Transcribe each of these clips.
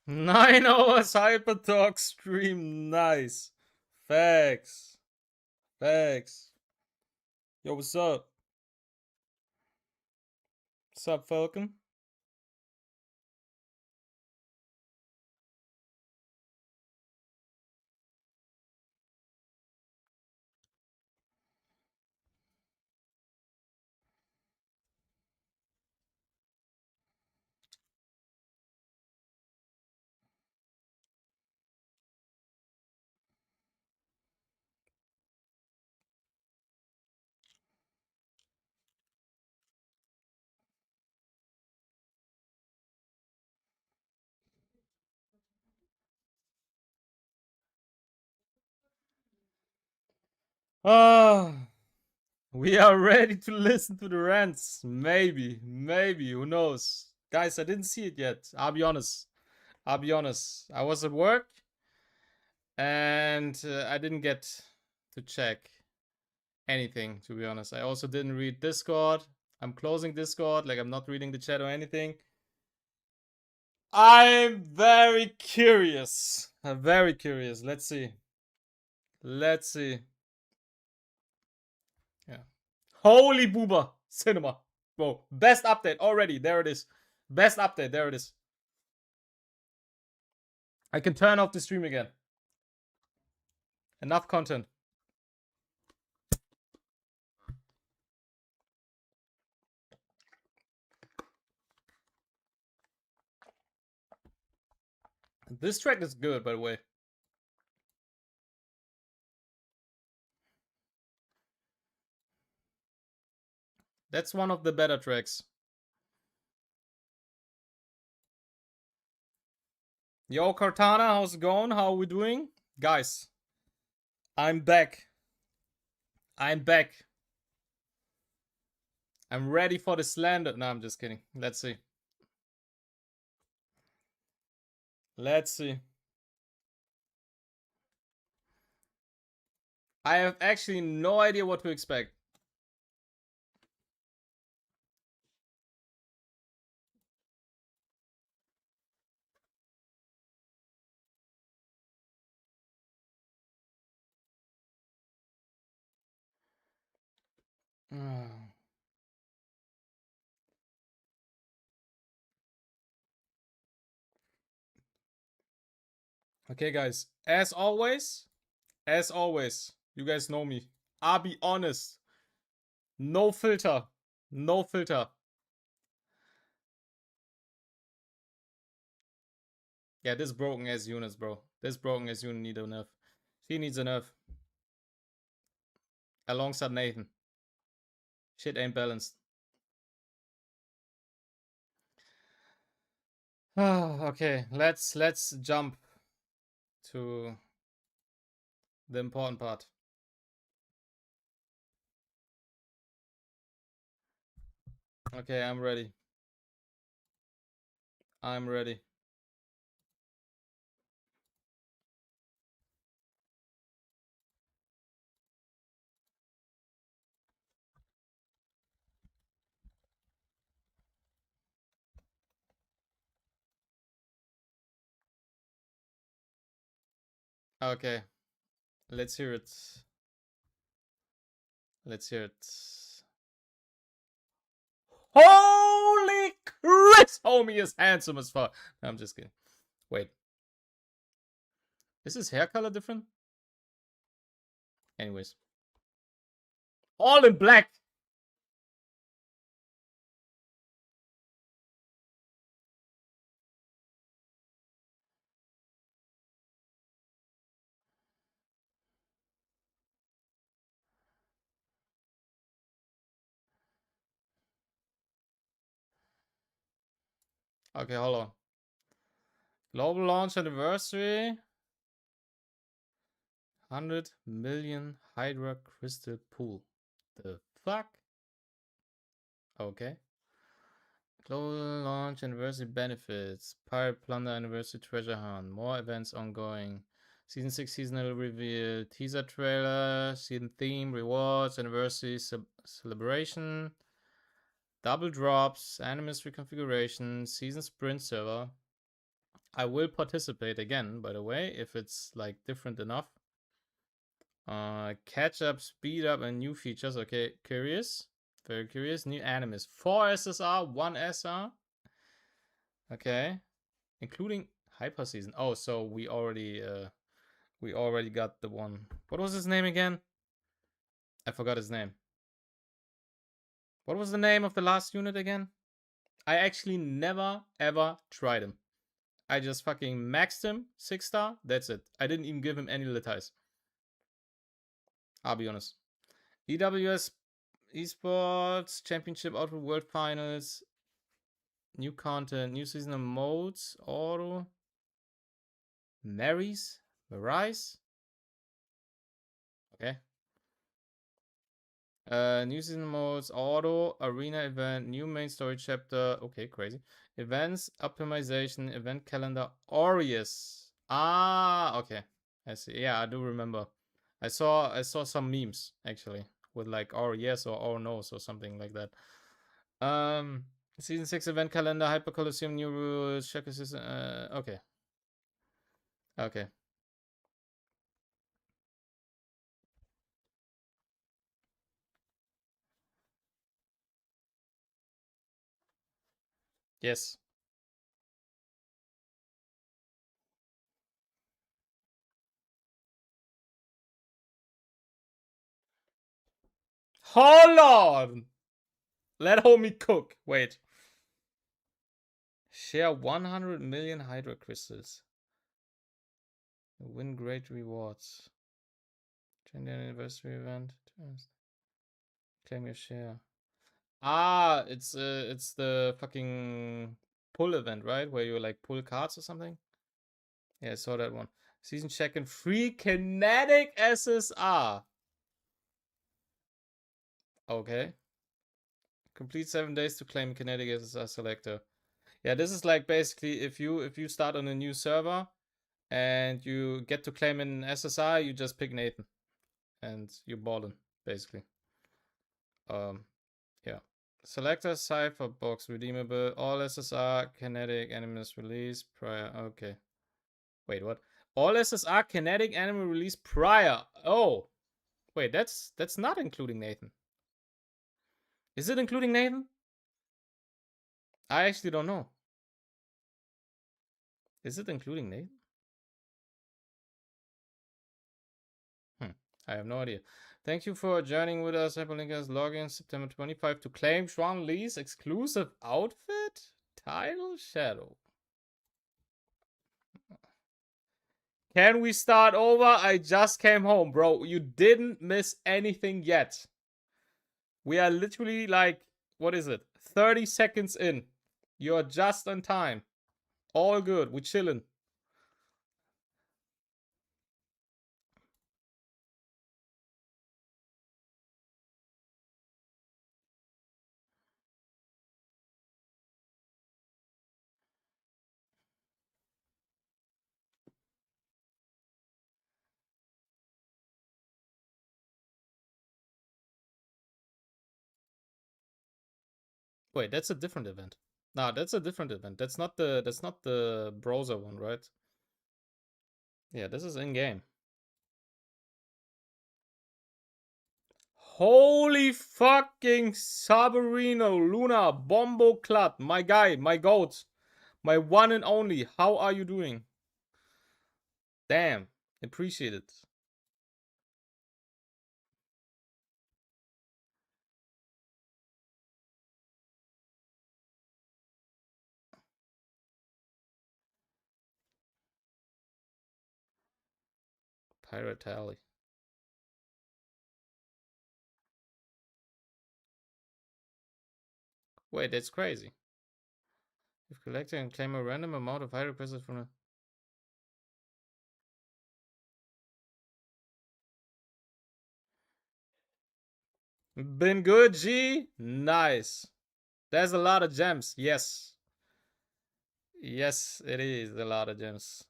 9 hours Hypertalk stream. Nice. Facts. Facts. Yo, what's up? What's up, Falcon? Ah, we are ready to listen to the rants. Maybe, who knows? Guys, I didn't see it yet. I'll be honest. I was at work and I didn't get to check anything, to be honest. I also didn't read Discord. I'm closing Discord, like I'm not reading the chat or anything. I'm very curious. I'm very curious. Let's see. Let's see. Yeah. Holy booba. Cinema. Bro. Best update already. There it is. Best update. There it is. I can turn off the stream again. Enough content. This track is good, by the way. That's one of the better tracks. Yo, Cortana, how's it going? How are we doing? Guys, I'm back. I'm back. I'm ready for the slander. No, I'm just kidding. Let's see. Let's see. I have actually no idea what to expect. Okay, guys. As always, you guys know me. I'll be honest. No filter. No filter. Yeah, this broken ass units, bro. This broken ass unit need a nerf. She needs a nerf. Alongside Nathan. Shit ain't balanced. Okay, let's jump to the important part. Okay, I'm ready. I'm ready. Okay, let's hear it. Let's hear it. Holy Chris! Homie is handsome as fuck. No, I'm just kidding. Wait. Is his hair color different? Anyways. All in black. Okay, hold on. Global launch anniversary. 100 million Hydra crystal pool. The fuck? Okay. Global launch anniversary benefits. Pirate plunder anniversary treasure hunt. More events ongoing. Season 6 seasonal reveal. Teaser trailer. Season theme. Rewards. Anniversary celebration. Double drops. Animus reconfiguration. Season sprint server. I will participate again, by the way, if it's like different enough. Catch up, speed up, and new features. Okay, curious. Very curious. New animes. 4 SSR, 1 SR. Okay. Including hyper season. Oh, so we already got the one. What was his name again? I forgot his name. What was the name of the last unit again? I actually never ever tried him. I just fucking maxed him 6-star. That's it. I didn't even give him any litais. I'll be honest. EWS Esports Championship Outfit World Finals. New content, new seasonal modes, auto. Mary's? Okay. New season modes, auto, arena event, new main story chapter. Okay, crazy. Events, optimization, event calendar, Aureus. Ah, okay. I see. Yeah, I do remember. I saw some memes actually with like or yes or no or something like that. Season 6 event calendar, Hyper Colosseum, new rules, check assistant. Okay. Okay. Yes. Hold on. Let homie cook. Wait. Share 100 million Hydra crystals. Win great rewards. 20th anniversary event. Claim your share. Ah, it's the fucking pull event, right? Where you like pull cards or something. Yeah, I saw that one. Season check and free kinetic SSR. Okay. Complete 7 days to claim kinetic SSR selector. Yeah, this is like basically if you start on a new server and you get to claim an SSR, you just pick Nathan and you're balling basically. Yeah. Selector cipher box redeemable. All SSR kinetic enemies release prior. Okay. Wait, what? All SSR kinetic enemy release prior. Oh, wait, that's not including Nathan. Is it including Nathan? I actually don't know. Is it including Nathan? I have no idea. Thank you for joining with us. Hyperlinkers login September 25 to claim Sean Lee's exclusive outfit. Title Shadow. Can we start over? I just came home, bro. You didn't miss anything yet. We are literally like, what is it? 30 seconds in. You're just on time. All good. We're chilling. Wait, that's a different event. Nah, that's a different event. That's not the browser one, right? Yeah, this is in game. Holy fucking Sabarino, Luna, Bombo Clut, my guy, my goat, my one and only. How are you doing? Damn, appreciate it. Pirate Tally. Wait, that's crazy. If collected and claim a random amount of high requests from a... Been good, G? Nice. There's a lot of gems. Yes. Yes, it is a lot of gems.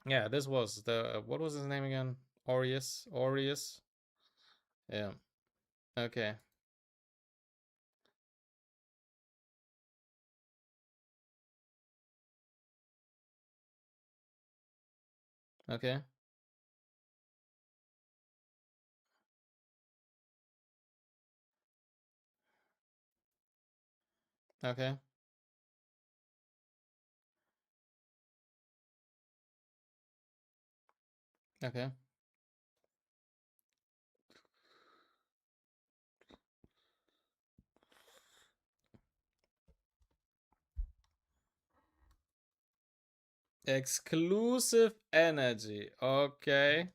Yeah, this was the what was his name again? Aureus. Yeah. Okay. Okay. Okay. Okay. Exclusive energy. Okay.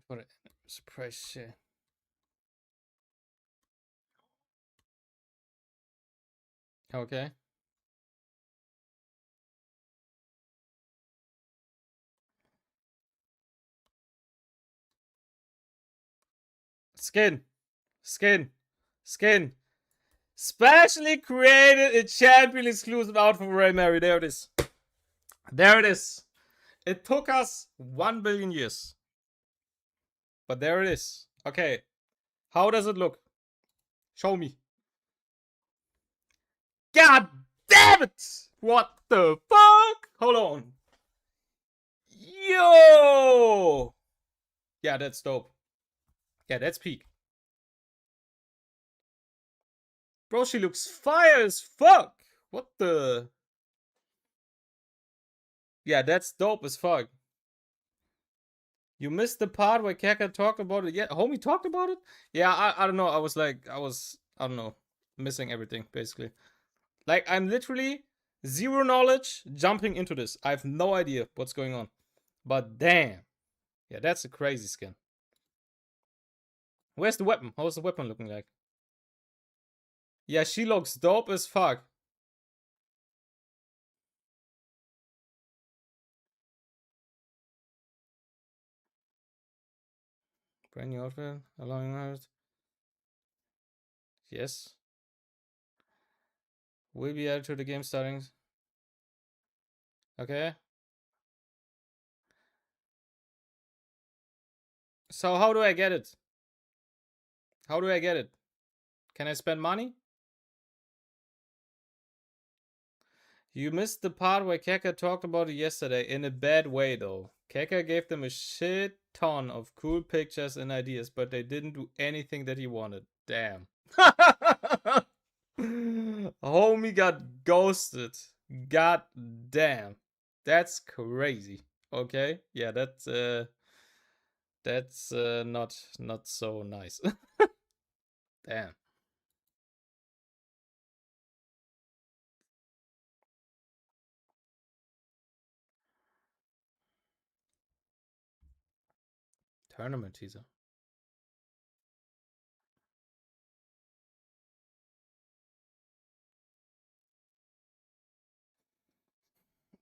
What a surprise shit. Okay. Skin. Skin. Skin. Specially created a champion exclusive outfit for Ray Mary. There it is. There it is. It took us 1 billion years. But there it is. Okay. How does it look? Show me. God damn it! What the fuck? Hold on. Yo! Yeah, that's dope. Yeah, that's peak. Bro, she looks fire as fuck. What the? Yeah, that's dope as fuck. You missed the part where Kaka talked about it. Yeah, homie talked about it? Yeah, I don't know. I don't know, missing everything, basically. Like, I'm literally zero knowledge jumping into this. I have no idea what's going on. But damn. Yeah, that's a crazy skin. Where's the weapon? How's the weapon looking like? Yeah, she looks dope as fuck. Brand new outfit, allowing her. Yes. Will be added to the game starting. Okay. So how do I get it? How do I get it? Can I spend money? You missed the part where Keka talked about it yesterday in a bad way, though. Keka gave them a shit ton of cool pictures and ideas, but they didn't do anything that he wanted. Damn. Homie got ghosted. God damn. That's crazy. Okay? Yeah, that's not so nice. Damn. Tournament teaser.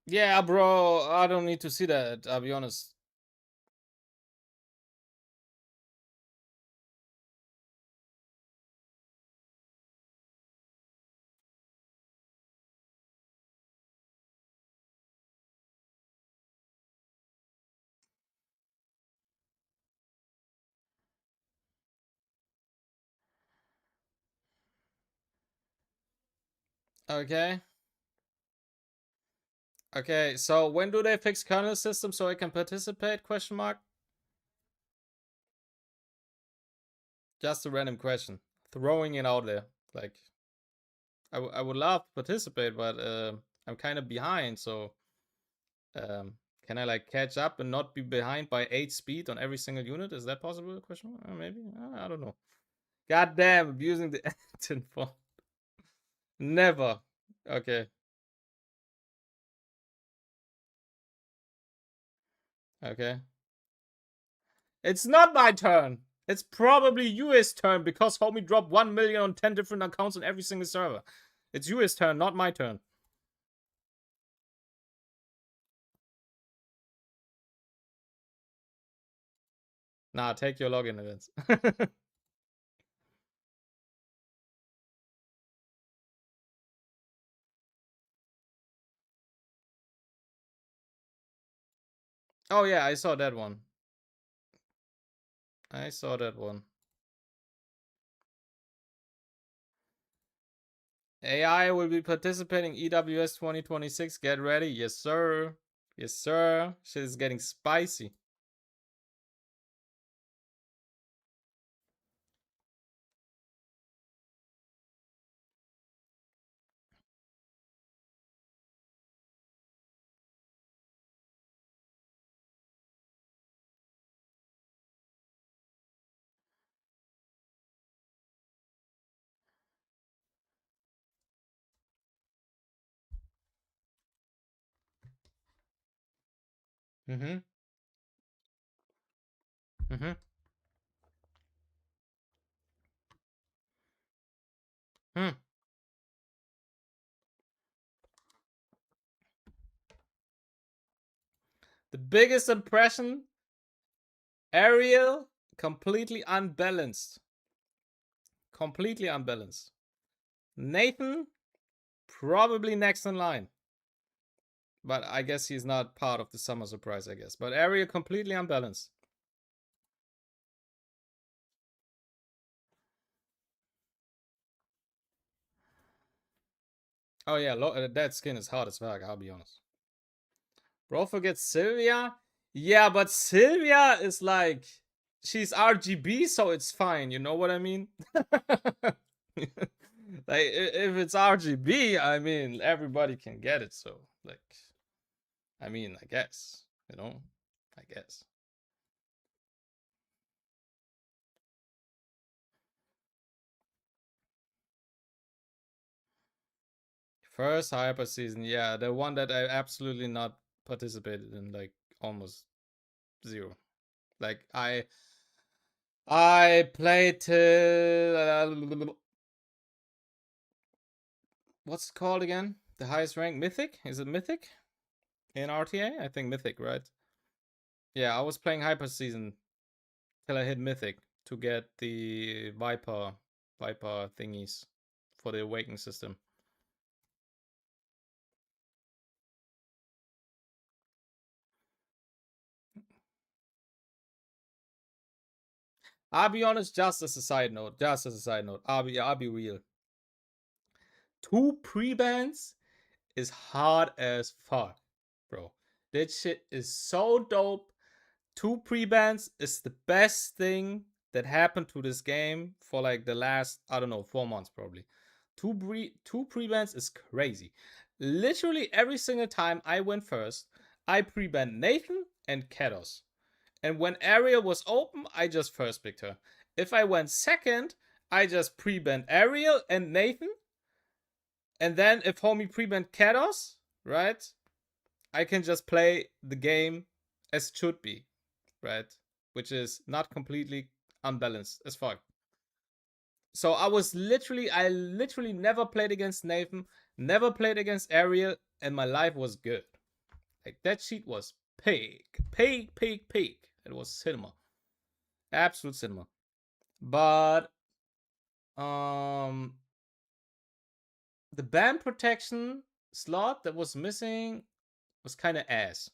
Yeah, bro, I don't need to see that, I'll be honest. Okay. Okay, so when do they fix kernel system so I can participate? Question mark. Just a random question. Throwing it out there. Like, I would love to participate, but I'm kind of behind, so can I like catch up and not be behind by 8 speed on every single unit? Is that possible? Question mark? Maybe? I don't know. God damn, abusing the acting font. Never. Okay. Okay. It's not my turn. It's probably US turn because homie dropped 1 million on 10 different accounts on every single server. It's US turn, not my turn. Nah, take your login events. Oh yeah, I saw that one. I saw that one. AI will be participating EWS 2026. Get ready. Yes, sir. Yes, sir. Shit is getting spicy. Mm-hmm. Mm-hmm. Hmm. The biggest impression, Ariel, completely unbalanced. Completely unbalanced. Nathan, probably next in line. But I guess he's not part of the summer surprise, I guess. But Ariel, completely unbalanced. Oh yeah, that skin is hot as fuck, I'll be honest. Bro forgets Sylvia? Yeah, but Sylvia is like, she's RGB, so it's fine, you know what I mean? Like, if it's RGB, I mean, everybody can get it, so, like, I mean, I guess, you know? I guess. First hyper season, yeah, the one that I absolutely not participated in, like, almost zero. Like, I played till what's it called again? The highest rank, Mythic? Is it Mythic in RTA? I think Mythic, right? Yeah, I was playing Hyper Season till I hit Mythic to get the Viper thingies for the Awakening system. I'll be honest, just as a side note, I'll be real. 2 pre-bans is hard as fuck, bro. That shit is so dope. 2 pre-bans is the best thing that happened to this game for like the last, I don't know, 4 months probably. Two pre-bans is crazy. Literally every single time I went first, I pre-banned Nathan and Kados. And when Ariel was open, I just first picked her. If I went second, I just pre-banned Ariel and Nathan. And then if homie pre-banned Kados, right? I can just play the game as it should be, right? Which is not completely unbalanced as fuck. So I literally never played against Nathan, never played against Ariel, and my life was good. Like that sheet was peak. It was cinema, absolute cinema. But um, the ban protection slot that was missing was kind of ass.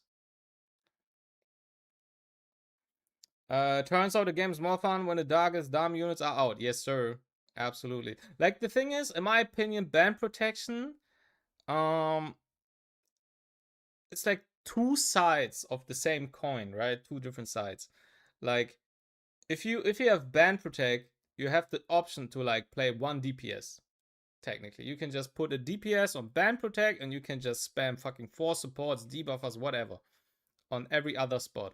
Turns out the game's more fun when the darkest dom units are out. Yes, sir. Absolutely. Like the thing is, in my opinion, band protection, um, it's like two sides of the same coin, right? Two different sides. Like if you have band protect, you have the option to like play one DPS. Technically, you can just put a DPS on band protect, and you can just spam fucking 4 supports, debuffers, whatever, on every other spot.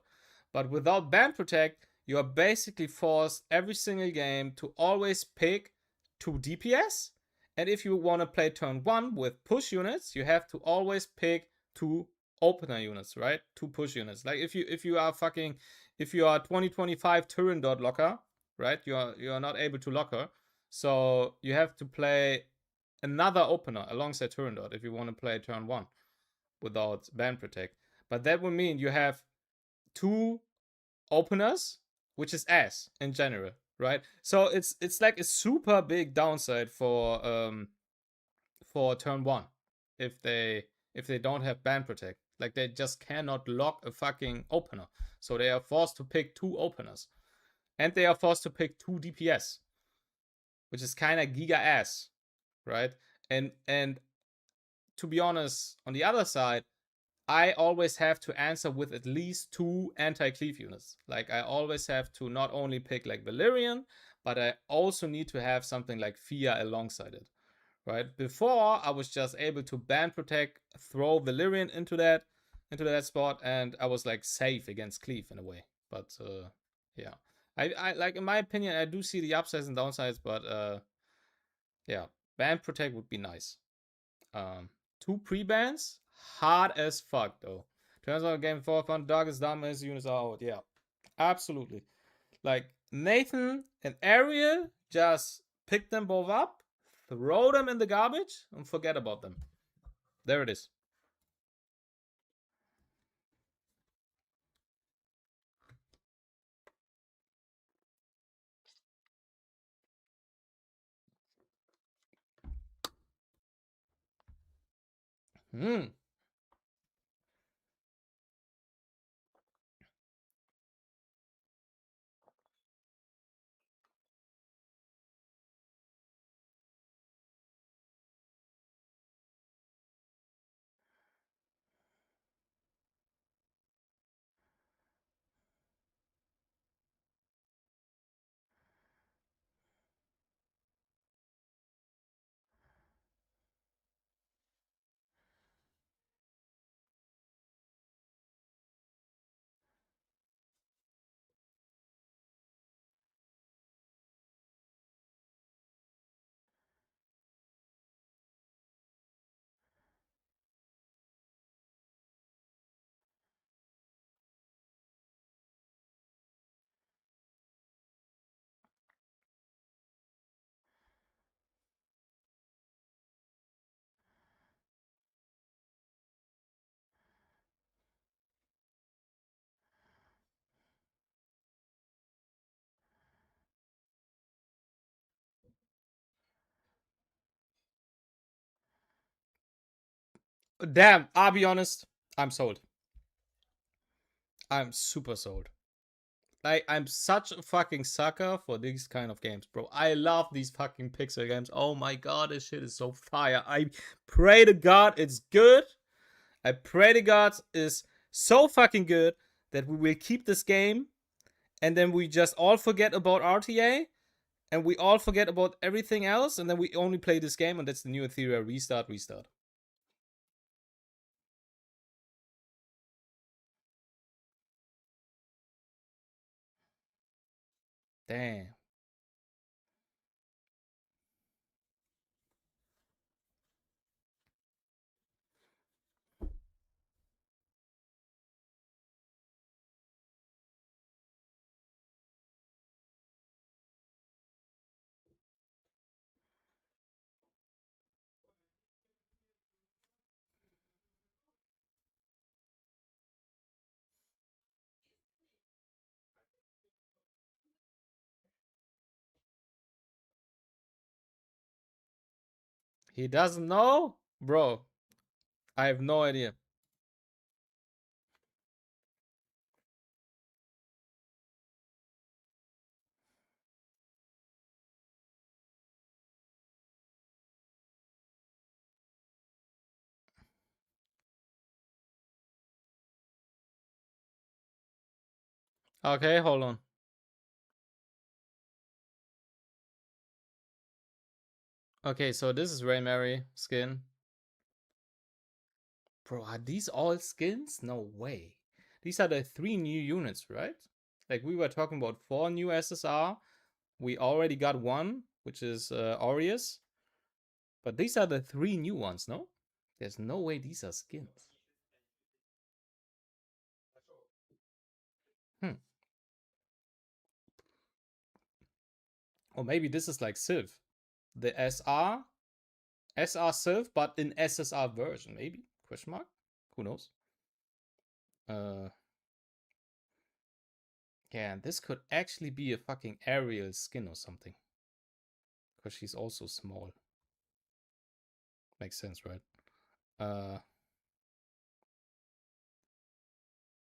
But without band protect, you are basically forced every single game to always pick 2 DPS. And if you want to play turn 1 with push units, you have to always pick 2 opener units, right? 2 push units. Like if you are 2025 Turandot locker, right? You are not able to lock her. So you have to play another opener alongside Turandot if you want to play turn 1 without band protect. But that would mean you have 2 openers which is ass in general, right? So it's like a super big downside for turn one if they don't have ban protect. Like they just cannot lock a fucking opener. So they are forced to pick two openers. And they are forced to pick two DPS, which is kind of giga ass, right? And to be honest, on the other side, I always have to answer with at least two anti-cleave units. Like I always have to not only pick like Valyrian, but I also need to have something like Fia alongside it. Right? Before I was just able to ban protect, throw Valyrian into that spot, and I was like safe against cleave in a way. But yeah. I like in my opinion, I do see the upsides and downsides, but yeah, ban protect would be nice. Two pre-bans, hard as fuck though. Turns out game 4 fun, darkest dumbest units are out. Yeah, absolutely. Like Nathan and Ariel, just pick them both up, throw them in the garbage, and forget about them. There it is. Hmm. Damn, I'll be honest. I'm sold. I'm super sold. Like, I'm such a fucking sucker for these kind of games, bro. I love these fucking pixel games. Oh my god, this shit is so fire. I pray to God it's good. I pray to God is so fucking good that we will keep this game and then we just all forget about RTA and we all forget about everything else and then we only play this game and that's the new Etheria restart. Damn. He doesn't know? Bro, I have no idea. Okay, hold on. Okay, so this is Ray Mary skin. Bro, are these all skins? No way. These are the 3 new units, right? Like we were talking about 4 new SSR. We already got one, which is Aureus. But these are the 3 new ones, no? There's no way these are skins. Hmm. Or maybe this is like Civ. The SR Civ, but in SSR version, maybe? Question mark? Who knows? Uh, Yeah, and this could actually be a fucking Ariel skin or something. Because she's also small. Makes sense, right?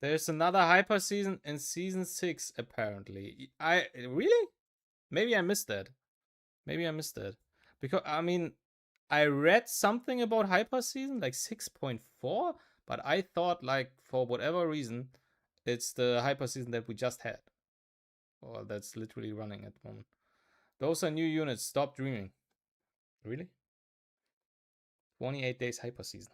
There's another hyper season in season 6, apparently. Really? Maybe I missed that. Because, I mean, I read something about hyper season, like 6.4, but I thought, like, for whatever reason, it's the hyper season that we just had. Or that's literally running at the moment. Those are new units. Stop dreaming. Really? 28 days hyper season.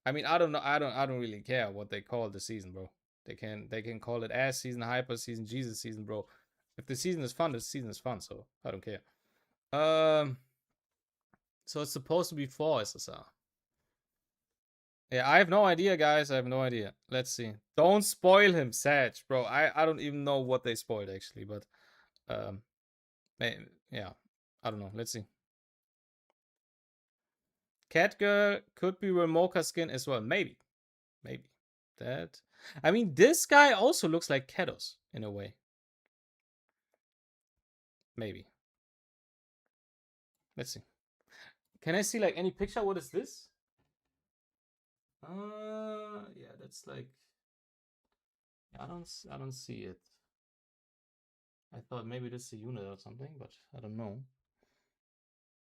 I mean, I don't know. I don't really care what they call the season, bro. They can call it ass season, hyper season, Jesus season, bro. If the season is fun, the season is fun. So I don't care. So it's supposed to be 4 SSR. Yeah, I have no idea, guys. I have no idea. Let's see. Don't spoil him, Sag, bro. I don't even know what they spoiled actually, but yeah, I don't know. Let's see. Catgirl could be Remoka skin as well. Maybe. That. I mean, this guy also looks like Kados in a way. Maybe. Let's see. Can I see like any picture? What is this? Yeah, that's like. I don't see it. I thought maybe this is a unit or something, but I don't know.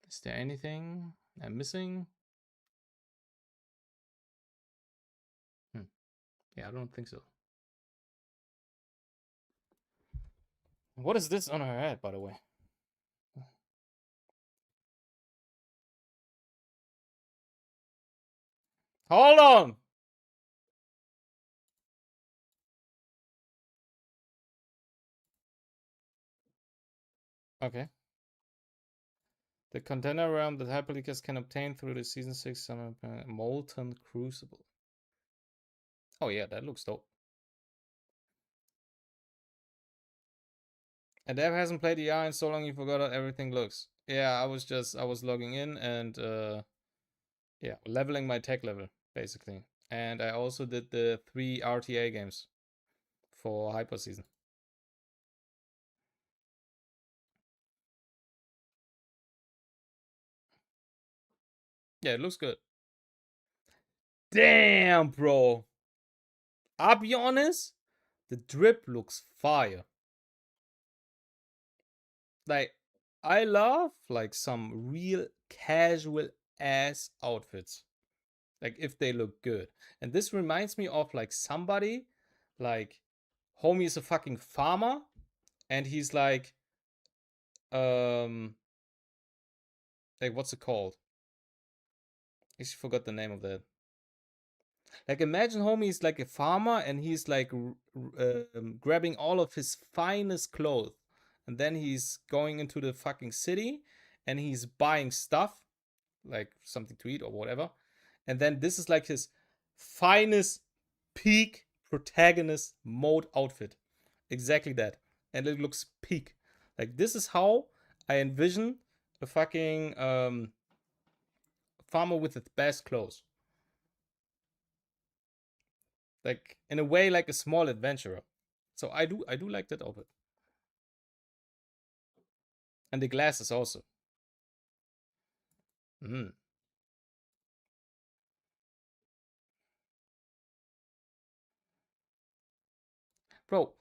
Is there anything I'm missing? Yeah, I don't think so. What is this on her head, by the way? Hold on! Okay. The container realm that Hyperleakers can obtain through the Season 6 Summer Molten Crucible. Oh yeah, that looks dope. And Dev hasn't played ER in so long you forgot how everything looks. Yeah, I was logging in and yeah, leveling my tech level, basically. And I also did the 3 RTA games for Hyper Season. Yeah, it looks good. Damn, bro. I'll be honest, the drip looks fire. Like, I love like some real casual ass outfits. Like if they look good. And this reminds me of like somebody, like homie is a fucking farmer, and he's like what's it called? I just forgot the name of that. Like imagine homie is like a farmer and he's like grabbing all of his finest clothes, and then he's going into the fucking city and he's buying stuff like something to eat or whatever, and then this is like his finest peak protagonist mode outfit, exactly that, and it looks peak. Like this is how I envision a fucking farmer with the best clothes. Like in a way, like a small adventurer. So I do like that outfit. And the glasses also. Mm. Bro,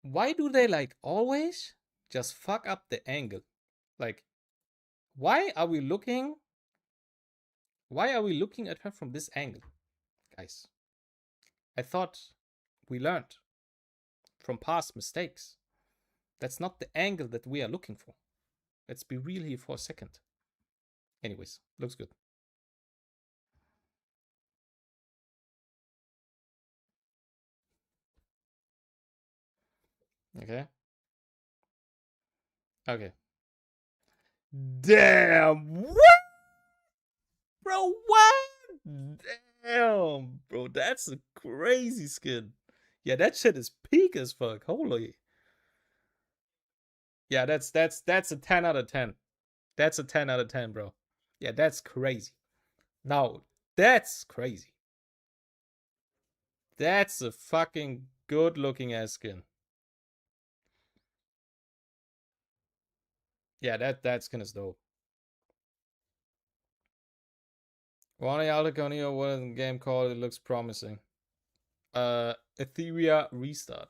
why do they like always just fuck up the angle? Like, why are we looking at her from this angle? Guys, I thought we learned from past mistakes. That's not the angle that we are looking for. Let's be real here for a second. Anyways, looks good. Okay. Okay. Damn. What? Bro, what? Damn, bro. That's a crazy skin. Yeah, that shit is peak as fuck. Holy. Yeah, that's a 10 out of 10. That's a 10 out of 10, bro. Yeah, that's crazy. Now, that's crazy. That's a fucking good looking ass skin. Yeah, that skin is dope. One Altaconio, what is the game called? It looks promising. Etheria Restart.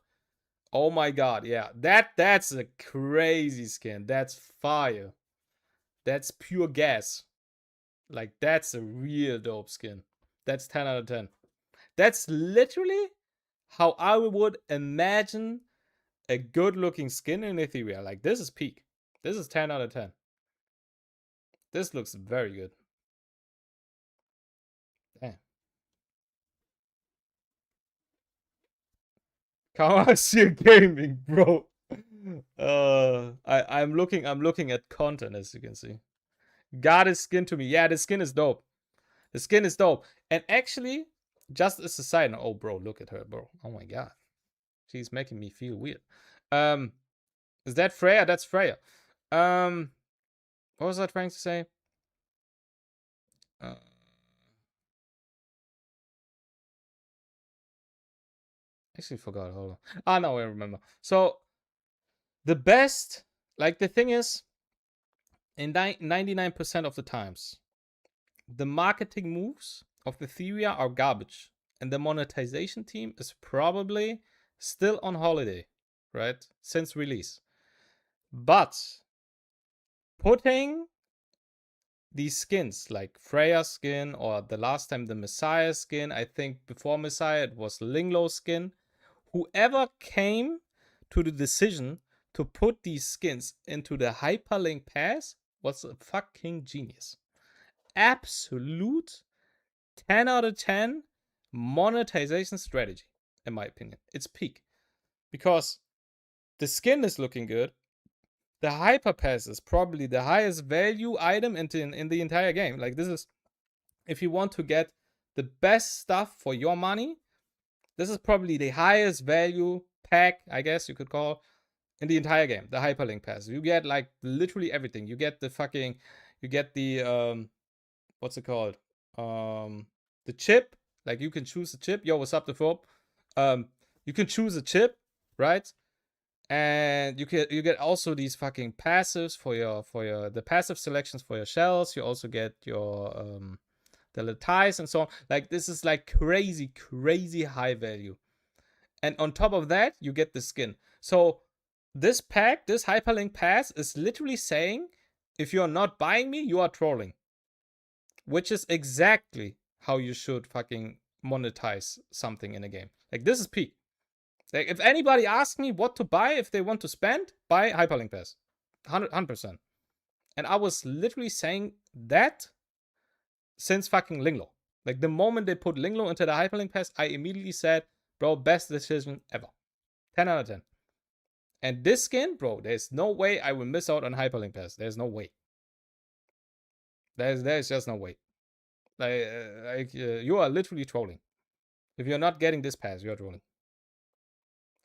Oh my god, yeah. That's a crazy skin. That's fire. That's pure gas. Like, that's a real dope skin. That's 10 out of 10. That's literally how I would imagine a good looking skin in Etheria. Like, this is peak. This is 10 out of 10. This looks very good. Damn. Commercial gaming, bro. I'm looking at content, as you can see. Got his skin to me. Yeah, the skin is dope. The skin is dope. And actually, just as a side note, oh bro, look at her, bro. Oh my god. She's making me feel weird. Is that Freya? That's Freya. What was I trying to say? Actually forgot. Hold on. Ah, no, I remember. So the best, like the thing is, in 99% of the times, the marketing moves of Etheria are garbage, and the monetization team is probably still on holiday, right? Since release. But putting these skins, like Freya's skin, or the last time the Messiah skin, I think before Messiah it was Linglow's skin. Whoever came to the decision to put these skins into the hyperlink pass was a fucking genius. Absolute 10 out of 10 monetization strategy, in my opinion. It's peak. Because the skin is looking good. The hyper pass is probably the highest value item in the entire game. Like, this is, if you want to get the best stuff for your money, this is probably the highest value pack, I guess you could call, in the entire game. The hyperlink pass. You get like literally everything. You get the fucking, you get the what's it called? The chip. Like, you can choose a chip. Yo, what's up, the phobe? You can choose a chip, right? And you get also these fucking passives for your the passive selections for your shells. You also get your the ties and so on. Like, this is like crazy high value. And on top of that, you get the skin. So this pack, this hyperlink pass, is literally saying, if you're not buying me, you are trolling. Which is exactly how you should fucking monetize something in a game. Like, this is peak. Like, if anybody asks me what to buy, if they want to spend, buy hyperlink pass. 100%. And I was literally saying that since fucking Linglo. Like, the moment they put Linglo into the hyperlink pass, I immediately said, bro, best decision ever. 10 out of 10. And this skin, bro, there's no way I will miss out on hyperlink pass. There's no way. There's just no way. You are literally trolling. If you're not getting this pass, you're trolling.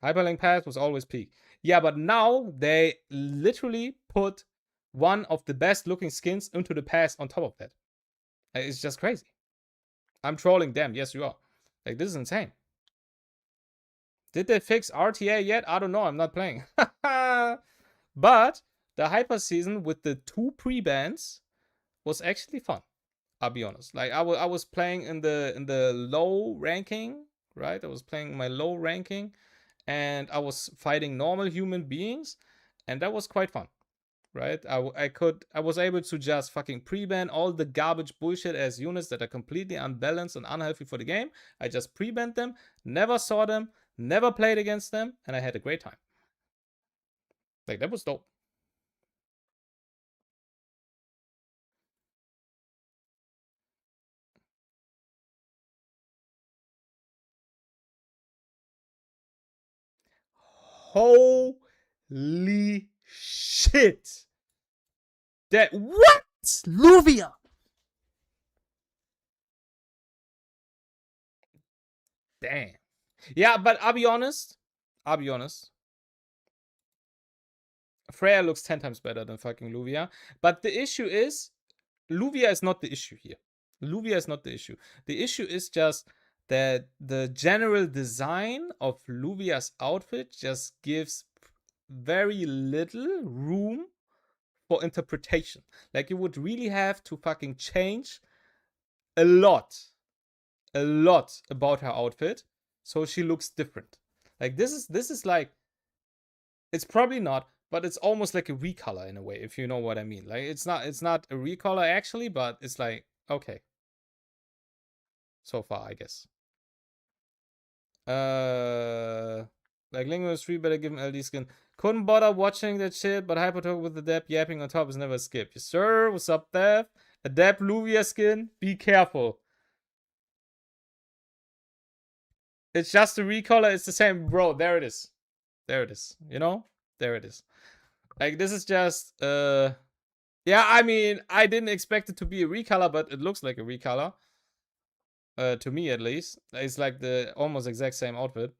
Hyperlink pass was always peak. Yeah, but now they literally put one of the best looking skins into the pass on top of that. It's just crazy. I'm trolling them. Yes, you are. Like, this is insane. Did they fix RTA yet? I don't know. I'm not playing. But the hyper season with the 2 pre-bans was actually fun. I'll be honest. Like, I was playing in the low ranking, right? I was playing my low ranking, and I was fighting normal human beings, and that was quite fun, right? I was able to just fucking pre-ban all the garbage bullshit as units that are completely unbalanced and unhealthy for the game. I just pre-banned them, never saw them, never played against them, and I had a great time. Like, that was dope. Holy shit. That, what? Luvia. Damn. Yeah, but I'll be honest. Freya looks 10 times better than fucking Luvia. But the issue is, Luvia is not the issue here. Luvia is not the issue. The issue is just, that the general design of Luvia's outfit just gives very little room for interpretation. Like, you would really have to fucking change a lot about her outfit so she looks different. Like, this is like, it's probably not, but it's almost like a recolor in a way, if you know what I mean. Like, it's not a recolor actually, but it's like, okay, so far, I guess. Like, Lingo is 3, better give him LD skin. Couldn't bother watching that shit, but Hypertalk with the Adept yapping on top is never skipped. Yes, sir. What's up, Dev? Adept Luvia skin. Be careful. It's just a recolor. It's the same. Bro, there it is. There it is. You know? There it is. Like, this is just, yeah, I mean, I didn't expect it to be a recolor, but it looks like a recolor. To me, at least. It's like the almost exact same outfit.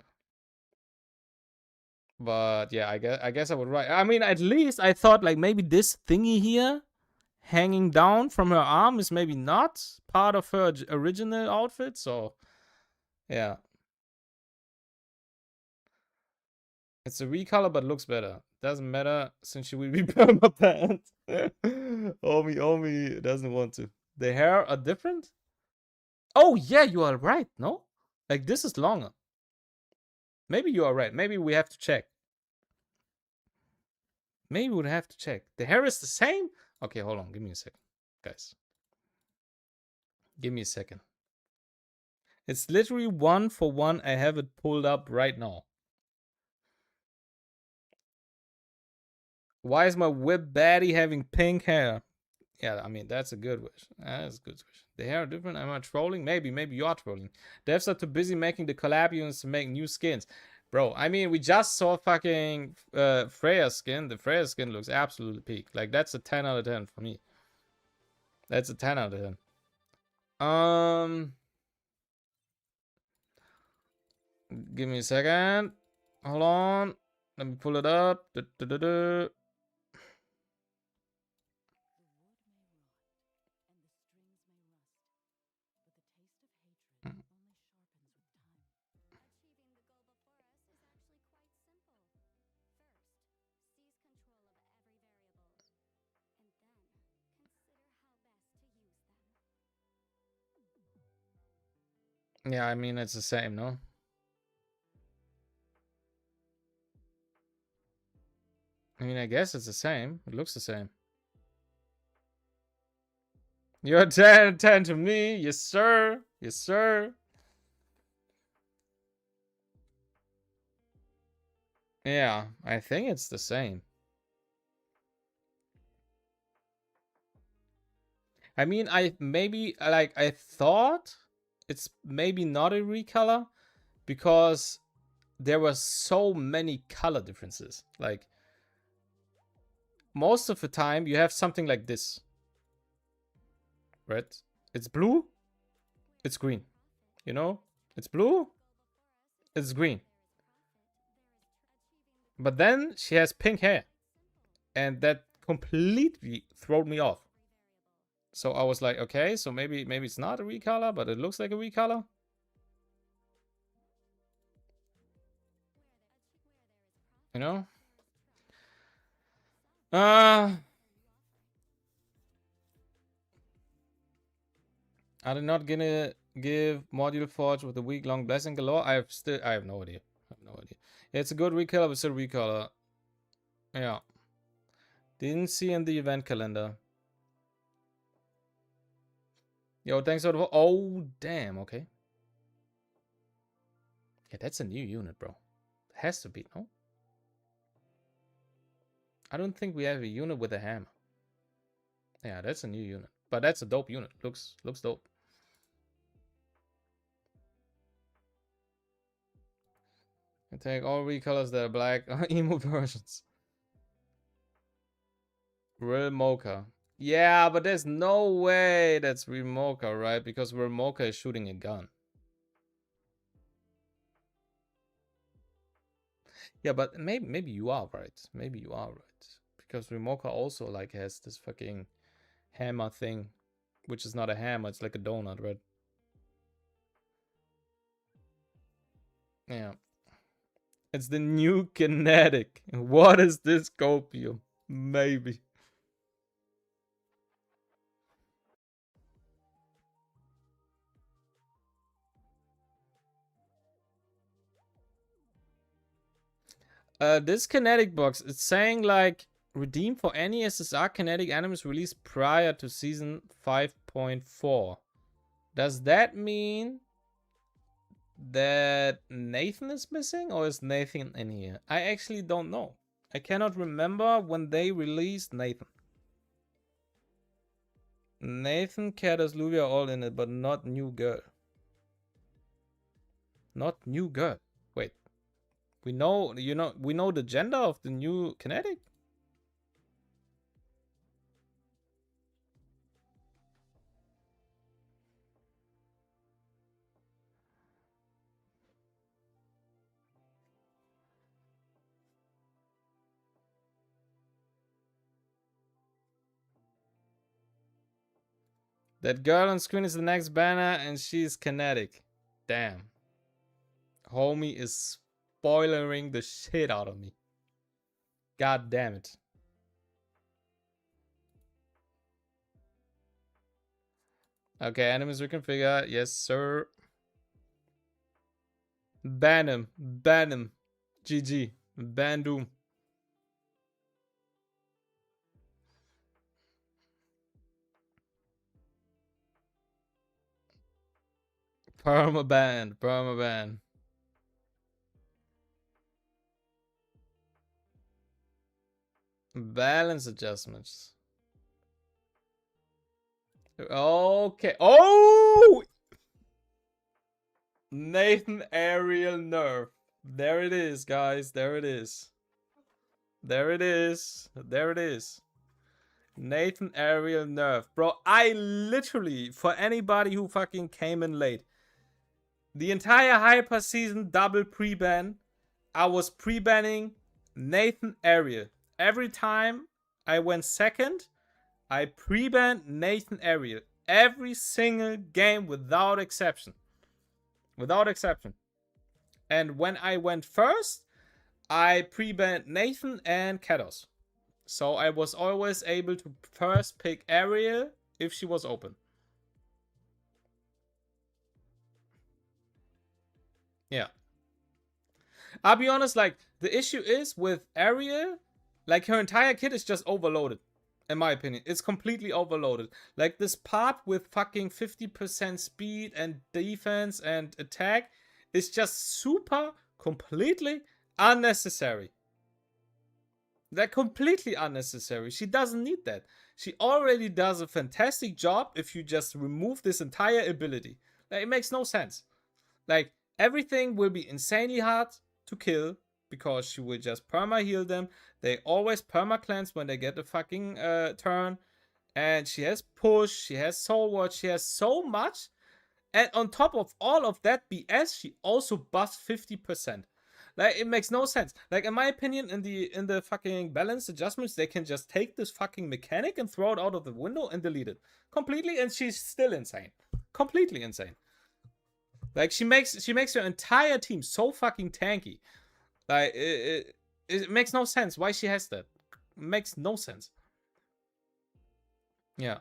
But yeah, I guess I would write. I mean, at least I thought like maybe this thingy here hanging down from her arm is maybe not part of her original outfit. So yeah, it's a recolor, but looks better. Doesn't matter since she will be perma-banned. Omi doesn't want to. The hair are different. Oh yeah, you are right. No, like this is longer. Maybe you are right. Maybe we have to check. Maybe we'd have to check. The hair is the same? Okay, hold on. Give me a second, guys. Give me a second. It's literally 1-for-1. I have it pulled up right now. Why is my whip baddie having pink hair? Yeah, I mean, that's a good wish. That's a good wish. The hair are different. Am I trolling? Maybe you are trolling. Devs are too busy making the collab units to make new skins. Bro, I mean, we just saw fucking Freya's skin. The Freya skin looks absolutely peak. Like, that's a 10 out of 10 for me. That's a 10 out of 10. Give me a second. Hold on. Let me pull it up. Yeah, I mean, it's the same, no? I mean, I guess it's the same. It looks the same. You're 10 to me. Yes, sir. Yes, sir. Yeah, I think it's the same. I mean, I thought it's maybe not a recolor because there were so many color differences. Like, most of the time you have something like this. Right? It's blue, it's green. You know? It's blue, it's green. But then she has pink hair. And that completely threw me off. So I was like, okay, so maybe it's not a recolor, but it looks like a recolor. You know? Are they not gonna give Module Forge with a week-long blessing galore? I have no idea. It's a good recolor, but still recolor. Yeah. Didn't see in the event calendar. Yo, thanks for the... Oh, damn, okay. Yeah, that's a new unit, bro. It has to be, no? I don't think we have a unit with a hammer. Yeah, that's a new unit. But that's a dope unit. Looks dope. I take all recolors that are black emo versions. Real Mocha. Yeah, but there's no way that's Real Mocha, right? Because Real Mocha is shooting a gun. Yeah, but maybe you are right. Maybe you are right. Because Remoka also like has this fucking hammer thing, which is not a hammer, it's like a donut, right? Yeah. It's the new kinetic. What is this copium? Maybe. This kinetic box, it's saying like redeem for any SSR kinetic items released prior to season 5.4. Does that mean that Nathan is missing, or is Nathan in here? I actually don't know. I cannot remember when they released Nathan. Nathan, Kados, Luvia are all in it, but not new girl. Not new girl. Wait. We know, we know the gender of the new kinetic? That girl on screen is the next banner, and she's kinetic. Damn. Homie is spoilering the shit out of me. God damn it. Okay, enemies reconfigure. Yes, sir. Ban him. Ban him. GG. Ban Doom. Permaban. Permaban. Balance adjustments. Okay. Oh! Nathan aerial nerf. There it is, guys. There it is. There it is. There it is. Nathan aerial nerf. Bro, I literally, for anybody who fucking came in late, the entire Hyper season double pre-ban, I was pre-banning Nathan aerial. Every time I went second, I pre-banned Nathan aerial. Every single game without exception. Without exception. And when I went first, I pre-banned Nathan and Kados. So I was always able to first pick Ariel if she was open. Yeah. I'll be honest, like, the issue is with Ariel, like, her entire kit is just overloaded. In my opinion, it's completely overloaded. Like, this part with fucking 50% speed and defense and attack is just super, completely unnecessary. They're completely unnecessary. She doesn't need that. She already does a fantastic job if you just remove this entire ability. Like, it makes no sense. Like, everything will be insanely hard to kill because she will just perma heal them. They always perma cleanse when they get a fucking turn. And she has push, she has soul watch, she has so much. And on top of all of that BS, she also buffs 50%. Like, it makes no sense. Like, in my opinion, in the fucking balance adjustments, they can just take this fucking mechanic and throw it out of the window and delete it completely, and she's still insane. Completely insane. Like, she makes her entire team so fucking tanky. Like, it makes no sense why she has that. It makes no sense. Yeah.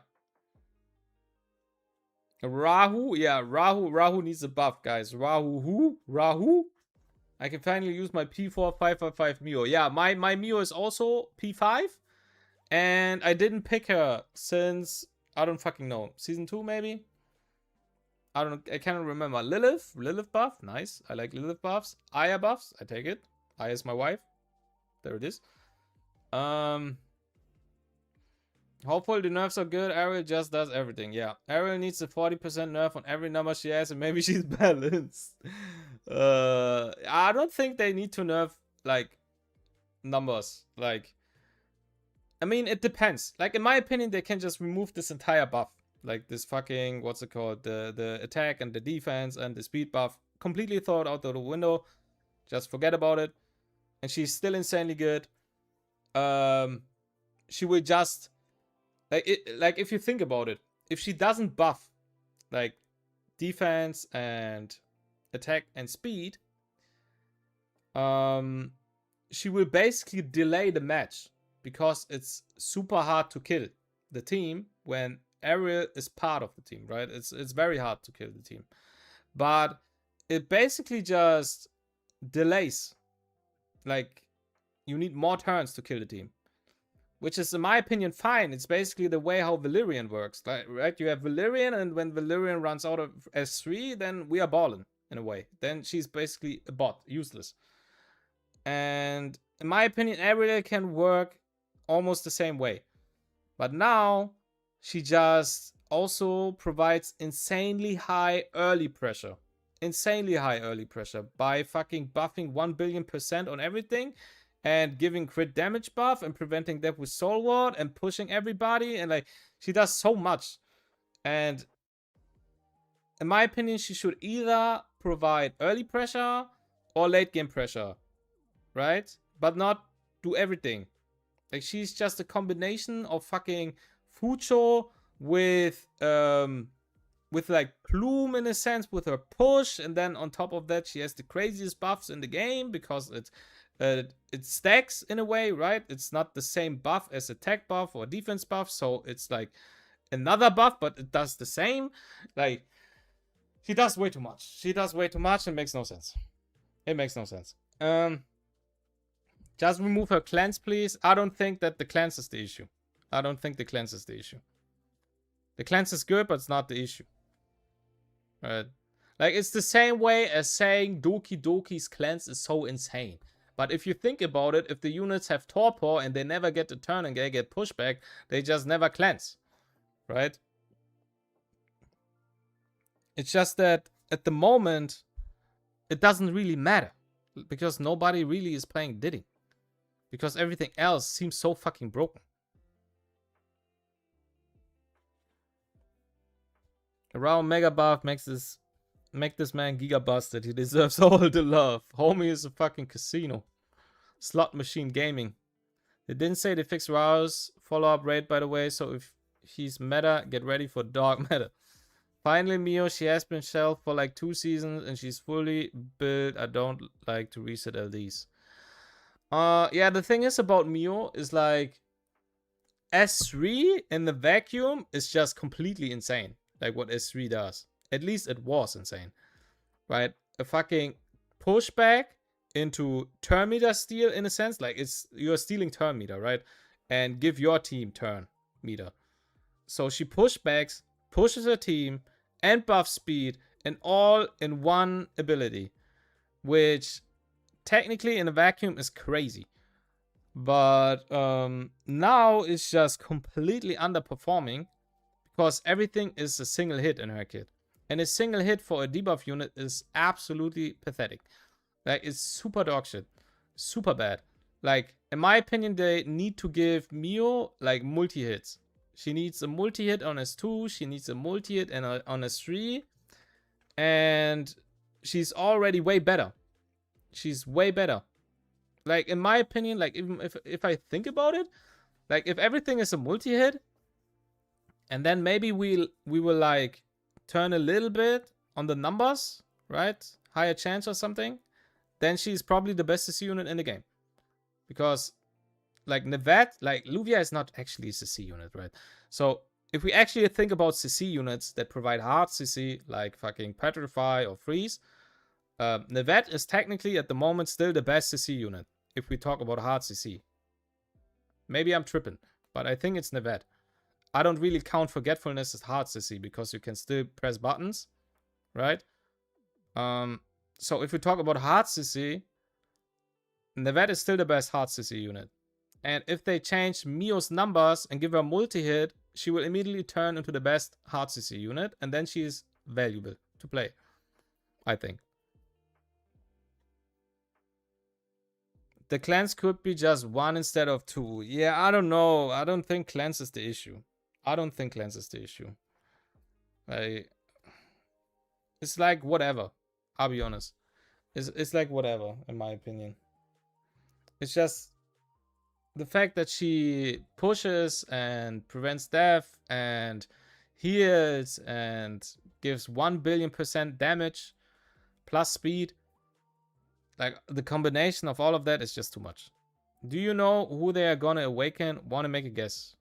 Rahu, yeah, Rahu needs a buff, guys. Rahu. I can finally use my P4 555 Mio. Yeah, my Mio is also P5. And I didn't pick her since, I don't fucking know, season 2 maybe? I cannot remember. Lilith buff, nice. I like Lilith buffs. Aya buffs, I take it. Aya is my wife. There it is. Hopefully the nerfs are good. Ariel just does everything. Yeah, Ariel needs a 40% nerf on every number she has, and maybe she's balanced. I don't think they need to nerf like numbers. Like, I mean, it depends. Like, in my opinion, they can just remove this entire buff, like this fucking, what's it called, the attack and the defense and the speed buff, completely throw it out the window. Just forget about it. And she's still insanely good. She will just like if you think about it, if she doesn't buff like defense and attack and speed, she will basically delay the match because it's super hard to kill the team when Ariel is part of the team, right? It's very hard to kill the team. But it basically just delays. Like, you need more turns to kill the team. Which is, in my opinion, fine. It's basically the way how Valyrian works. Like, right? You have Valyrian, and when Valyrian runs out of S3, then we are balling, in a way. Then she's basically a bot, useless. And in my opinion, Ariel can work almost the same way. But now, she just also provides insanely high early pressure. Insanely high early pressure by fucking buffing 1 billion% on everything and giving crit damage buff and preventing death with Soul Ward and pushing everybody. And like, she does so much. And in my opinion, she should either provide early pressure or late game pressure, right? But not do everything. Like, she's just a combination of fucking Fucho with like Plume in a sense with her push, and then on top of that she has the craziest buffs in the game because it stacks in a way, right? It's not the same buff as attack buff or defense buff, so it's like another buff, but it does the same. Like, she does way too much. She does way too much. It makes no sense. It makes no sense. Just remove her cleanse, please. I don't think that the cleanse is the issue. I don't think the cleanse is the issue. The cleanse is good, but it's not the issue. Right? Like, it's the same way as saying Doki Doki's cleanse is so insane. But if you think about it, if the units have torpor and they never get the turn and they get pushback, they just never cleanse. Right? It's just that at the moment, it doesn't really matter. Because nobody really is playing Diddy. Because everything else seems so fucking broken. Around Mega Buff make this man giga busted. He deserves all the love. Homie is a fucking casino. Slot machine gaming. They didn't say they fixed Rao's follow-up raid, by the way, so if he's meta, get ready for dog meta. Finally, Mio, she has been shelved for like 2 seasons and she's fully built. I don't like to reset LDs. Yeah, the thing is about Mio is like S3 in the vacuum is just completely insane. Like what S3 does. At least it was insane. Right? A fucking pushback into turn meter steal in a sense. Like you're stealing turn meter, right? And give your team turn meter. So she pushbacks, pushes her team, and buffs speed, and all in one ability. Which technically in a vacuum is crazy. But now it's just completely underperforming because everything is a single hit in her kit. And a single hit for a debuff unit is absolutely pathetic. Like, it's super dog shit. Super bad. Like, in my opinion, they need to give Mio, like, multi-hits. She needs a multi-hit on S2. She needs a multi-hit on S3. And she's already way better. She's way better. Like, in my opinion, like, even if I think about it, like, if everything is a multi-hit, and then maybe we will, like, turn a little bit on the numbers, right? Higher chance or something, then she's probably the best CC unit in the game. Because, like, Nevet, like, Luvia is not actually a CC unit, right? So, if we actually think about CC units that provide hard CC, like fucking Petrify or Freeze, Nevet is technically at the moment still the best CC unit, if we talk about hard CC. Maybe I'm tripping, but I think it's Nevet. I don't really count Forgetfulness as hard CC because you can still press buttons, right? So if we talk about hard CC, Nevet is still the best hard CC unit. And if they change Mio's numbers and give her multi-hit, she will immediately turn into the best hard CC unit, and then she is valuable to play, I think. The cleanse could be just 1 instead of 2. Yeah, I don't know. I don't think cleanse is the issue. I don't think cleanse is the issue. It's like whatever. I'll be honest. It's like whatever, in my opinion. It's just the fact that she pushes and prevents death and heals and gives 1 billion% damage plus speed. Like, the combination of all of that is just too much. Do you know who they are gonna awaken? Want to make a guess?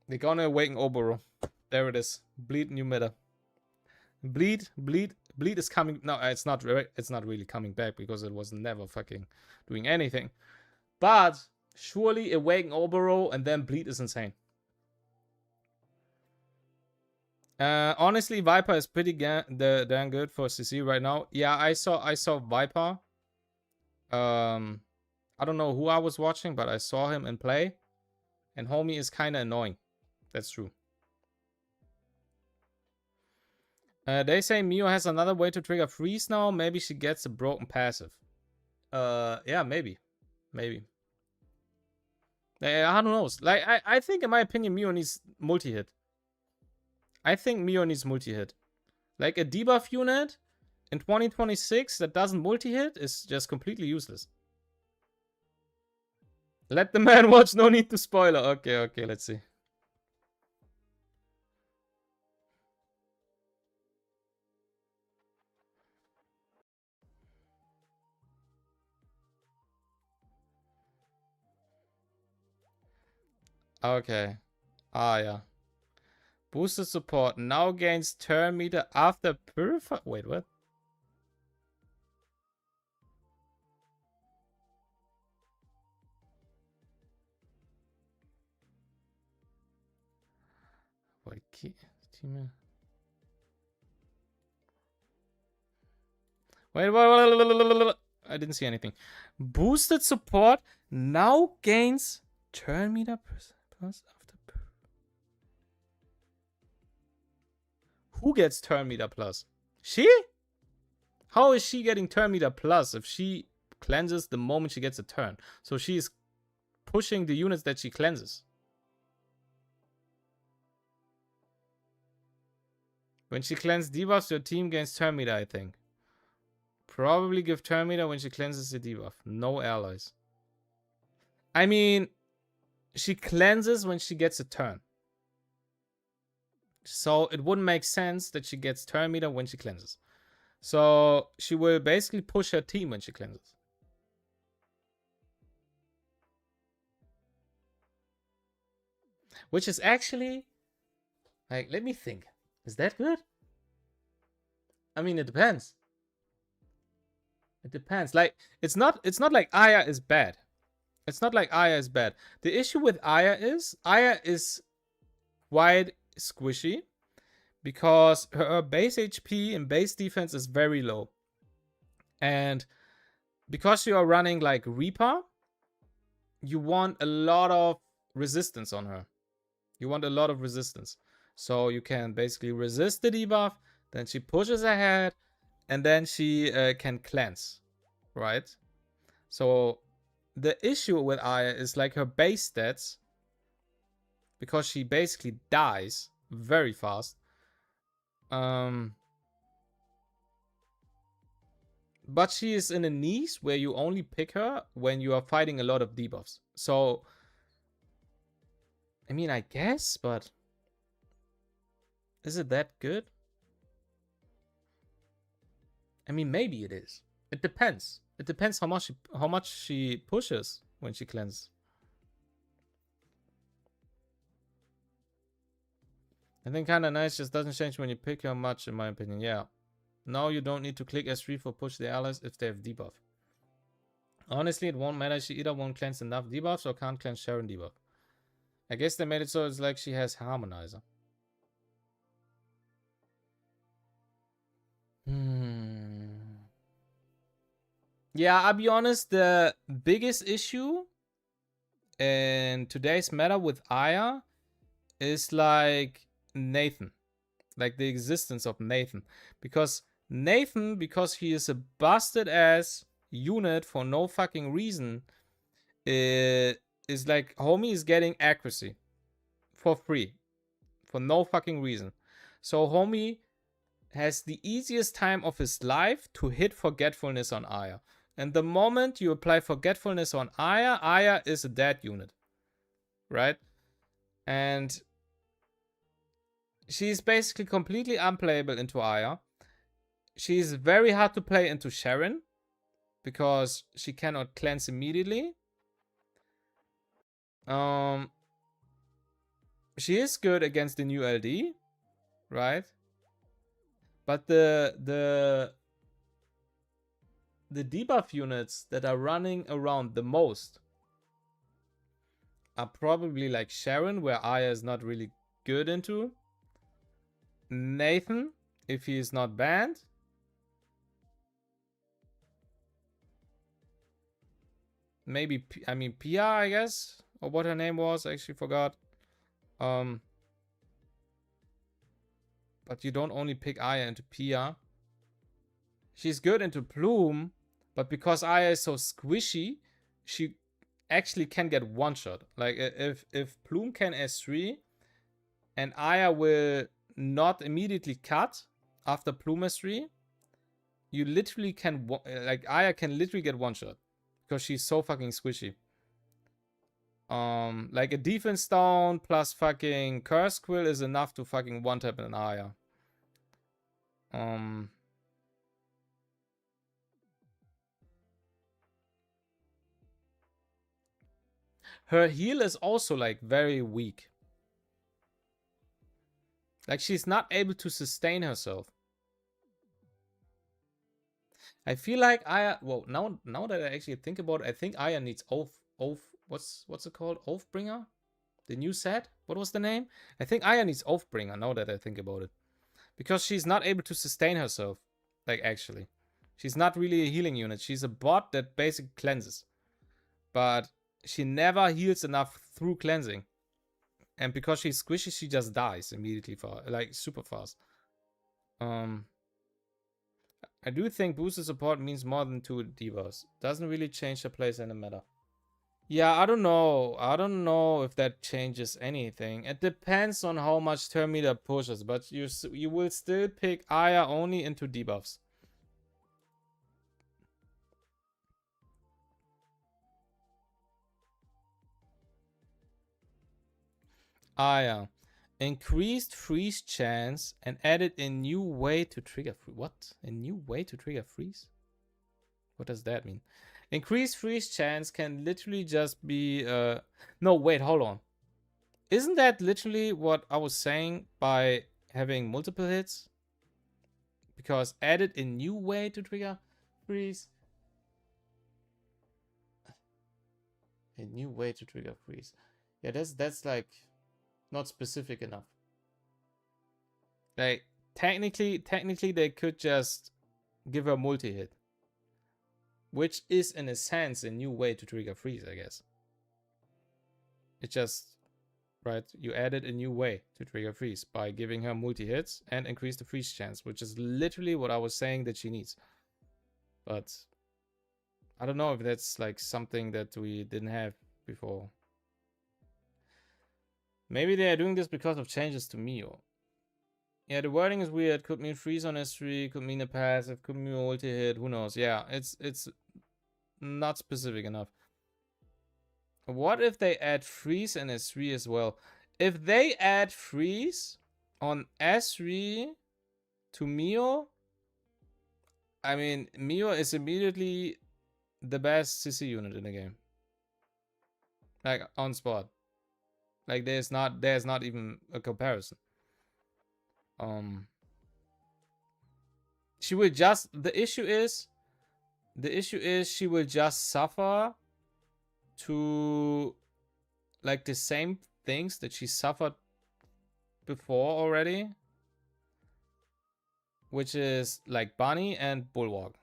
They're gonna awaken Oboro. There it is. Bleed new meta. Bleed is coming. No, it's not really coming back because it was never fucking doing anything. But surely awaken Oboro and then Bleed is insane. Honestly, Viper is pretty damn good for CC right now. Yeah, I saw Viper. I don't know who I was watching, but I saw him in play, and homie is kind of annoying. That's true. They say Mio has another way to trigger freeze now. Maybe she gets a broken passive. Yeah, maybe. I don't know. Like, I think, in my opinion, Mio needs multi-hit. I think Mio needs multi-hit. Like, a debuff unit in 2026 that doesn't multi-hit is just completely useless. Let the man watch. No need to spoiler. Okay, let's see. Okay. Ah, yeah. Boosted support now gains turn meter after purify. Wait, what? Wait, team. Wait, I didn't see anything. Boosted support now gains turn meter plus after. Who gets turn meter plus? She? How is she getting turn meter plus if she cleanses the moment she gets a turn? So she is pushing the units that she cleanses. When she cleanses debuffs, your team gains turn meter, I think. Probably give turn meter when she cleanses the debuff. No allies. I mean, she cleanses when she gets a turn. So it wouldn't make sense that she gets turn meter when she cleanses. So she will basically push her team when she cleanses. Which is actually, like, let me think. Is that good? I mean, it depends. It depends. Like, it's not like Aya is bad. It's not like Aya is bad. The issue with Aya is quite squishy because her base HP and base defense is very low. And because you are running like Reaper, you want a lot of resistance on her. You want a lot of resistance. So you can basically resist the debuff, then she pushes ahead, and then she can cleanse, right? So the issue with Aya is like her base stats, because she basically dies very fast. But she is in a niche where you only pick her when you are fighting a lot of debuffs. So, I mean, I guess, but is it that good? I mean, maybe it is. It depends. It depends how much she pushes when she cleanses. I think kind of nice just doesn't change when you pick her much, in my opinion. Yeah. Now you don't need to click S3 for push the allies if they have debuff. Honestly, it won't matter. She either won't cleanse enough debuffs or can't cleanse Sharon debuff. I guess they made it so it's like she has Harmonizer. Yeah, I'll be honest, the biggest issue in today's meta with Aya is like Nathan. Like the existence of Nathan. Because he is a busted ass unit for no fucking reason, is like homie is getting accuracy for free for no fucking reason. So homie has the easiest time of his life to hit forgetfulness on Aya. And the moment you apply forgetfulness on Aya, Aya is a dead unit. Right? And she's basically completely unplayable into Aya. She's very hard to play into Sharon because she cannot cleanse immediately. She is good against the new LD, right? But the debuff units that are running around the most are probably like Sharon, where Aya is not really good into. Nathan, if he is not banned. Maybe, Pia, I guess, or what her name was, I actually forgot. But you don't only pick Aya into Pia. She's good into Plume, but because Aya is so squishy, she actually can get one shot. Like if Plume can S3 and Aya will not immediately cut after Plume S3, you literally can, like, Aya can literally get one shot because she's so fucking squishy. Like a defense stone plus fucking curse quill is enough to fucking one tap an Aya. Her heal is also like very weak. Like she's not able to sustain herself. I feel like Aya, well, now that I actually think about it, I think Aya needs what's it called? Oathbringer? The new set? What was the name? I think Aya needs Oathbringer now that I think about it. Because she's not able to sustain herself. Like, actually. She's not really a healing unit. She's a bot that basically cleanses. But she never heals enough through cleansing. And because she's squishy, she just dies immediately, for like super fast. I do think boosted support means more than 2 debuffs. Doesn't really change the place in the meta. Yeah, I don't know. I don't know if that changes anything. It depends on how much turn meter pushes, but you will still pick Aya only into debuffs. Aya. Increased freeze chance and added a new way to trigger freeze. What? A new way to trigger freeze? What does that mean? Increased freeze chance can literally just be... No, wait, hold on. Isn't that literally what I was saying by having multiple hits? Because added a new way to trigger freeze. A new way to trigger freeze. Yeah, that's like not specific enough. Like technically they could just give her multi-hit. Which is in a sense a new way to trigger freeze, I guess. It just, right, you added a new way to trigger freeze by giving her multi-hits and increase the freeze chance, which is literally what I was saying that she needs. But I don't know if that's like something that we didn't have before. Maybe they are doing this because of changes to Mio. Yeah, the wording is weird. Could mean freeze on S3, could mean a passive, could mean multi-hit, who knows. Yeah, it's not specific enough. What if they add freeze and S3 as well? If they add freeze on S3 to Mio, I mean, Mio is immediately the best CC unit in the game. Like, on spot. Like, there's not even a comparison. She will just, the issue is she will just suffer to like the same things that she suffered before already, which is like Bunny and Bulwark.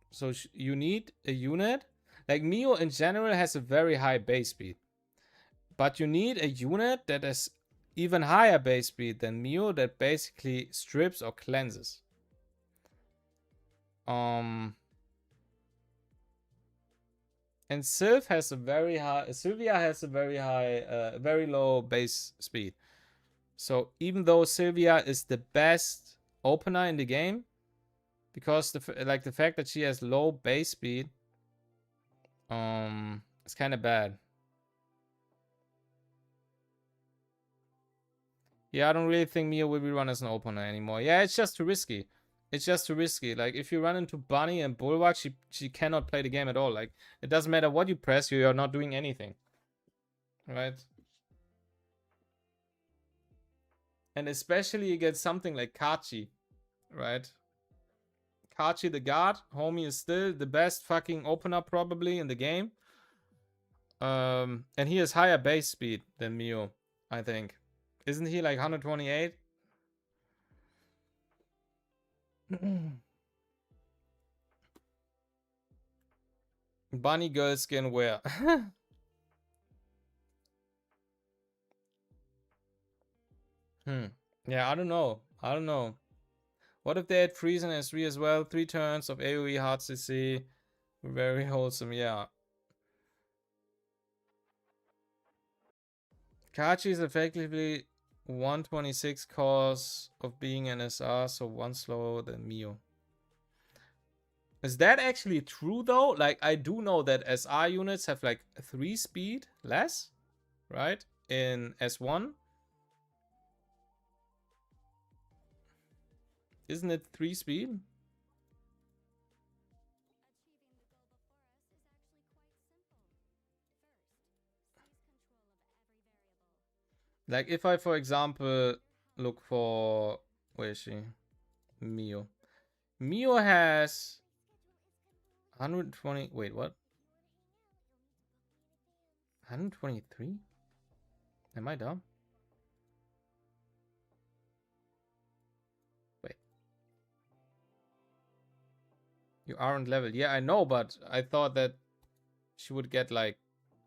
So you need a unit. Like Mio in general has a very high base speed, but you need a unit that is even higher base speed than Mio that basically strips or cleanses. And Sylvia has a very high, very low base speed. So even though Sylvia is the best opener in the game, because the fact that she has low base speed, it's kind of bad. Yeah, I don't really think Mio will be run as an opener anymore. Yeah, it's just too risky. It's just too risky. Like, if you run into Bunny and Bulwark, she cannot play the game at all. Like, it doesn't matter what you press, you're not doing anything. Right? And especially against something like Kachi. Right? Kachi the guard. Homie is still the best fucking opener probably in the game. And he has higher base speed than Mio, I think. Isn't he like 128? Bunny girl skin where? Yeah, I don't know. What if they had Freeze and S3 as well? 3 turns of AoE hard CC. Very wholesome, yeah. Kachi is effectively 126 cause of being an SR, so 1 slower than Mio. Is that actually true though? Like, I do know that SR units have like 3 speed less, right? In S1. Isn't it 3 speed? Like, if I, for example, look for... Where is she? Mio. Mio has 120... Wait, what? 123? Am I dumb? Wait. You aren't leveled. Yeah, I know, but I thought that she would get, like,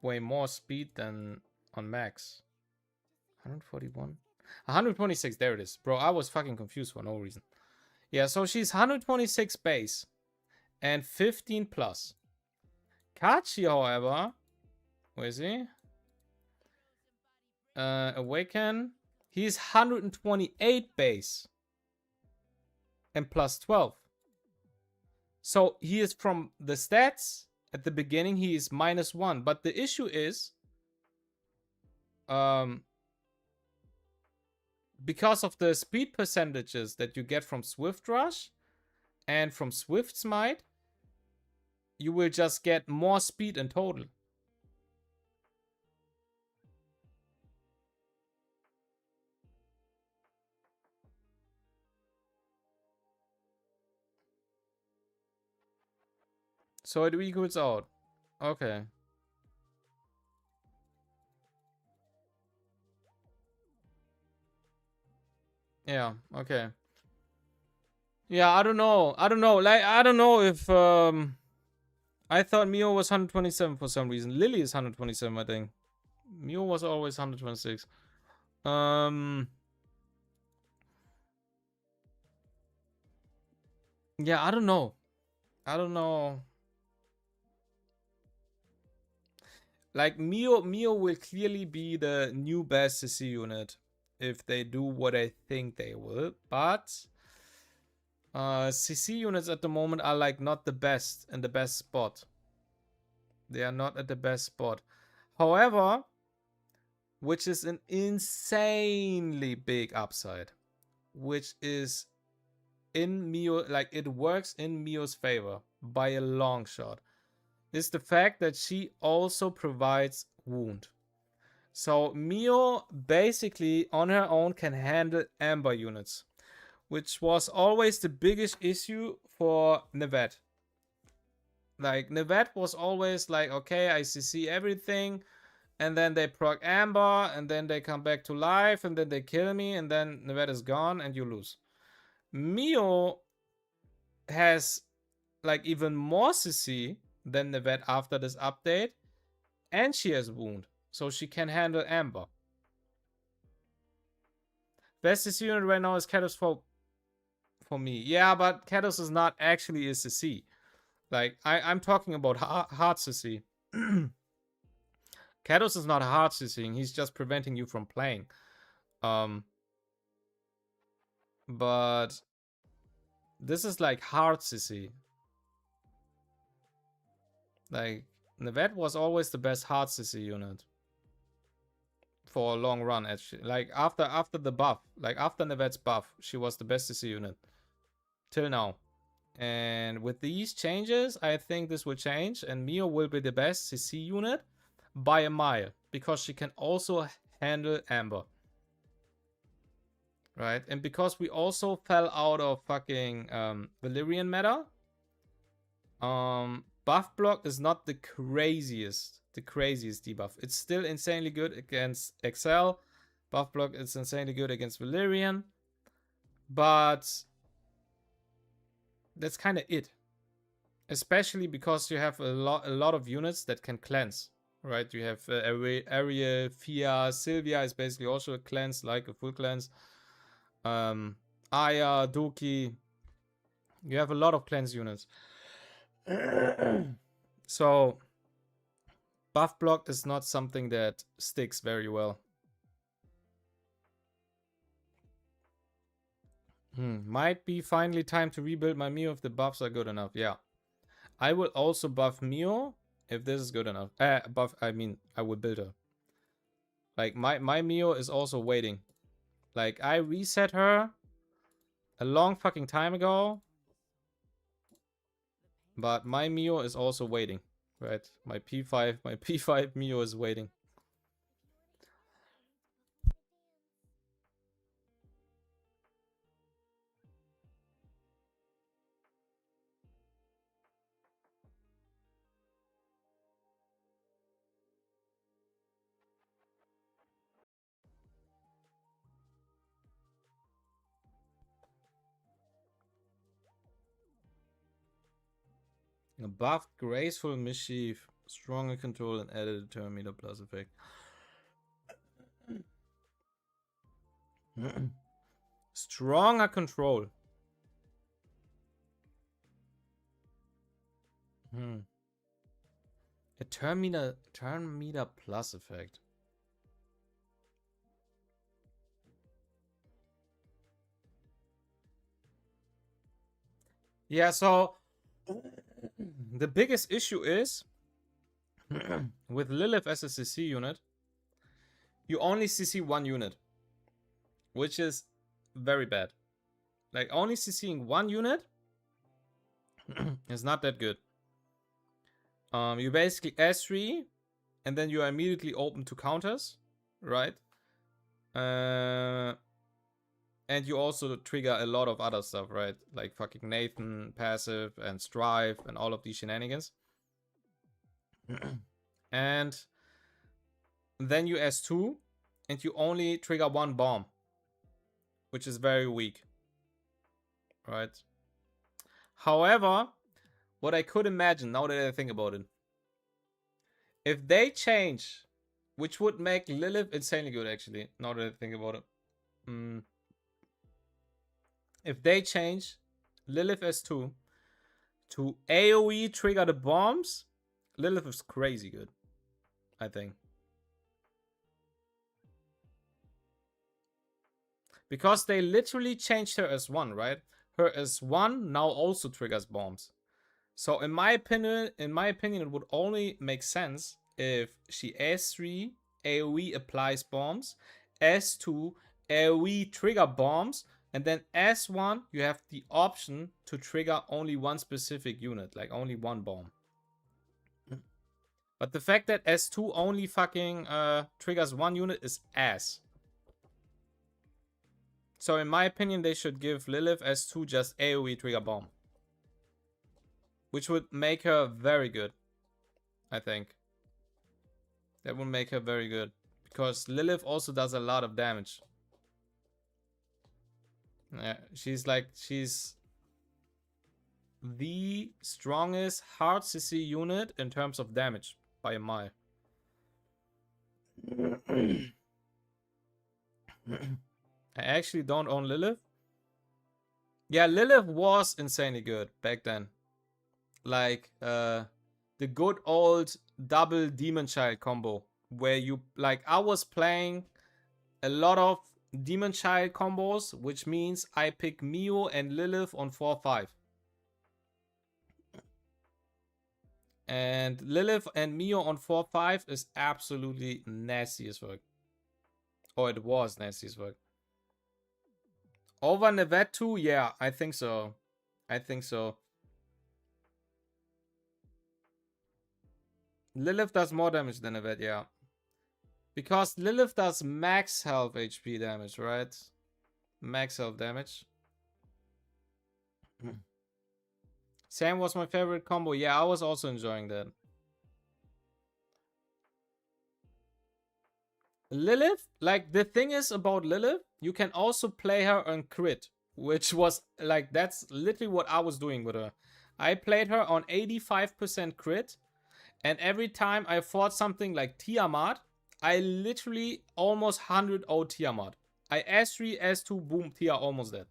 way more speed than on max. 141? 126, there it is. Bro, I was fucking confused for no reason. Yeah, so she's 126 base and 15 plus. Kachi, however, where is he? Awaken. He's 128 base and plus 12. So he is, from the stats at the beginning, he is -1. But the issue is, because of the speed percentages that you get from Swift Rush and from Swift Smite, you will just get more speed in total. So it equals out. Okay. Yeah, okay. Yeah, I don't know. Like, I don't know if I thought Mio was 127 for some reason. Lily is 127, I think. Mio was always 126. Yeah, I don't know. Like, Mio will clearly be the new best CC unit if they do what I think they will. But CC units at the moment are like not the best in the best spot. They are not at the best spot. However, which is an insanely big upside, which is in Mio, like, it works in Mio's favor by a long shot, is the fact that she also provides wound. So Mio basically on her own can handle amber units, which was always the biggest issue for Nevet. Like, Nevet was always like, okay, I CC everything, and then they proc amber, and then they come back to life, and then they kill me, and then Nevet is gone, and you lose. Mio has like even more CC than Nevet after this update, and she has wound, so she can handle amber. Best CC unit right now is Kados for me. Yeah, but Kados is not actually a CC. Like, I'm talking about hard CC. Kados is not hard CCing, he's just preventing you from playing. But this is like hard CC. Like, Nevette was always the best hard CC unit. For a long run, actually. Like, after the buff. Like, after Nevette's buff, she was the best CC unit. Till now. And with these changes, I think this will change. And Mio will be the best CC unit by a mile. Because she can also handle Amber. Right? And because we also fell out of fucking Valyrian meta. Buff block is not the craziest debuff. It's still insanely good against Excel. Buff block is insanely good against Valyrian. But that's kind of it. Especially because you have a lot of units that can cleanse. Right? You have Ariel, Fia, Sylvia is basically also a cleanse, like a full cleanse. Aya, Doki. You have a lot of cleanse units. So buff block is not something that sticks very well. Might be finally time to rebuild my Mio if the buffs are good enough. Yeah. I will also buff Mio if this is good enough. I will build her. Like, my Mio is also waiting. Like, I reset her a long fucking time ago. But my Mio is also waiting, right? My P5 Mio is waiting. A buffed Graceful Mischief, Stronger Control, and added a turn meter plus effect. Stronger Control. A turn meter plus effect. Yeah, so the biggest issue is with Lilith as a CC unit, you only CC one unit, which is very bad. Like, only CCing one unit is not that good. You basically S3, and then you are immediately open to counters, right? And you also trigger a lot of other stuff, right? Like fucking Nathan, passive, and Strive, and all of these shenanigans. And then you S2, and you only trigger one bomb, which is very weak, right? However, what I could imagine, now that I think about it, if they change, which would make Lilith insanely good, actually, now that I think about it. If they change Lilith S2 to AoE trigger the bombs, Lilith is crazy good, I think. Because they literally changed her S1, right? Her S1 now also triggers bombs. So in my opinion, it would only make sense if she S3 AoE applies bombs, S2 AoE trigger bombs, and then S1 you have the option to trigger only one specific unit, like only one bomb. But the fact that S2 only fucking triggers one unit is ass. So in my opinion, they should give Lilith S2 just AoE trigger bomb. Which would make her very good, I think. That would make her very good. Because Lilith also does a lot of damage. Yeah, she's the strongest hard CC unit in terms of damage by a mile. I actually don't own Lilith. Yeah, Lilith was insanely good back then. Like, the good old double Demon Child combo where you like I was playing a lot of Demon Child combos, which means I pick Mio and Lilith on 4-5. And Lilith and Mio on 4-5 is absolutely nasty as fuck. Or it was nasty as fuck. Over Nevet 2? Yeah, I think so. I think so. Lilith does more damage than Nevet, yeah. Because Lilith does max health HP damage, right? Max health damage. Sam was my favorite combo. Yeah, I was also enjoying that. Lilith, like the thing is about Lilith, you can also play her on crit, which was like, that's literally what I was doing with her. I played her on 85% crit, and every time I fought something like Tiamat, I literally almost 100-0 Tiamat. I S3, S2, boom, Tia almost dead.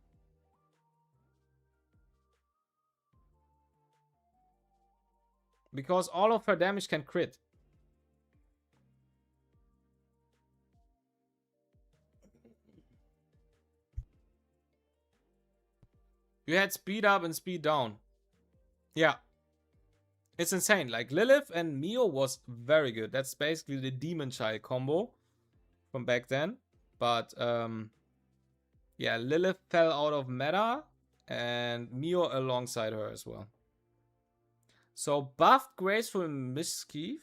Because all of her damage can crit. You had speed up and speed down. Yeah. It's insane. Like Lilith and Mio was very good. That's basically the Demon Child combo from back then. But yeah, Lilith fell out of meta and Mio alongside her as well. So buffed Graceful Mischief,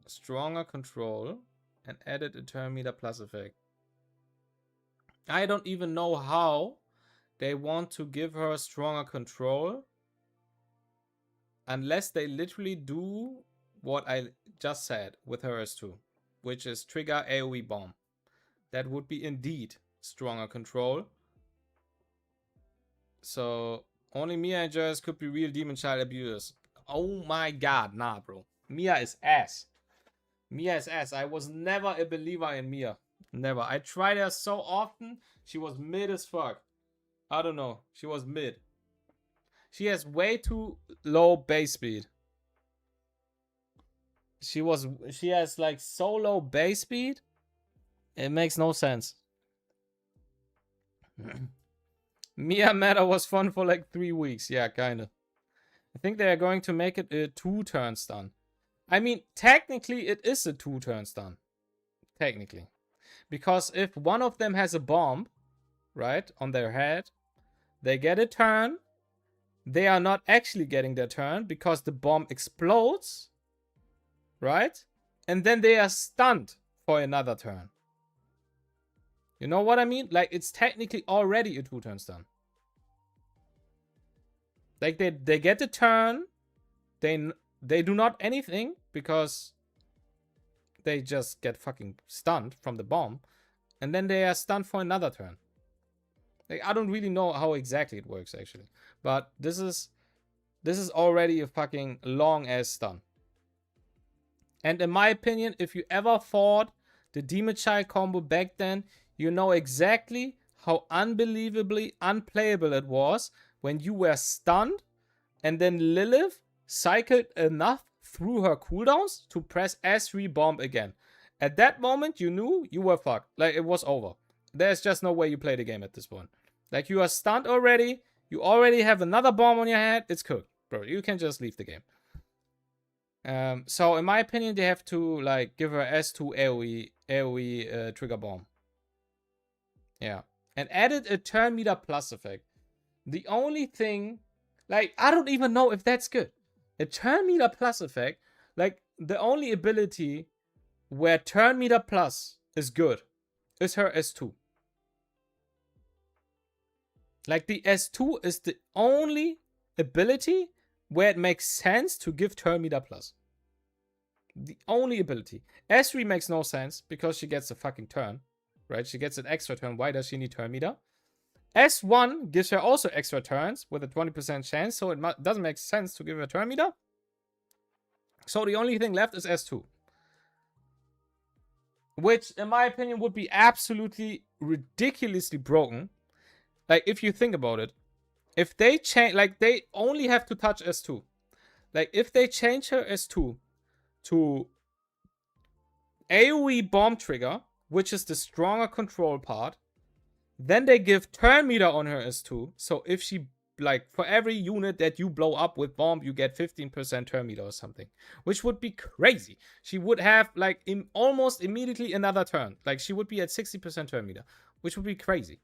stronger control, and added a turn meter plus effect. I don't even know how they want to give her stronger control unless they literally do what I just said with her S2, which is trigger AoE bomb. That would be indeed stronger control. So only Mia and Jers could be real Demon Child abusers. Oh my god, nah, bro. Mia is ass. Mia is ass. I was never a believer in Mia. Never. I tried her so often. She was mid as fuck. I don't know. She was mid. She has way too low base speed. She has like so low base speed. It makes no sense. Mia meta was fun for like 3 weeks. Yeah, kind of. I think they are going to make it a 2-turn stun. I mean, technically it is a 2-turn stun. Technically. Because if one of them has a bomb, right, on their head, they get a turn. They are not actually getting their turn because the bomb explodes, right? And then they are stunned for another turn. You know what I mean? Like, it's technically already a 2-turn stun. Like, they get the turn. They do not anything because they just get fucking stunned from the bomb. And then they are stunned for another turn. Like, I don't really know how exactly it works, actually. But this is already a fucking long-ass stun. And in my opinion, if you ever fought the Demon Child combo back then, you know exactly how unbelievably unplayable it was when you were stunned and then Lilith cycled enough through her cooldowns to press S3 bomb again. At that moment, you knew you were fucked. Like, it was over. There's just no way you play the game at this point. Like, you are stunned already. You already have another bomb on your head. It's cooked, bro. You can just leave the game. So, in my opinion, they have to, like, give her S2 AoE trigger bomb. Yeah. And added a turn meter plus effect. The only thing, like, I don't even know if that's good. A turn meter plus effect, like, the only ability where turn meter plus is good is her S2. Like, the S2 is the only ability where it makes sense to give turn meter plus. The only ability. S3 makes no sense because she gets a fucking turn, right? She gets an extra turn. Why does she need turn meter? S1 gives her also extra turns with a 20% chance, so it doesn't make sense to give her turn meter. So the only thing left is S2. Which, in my opinion, would be absolutely ridiculously broken. Like, if you think about it. If they change, like, they only have to touch S2. Like, if they change her S2 to AoE bomb trigger, which is the stronger control part. Then they give turn meter on her S2. So if she, like, for every unit that you blow up with bomb, you get 15% turn meter or something, which would be crazy. She would have, like, almost immediately another turn. Like, she would be at 60% turn meter, which would be crazy.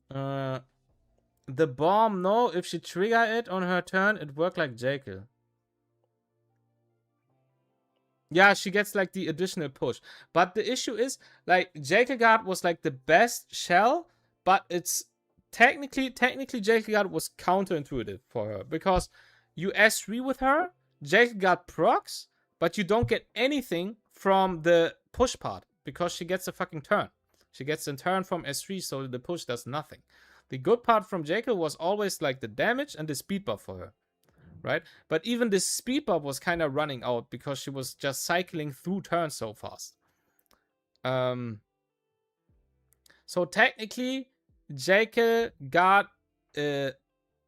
The bomb, no. If she trigger it on her turn, it worked like Jekyll. Yeah, she gets like the additional push. But the issue is, like, Jekyll Guard was like the best shell, but it's technically Jekyll Guard was counterintuitive for her. Because you S3 with her, Jekyll Guard procs, but you don't get anything from the push part. Because she gets a fucking turn. She gets a turn from S3, so the push does nothing. The good part from Jekyll was always like the damage and the speed buff for her. Right? But even the speed buff was kind of running out because she was just cycling through turns so fast. So technically, Jekyll Guard,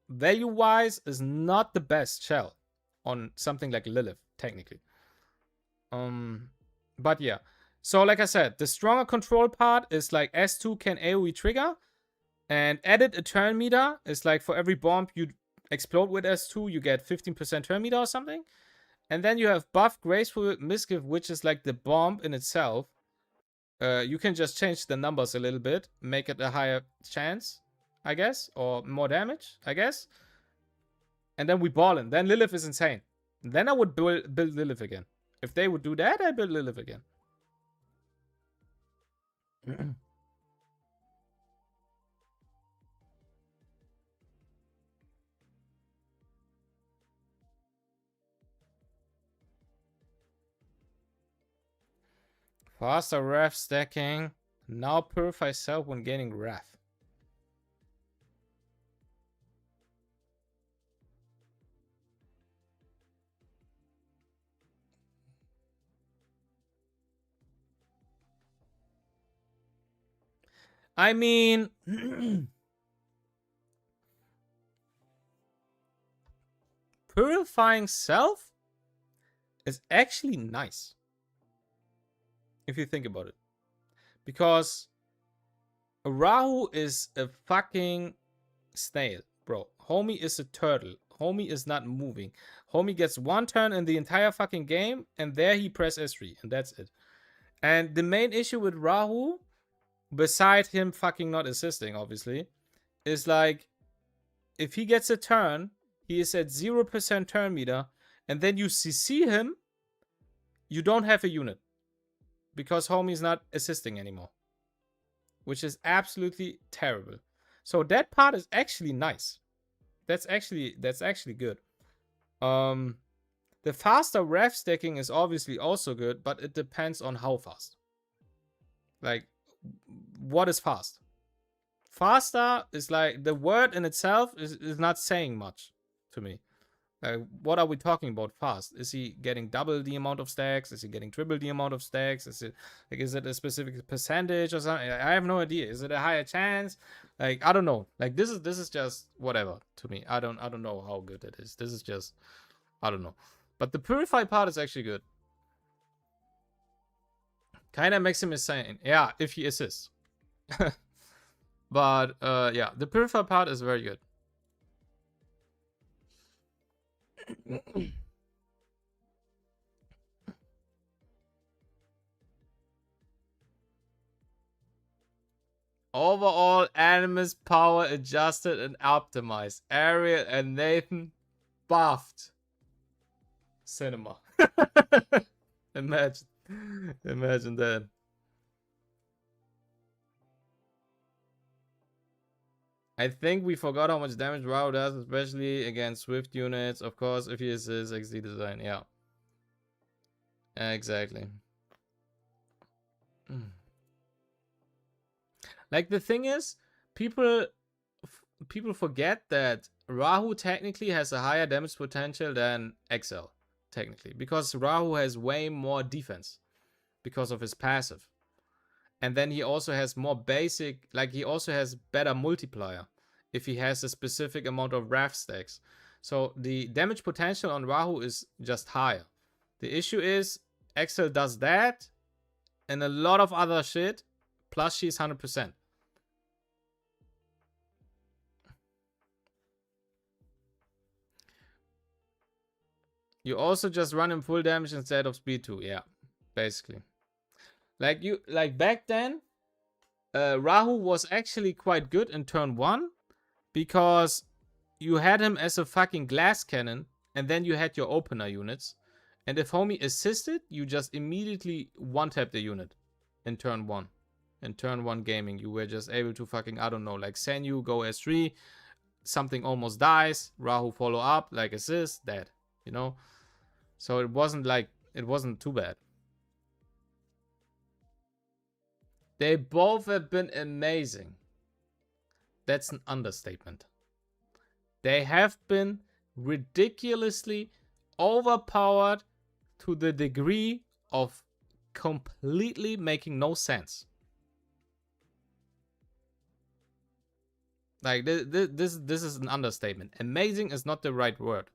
value-wise, is not the best shell on something like Lilith, technically. But yeah. So like I said, the stronger control part is like S2 can AoE trigger, and added a turn meter is like for every bomb you explode with S2, you get 15% turn meter or something. And then you have buff graceful misgive, which is like the bomb in itself. You can just change the numbers a little bit, make it a higher chance, I guess, or more damage, I guess. And then we ballin'. Then Lilith is insane. Then I would build Lilith again. If they would do that, I build Lilith again. Faster ref stacking. Now purify self when gaining ref. I mean, purifying self is actually nice. If you think about it. Because Rahu is a fucking snail, bro. Homie is a turtle. Homie is not moving. Homie gets one turn in the entire fucking game, and there he press S3, and that's it. And the main issue with Rahu, beside him fucking not assisting, obviously, is like, if he gets a turn, he is at 0% turn meter, and then you CC him, you don't have a unit. Because homie's not assisting anymore. Which is absolutely terrible. So that part is actually nice. That's actually good. The faster ref stacking is obviously also good, but it depends on how fast. Like, what is fast? Faster is like, the word in itself is not saying much to me. What are we talking about fast? Is he getting double the amount of stacks? Is he getting triple the amount of stacks? Is it a specific percentage or something? I have no idea. Is it a higher chance? Like, I don't know. Like, this is just whatever to me. I don't know how good it is. This is just, I don't know. But the purify part is actually good. Kinda makes him insane. Yeah, if he assists. But yeah, the purify part is very good. Overall, Animus power adjusted and optimized. Ariel and Nathan buffed. Cinema. Imagine that. I think we forgot how much damage Rao does, especially against Swift units. Of course, if he is his XD design. Yeah. Exactly. Like, the thing is, people forget that Rahu technically has a higher damage potential than XL, technically. Because Rahu has way more defense because of his passive. And then he also has more basic, like, he also has better multiplier. if he has a specific amount of Wrath stacks. So the damage potential on Rahu is just higher. The issue is Excel does that and a lot of other shit, plus she's 100%. You also just run him full damage instead of speed 2. Yeah, basically. Like back then, Rahu was actually quite good in turn 1 because you had him as a fucking glass cannon and then you had your opener units. And if homie assisted, you just immediately one-tap the unit in turn 1. In turn 1 gaming, you were just able to fucking, I don't know, like Senyu, go S3, something almost dies, Rahu follow up, like assist, dead, you know? So it wasn't too bad. They both have been amazing. That's an understatement. They have been ridiculously overpowered to the degree of completely making no sense. Like this is an understatement. Amazing is not the right word.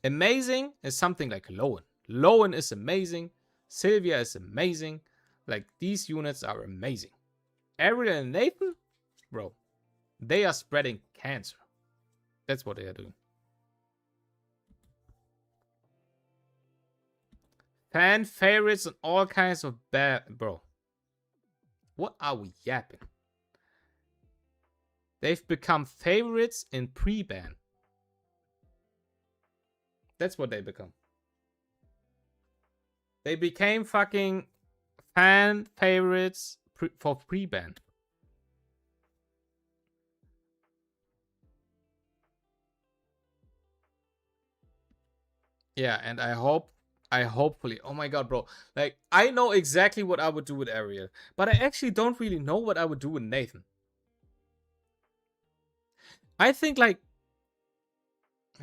Amazing is something like Lowen. Lowen is amazing. Sylvia is amazing. Like, these units are amazing. Ariel and Nathan, bro, they are spreading cancer. That's what they are doing. Fan favorites and all kinds of bad, bro. What are we yapping? They've become favorites in pre-ban. That's what they become. They became fucking fan favorites for pre-ban. Yeah, and I hopefully, oh my god, bro. Like, I know exactly what I would do with Ariel, but I actually don't really know what I would do with Nathan. I think, like,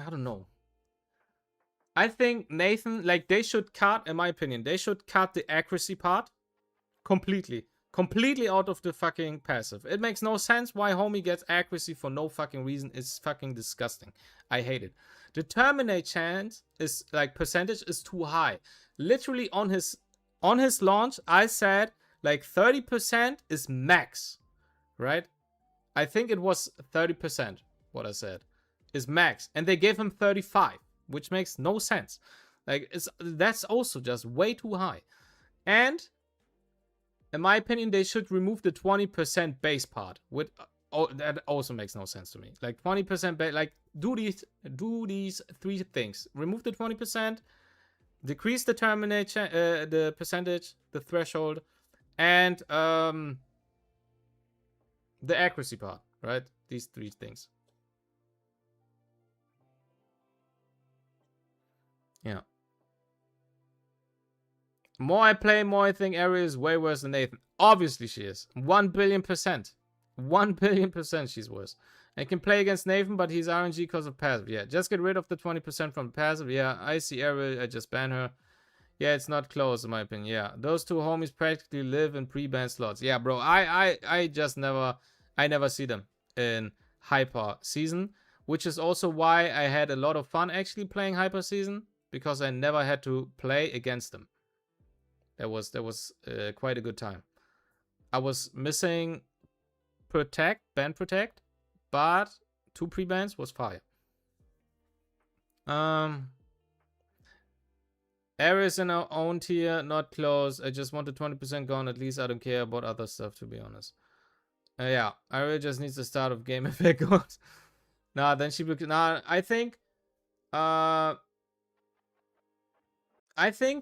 I don't know. I think Nathan, like, they should cut, in my opinion, they should cut the accuracy part completely. Completely out of the fucking passive. It makes no sense why homie gets accuracy for no fucking reason. It's fucking disgusting. I hate it. The terminate chance is, like, percentage is too high. Literally on his launch, I said, like, 30% is max. Right? I think it was 30% what I said. Is max. And they gave him 35. Which makes no sense. Like, that's also just way too high. And in my opinion, they should remove the 20% base part. With that also makes no sense to me. Like 20% base, like do these 3 things. Remove the 20%, decrease the termination, the percentage, the threshold, and the accuracy part. Right? These 3 things. Yeah. More I play, more I think Ariel is way worse than Nathan. Obviously she is. 1 billion%. 1 billion% she's worse. I can play against Nathan, but he's RNG because of passive. Yeah, just get rid of the 20% from passive. Yeah, I see Ariel. I just ban her. Yeah, it's not close in my opinion. Yeah, those 2 homies practically live in pre-ban slots. Yeah, bro, I just never see them in Hyper season, which is also why I had a lot of fun actually playing Hyper season, because I never had to play against them. That was quite a good time. I was missing ban protect, but 2 pre-bans was fire. Areas in our own tier, not close. I just want the 20% gone. At least I don't care about other stuff, to be honest. Yeah, Ariel just needs the start of game effect goes. Nah, then she nah, I think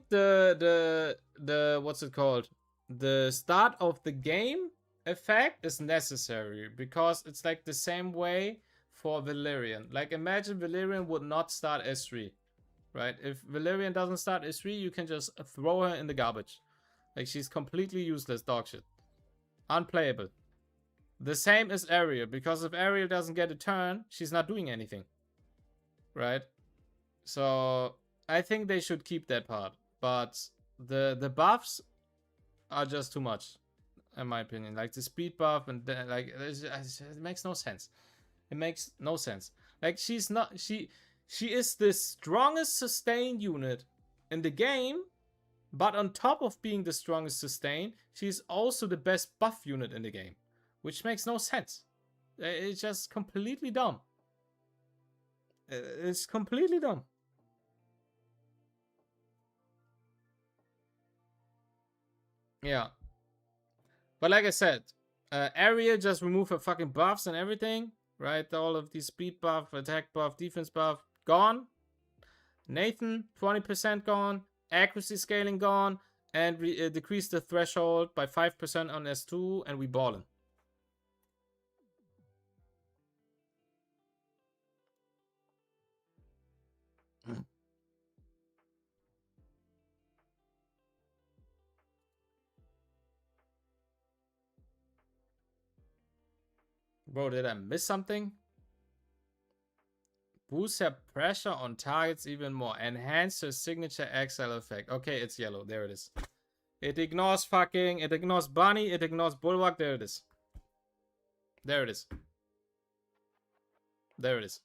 the what's it called? The start of the game effect is necessary because it's like the same way for Valerian. Like, imagine Valerian would not start S3, right? If Valerian doesn't start S3, you can just throw her in the garbage. Like, she's completely useless dog shit. Unplayable. The same as Ariel, because if Ariel doesn't get a turn, she's not doing anything. Right? So I think they should keep that part. But the buffs are just too much, in my opinion. Like the speed buff and like it makes no sense. It makes no sense. Like, she's not... She is the strongest sustain unit in the game, but on top of being the strongest sustain, she's also the best buff unit in the game, which makes no sense. It's just completely dumb. It's completely dumb. Yeah. But like I said, Aria just remove her fucking buffs and everything, right? All of these speed buff, attack buff, defense buff, gone. Nathan, 20% gone. Accuracy scaling gone. And we decrease the threshold by 5% on S2, and we ballin'. Bro, did I miss something? Boost her pressure on targets even more. Enhance her signature exile effect. Okay, it's yellow. There it is. It ignores fucking... It ignores Bunny. It ignores Bulwark. There it is. There it is. There it is.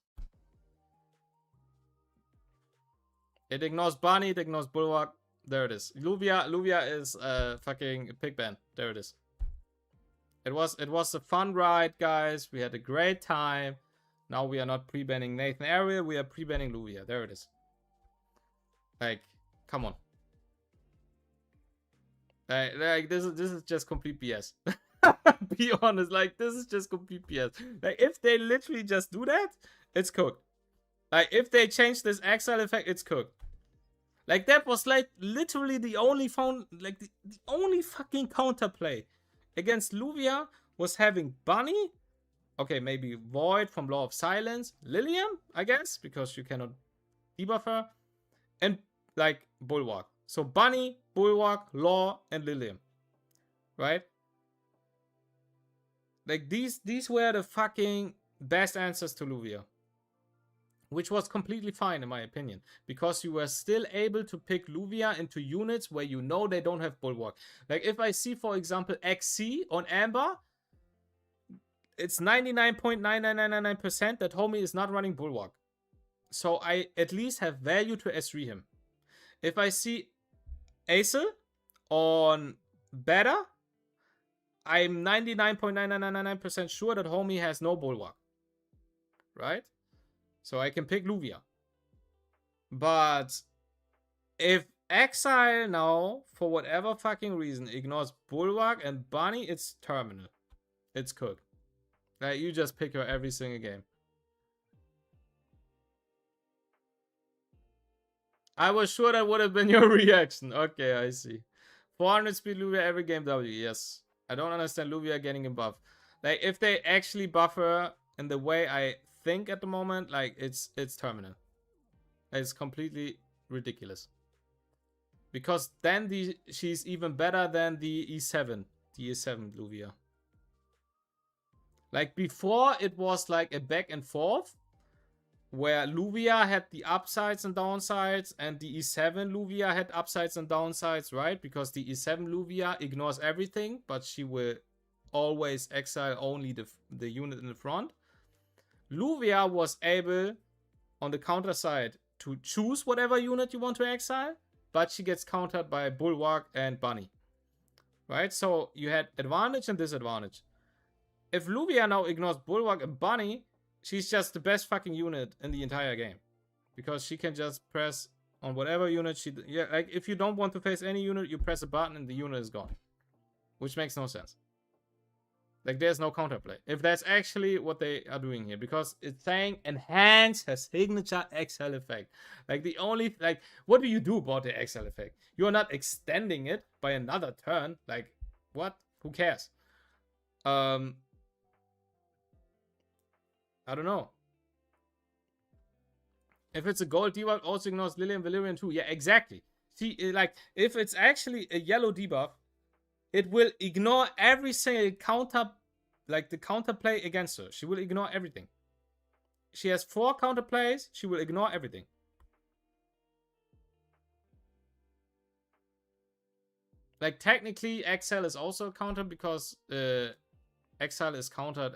It ignores Bunny. It ignores Bulwark. There it is. Luvia is fucking Pigban. There it is. It was a fun ride, guys. We had a great time. Now we are not pre-banning Nathan Ariel. We are pre-banning Luvia. There it is. Like, come on. Like this is just complete BS. Be honest, like this is just complete BS. Like if they literally just do that, it's cooked. Like if they change this exile effect, it's cooked. Like that was like literally the only the only fucking counterplay against Luvia was having Bunny. Okay, maybe Void from Law of Silence, Lilium, I guess, because you cannot debuff her, and like Bulwark. So Bunny, Bulwark, Law, and Lilium. Right? Like these were the fucking best answers to Luvia. Which was completely fine in my opinion. Because you were still able to pick Luvia into units where you know they don't have Bulwark. Like if I see, for example, XC on Amber, it's 99.99999% that homie is not running Bulwark. So I at least have value to S3 him. If I see Acel on Beta, I'm 99.99999% sure that homie has no Bulwark. Right? So I can pick Luvia. But if Exile now, for whatever fucking reason, ignores Bulwark and Bunny, it's terminal. It's cooked. Like, you just pick her every single game. I was sure that would have been your reaction. Okay, I see. 400 speed Luvia every game W. Yes. I don't understand Luvia getting a buff. Like, if they actually buff her in the way I think at the moment, like, it's terminal. It's completely ridiculous. Because then she's even better than the E7. The E7 Luvia. Like, before, it was like a back and forth. Where Luvia had the upsides and downsides, and the E7 Luvia had upsides and downsides, right? Because the E7 Luvia ignores everything, but she will always exile only the unit in the front. Luvia was able, on the counter side, to choose whatever unit you want to exile, but she gets countered by Bulwark and Bunny. Right? So you had advantage and disadvantage. If Luvia now ignores Bulwark and Bunny, she's just the best fucking unit in the entire game. Because she can just press on whatever unit she... Yeah, like, if you don't want to face any unit, you press a button and the unit is gone. Which makes no sense. Like, there's no counterplay. If that's actually what they are doing here. Because it's saying enhance her signature exile effect. Like, the only... Like, what do you do about the exile effect? You're not extending it by another turn. Like, what? Who cares? I don't know. If it's a gold debuff, also ignores Lilium, Valyrian too. Yeah, exactly. See, like, if it's actually a yellow debuff, it will ignore every single counter, like the counterplay against her. She will ignore everything. She has 4 counterplays. She will ignore everything. Like, technically, Exile is also a counter because Exile is countered...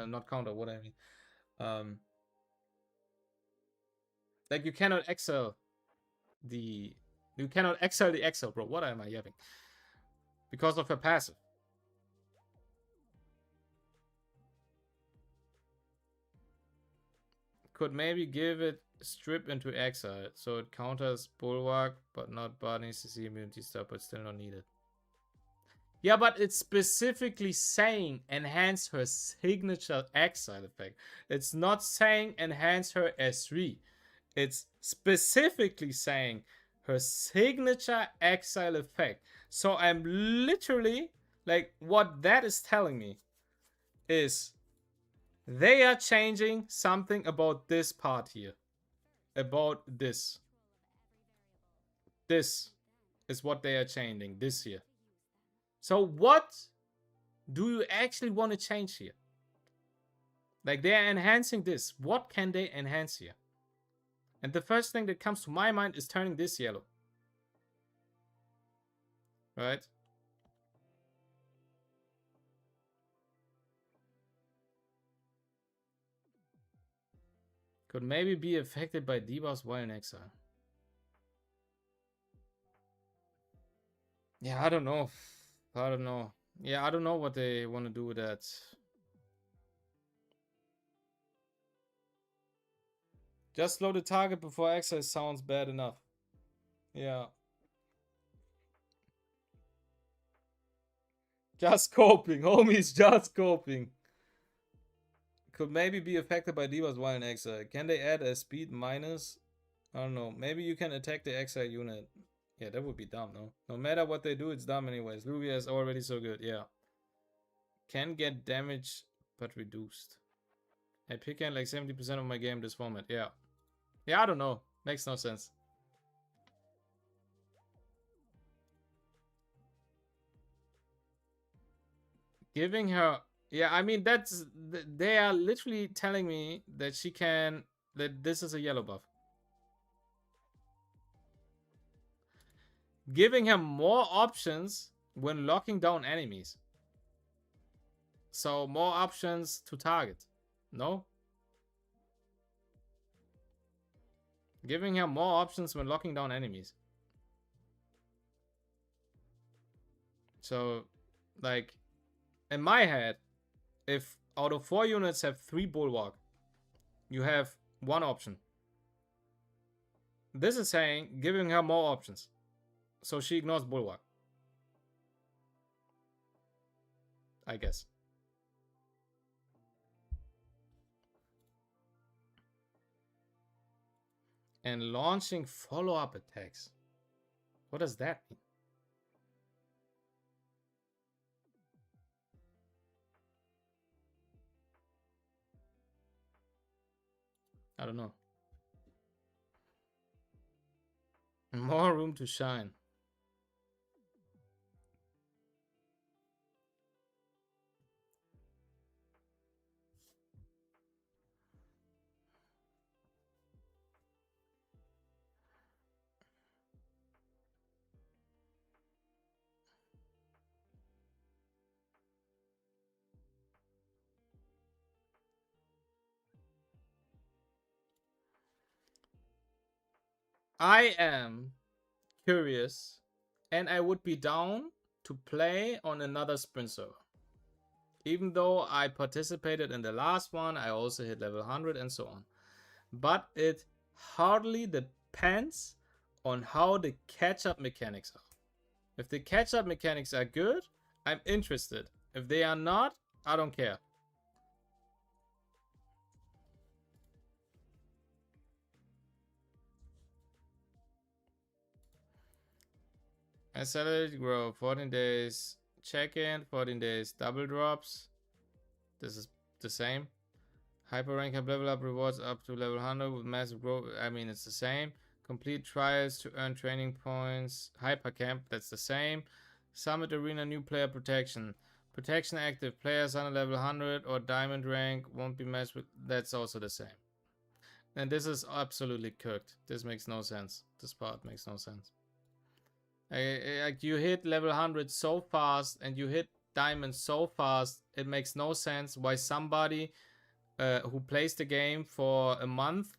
Not counter, what I mean. Like you cannot excel the excel, bro. What am I yapping? Because of her passive. Could maybe give it strip into exile, so it counters bulwark, but not body CC immunity stuff, but still not needed. Yeah, but it's specifically saying enhance her signature exile effect. It's not saying enhance her S3. It's specifically saying her signature exile effect. So I'm literally, like, what that is telling me is they are changing something about this part here. About this. This is what they are changing this here. So what do you actually want to change here? Like, they are enhancing this. What can they enhance here? And the first thing that comes to my mind is turning this yellow. Right? Could maybe be affected by debuffs while in exile. Yeah, I don't know. I don't know. Yeah, I don't know what they want to do with that. Just load the target before exile sounds bad enough. Yeah. Just coping. Homies, just coping. Could maybe be affected by debuffs while in exile. Can they add a speed minus? I don't know. Maybe you can attack the exile unit. Yeah, that would be dumb, no? No matter what they do, it's dumb anyways. Lugia is already so good, yeah. Can get damage, but reduced. I pick in like 70% of my game this format, yeah. Yeah, I don't know. Makes no sense. Giving her... Yeah, I mean, that's... They are literally telling me that she can... That this is a yellow buff. Giving her more options when locking down enemies. So, more options to target. No? Giving her more options when locking down enemies. So, like, in my head, if out of 4 units have 3 bulwark, you have 1 option. This is saying giving her more options. So she ignores bulwark. I guess. And launching follow-up attacks. What does that mean? I don't know. More room to shine. I am curious, and I would be down to play on another sprint server. Even though I participated in the last one, I also hit level 100 and so on. But it hardly depends on how the catch-up mechanics are. If the catch-up mechanics are good, I'm interested. If they are not, I don't care. Accelerated growth, 14 days check-in, 14 days double drops. This is the same. Hyper rank and level up rewards up to level 100 with massive growth. I mean, it's the same. Complete trials to earn training points. Hyper camp, that's the same. Summit arena new player protection. Protection active. Players on a level 100 or diamond rank won't be matched with. That's also the same. And this is absolutely cooked. This makes no sense. This part makes no sense. Like you hit level 100 so fast and you hit diamond so fast, It makes no sense why somebody who plays the game for a month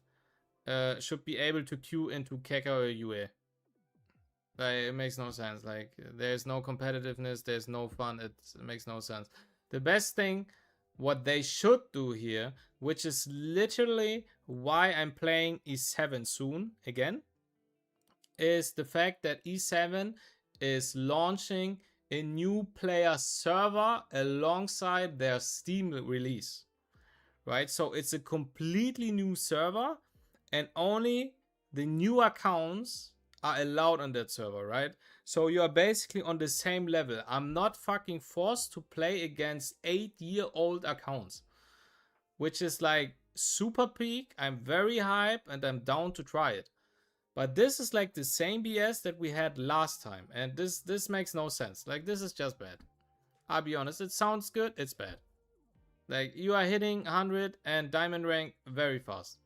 should be able to queue into Keka or UA. Like, it makes no sense. Like, there's no competitiveness, there's no fun. It makes no sense. The best thing, what they should do here, which is literally why I'm playing E7 soon again, is the fact that E7 is launching a new player server alongside their Steam release, right? So it's a completely new server, and only the new accounts are allowed on that server, right? So you are basically on the same level. I'm not fucking forced to play against 8-year-old accounts, which is like super peak. I'm very hype and I'm down to try it. But this is like the same BS that we had last time, and this makes no sense. Like, this is just bad. I'll be honest, it sounds good, it's bad. Like, you are hitting 100 and diamond rank very fast.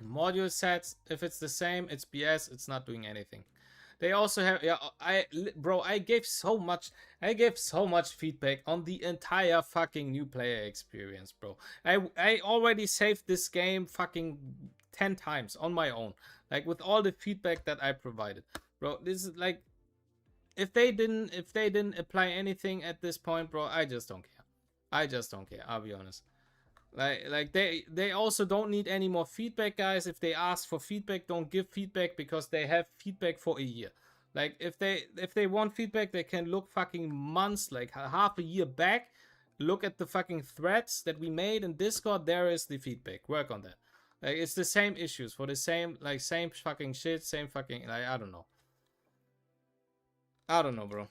Module sets, if it's the same, it's BS, it's not doing anything. They also have, yeah, I gave so much feedback on the entire fucking new player experience, bro. I already saved this game fucking 10 times on my own, like, with all the feedback that I provided, bro. This is like, if they didn't apply anything at this point, bro, I just don't care. I'll be honest. Like they also don't need any more feedback, guys. If they ask for feedback, don't give feedback, because they have feedback for a year. Like, if they want feedback, they can look fucking months, like half a year back, look at the fucking threads that we made in Discord. There is the feedback. Work on that. Like, it's the same issues for the same fucking shit, same fucking, like, I don't know, bro.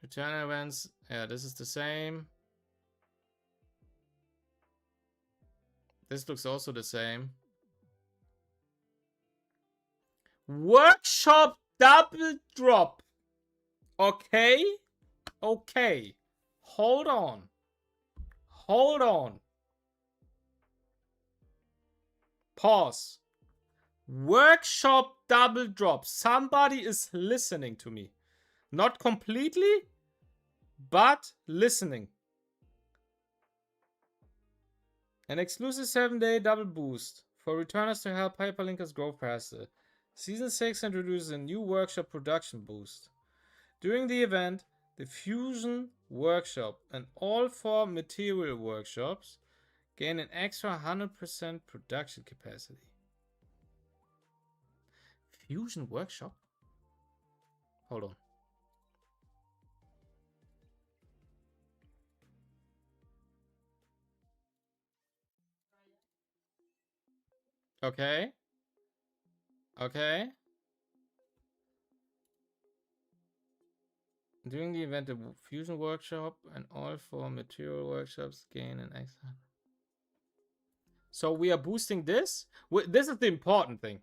Return events, yeah, this is the same. This looks also the same. Workshop double drop. Okay? Okay. Hold on. Pause. Workshop double drop. Somebody is listening to me. Not completely, but listening. An exclusive 7-day double boost for returners to help hyperlinkers grow faster. Season 6 introduces a new workshop production boost. During the event, the Fusion Workshop and all 4 material workshops gain an extra 100% production capacity. Fusion Workshop? Hold on. Okay. During the event, the Fusion Workshop and all 4 material workshops gain an extra. So we are boosting this. This is the important thing.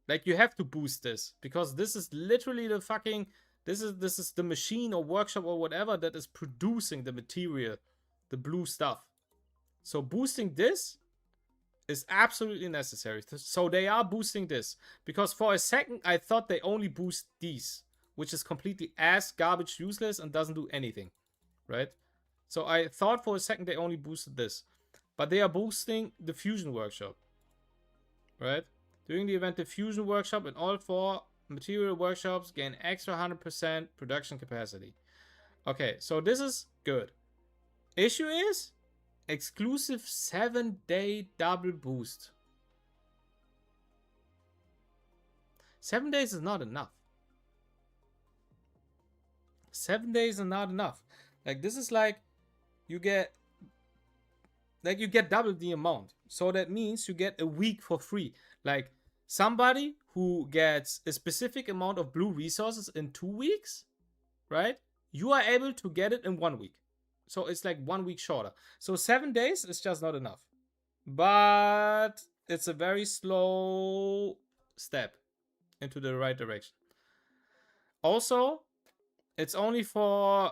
Like, you have to boost this, because this is literally the fucking, this is the machine or workshop or whatever that is producing the material, the blue stuff. So boosting this is absolutely necessary. So they are boosting this, because for a second I thought they only boost these, which is completely ass, garbage, useless, and doesn't do anything, right? So I thought for a second they only boosted this, but they are boosting the Fusion Workshop, right? During the event, the Fusion Workshop and all 4 material workshops gain extra 100% production capacity. Okay, so this is good. Issue is exclusive 7-day double boost. 7 days is not enough. 7 days is not enough. Like, this is like, you get double the amount. So that means you get a week for free. Like, somebody who gets a specific amount of blue resources in 2 weeks, right? You are able to get it in 1 week. So it's like 1 week shorter. So 7 days is just not enough. But it's a very slow step into the right direction. Also, it's only for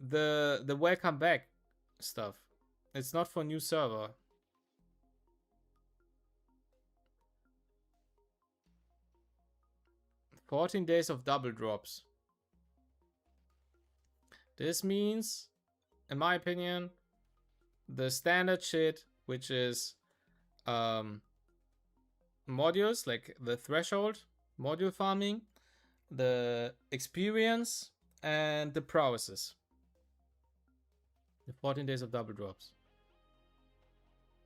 the welcome back. stuff. It's not for new server. "14 days of double drops." This means, in my opinion, the standard shit, which is modules, like the threshold, module farming, the experience, and the prowesses. The 14 days of double drops.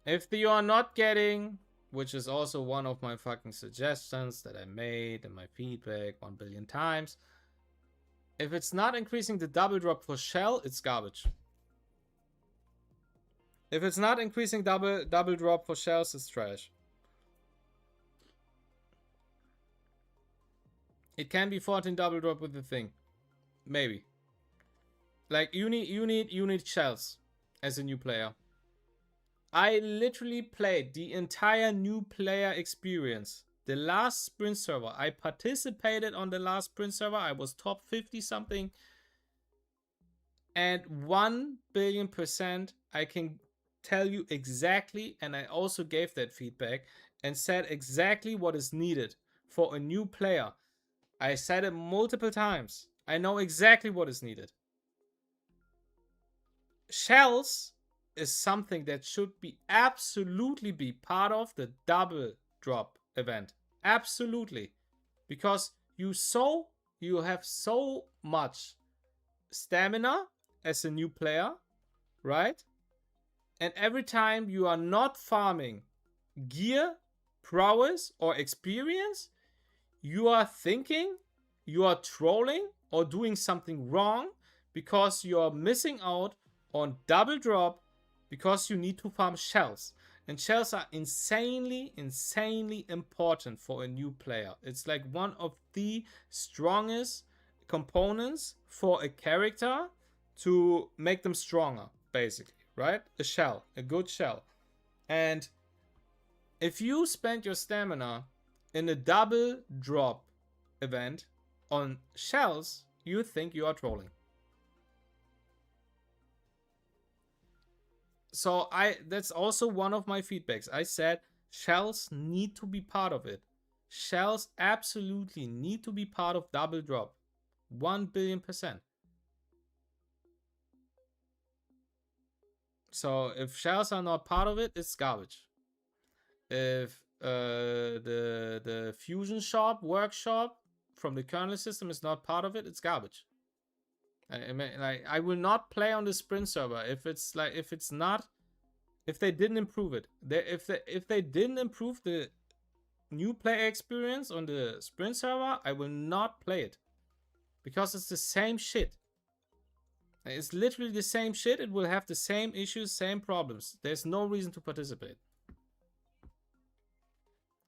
If you are not getting, which is also one of my fucking suggestions that I made in my feedback 1 billion times, if it's not increasing the double drop for shell, it's garbage. If it's not increasing double drop for shells, it's trash. It can be 14 double drop with the thing. Maybe. Like, you need shells as a new player. I literally played the entire new player experience. The last sprint server. I participated on the last sprint server. I was top 50 something. And 1 billion % I can tell you exactly, and I also gave that feedback and said exactly what is needed for a new player. I said it multiple times. I know exactly what is needed. Shells is something that should be absolutely be part of the double drop event. Absolutely. Because you have so much stamina as a new player, right? And every time you are not farming gear, prowess, or experience, you are thinking, you are trolling, or doing something wrong because you are missing out on double drop because you need to farm shells. And shells are insanely important for a new player. It's like one of the strongest components for a character to make them stronger, basically. Right? A shell. A good shell. And if you spend your stamina in a double drop event on shells, you think you are trolling. So that's also one of my feedbacks. I said shells need to be part of it. Shells absolutely need to be part of double drop. 1 billion %. So if shells are not part of it, it's garbage. If the fusion shop workshop from the kernel system is not part of it, it's garbage. I will not play on the sprint server if they didn't improve it. If they didn't improve the new player experience on the sprint server, I will not play it because it's the same shit. It's literally the same shit. It will have the same issues, same problems. There's no reason to participate.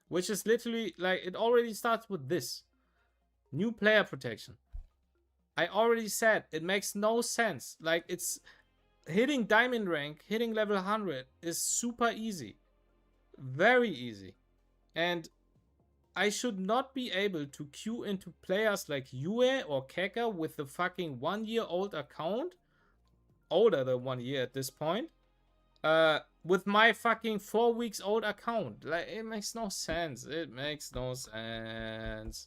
Which is literally, like, it already starts with this. New player protection. I already said, it makes no sense. Like, it's hitting diamond rank, hitting level 100 is super easy. Very easy. And I should not be able to queue into players like Yue or Keka with the fucking 1-year-old account, older than 1 year at this point, with my fucking 4 weeks old account. Like, it makes no sense. It makes no sense.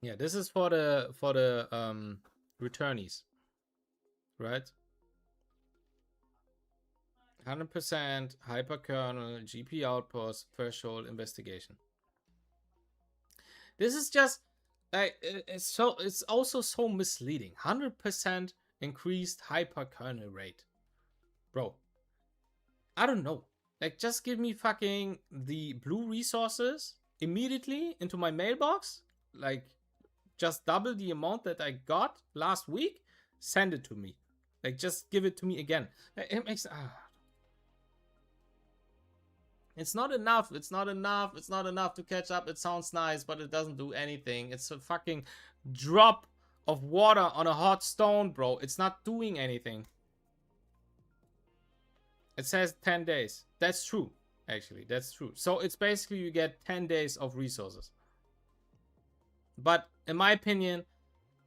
Yeah, this is for the returnees, right? 100% hyperkernel GP outpost threshold investigation. This is just like it's also so misleading. 100% increased hyperkernel rate, bro. I don't know. Like, just give me fucking the blue resources immediately into my mailbox. Like, just double the amount that I got last week. Send it to me. Like, just give it to me again. It makes It's not enough. It's not enough. It's not enough to catch up. It sounds nice, but it doesn't do anything. It's a fucking drop of water on a hot stone, bro. It's not doing anything. It says 10 days. That's true, actually. That's true. So it's basically you get 10 days of resources. But in my opinion,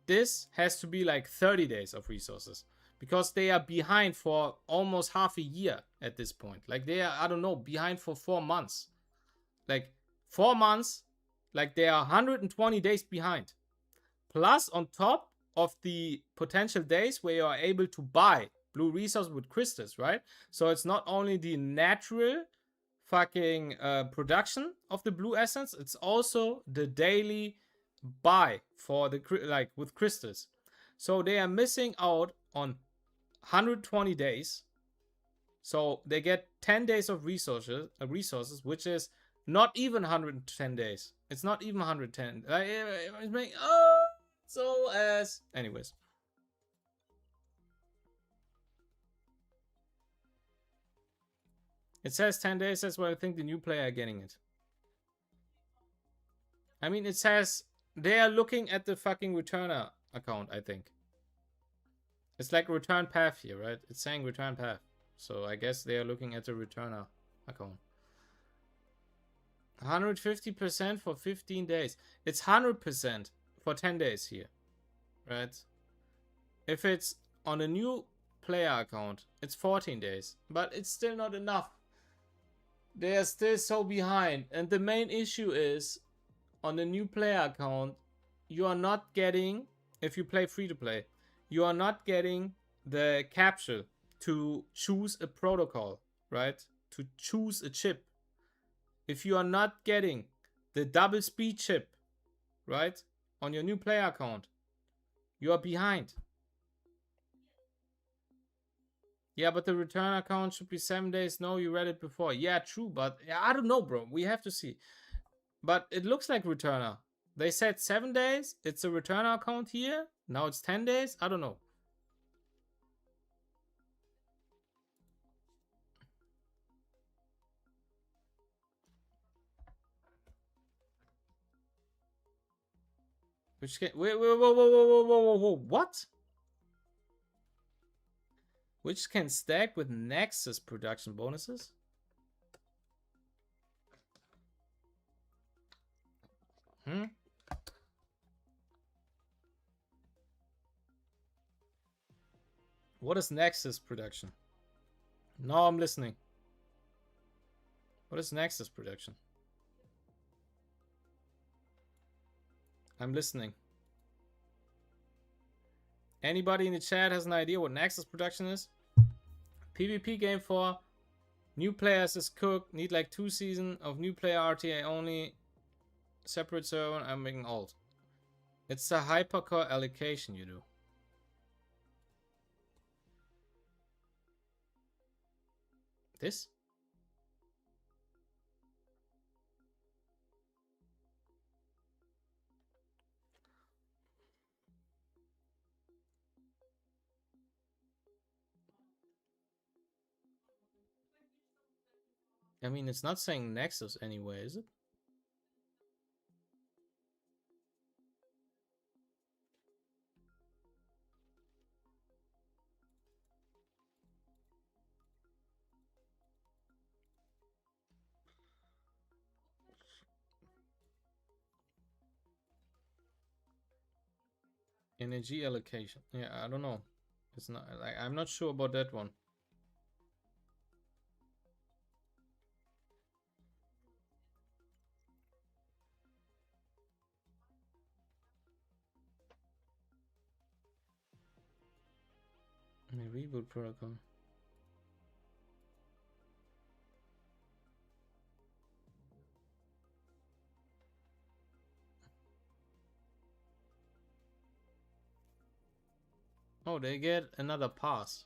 this has to be like 30 days of resources. Because they are behind for almost half a year at this point. Like they are, I don't know, behind for 4 months. Like 4 months, like they are 120 days behind. Plus on top of the potential days where you are able to buy blue resources with crystals, right? So it's not only the natural fucking production of the blue essence, it's also the daily buy for the, like with crystals. So they are missing out on 120 days. So they get 10 days of resources, which is not even 110 days. It's not even 110. So as anyways. It says 10 days. That's why I think the new player are getting it. I mean, it says they are looking at the fucking returner account, I think. It's like return path here, right? It's saying return path. So I guess they are looking at the returner account. 150% for 15 days. It's 100% for 10 days here, right? If it's on a new player account, it's 14 days. But it's still not enough. They are still so behind. And the main issue is, on the new player account, you are not getting, if you play free to play, you are not getting the capsule to choose a protocol, right? To choose a chip. If you are not getting the double speed chip, right, on your new player account, you are behind. Yeah, but the return account should be 7 days. No, you read it before. Yeah, true, but I don't know, bro. We have to see. But it looks like returner. They said 7 days. It's a returner account here. Now it's 10 days. I don't know. Which can whoa, what? Which can stack with Nexus production bonuses? What is Nexus production? No, I'm listening. What is Nexus production? I'm listening. Anybody in the chat has an idea what Nexus production is? PvP game for new players is cooked. Need like 2 seasons of new player RTA only. Separate server. I'm making alt. It's a hypercore allocation you do. This? I mean, it's not saying Nexus anyway, is it? Energy allocation. Yeah, I don't know. It's not like I'm not sure about that one. Reboot protocol. Oh, they get another pass.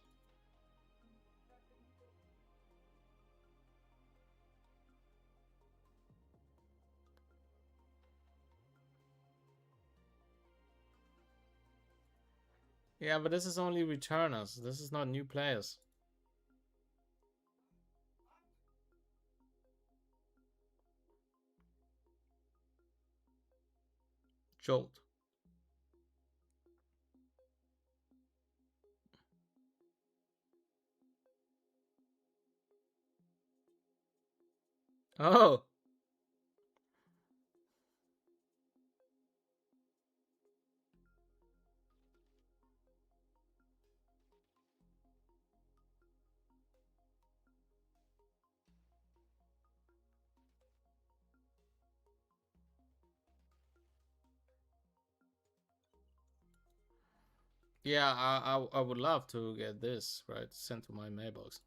Yeah, but this is only returners. This is not new players. Jolt. Oh. Yeah, I would love to get this, right, sent to my mailbox.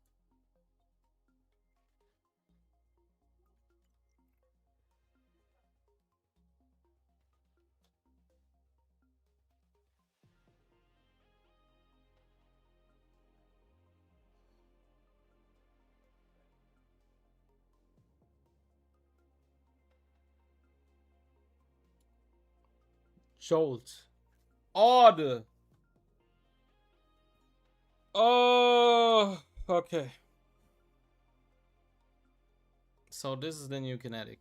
Jolt. Odd. Oh, okay. So this is the new kinetic.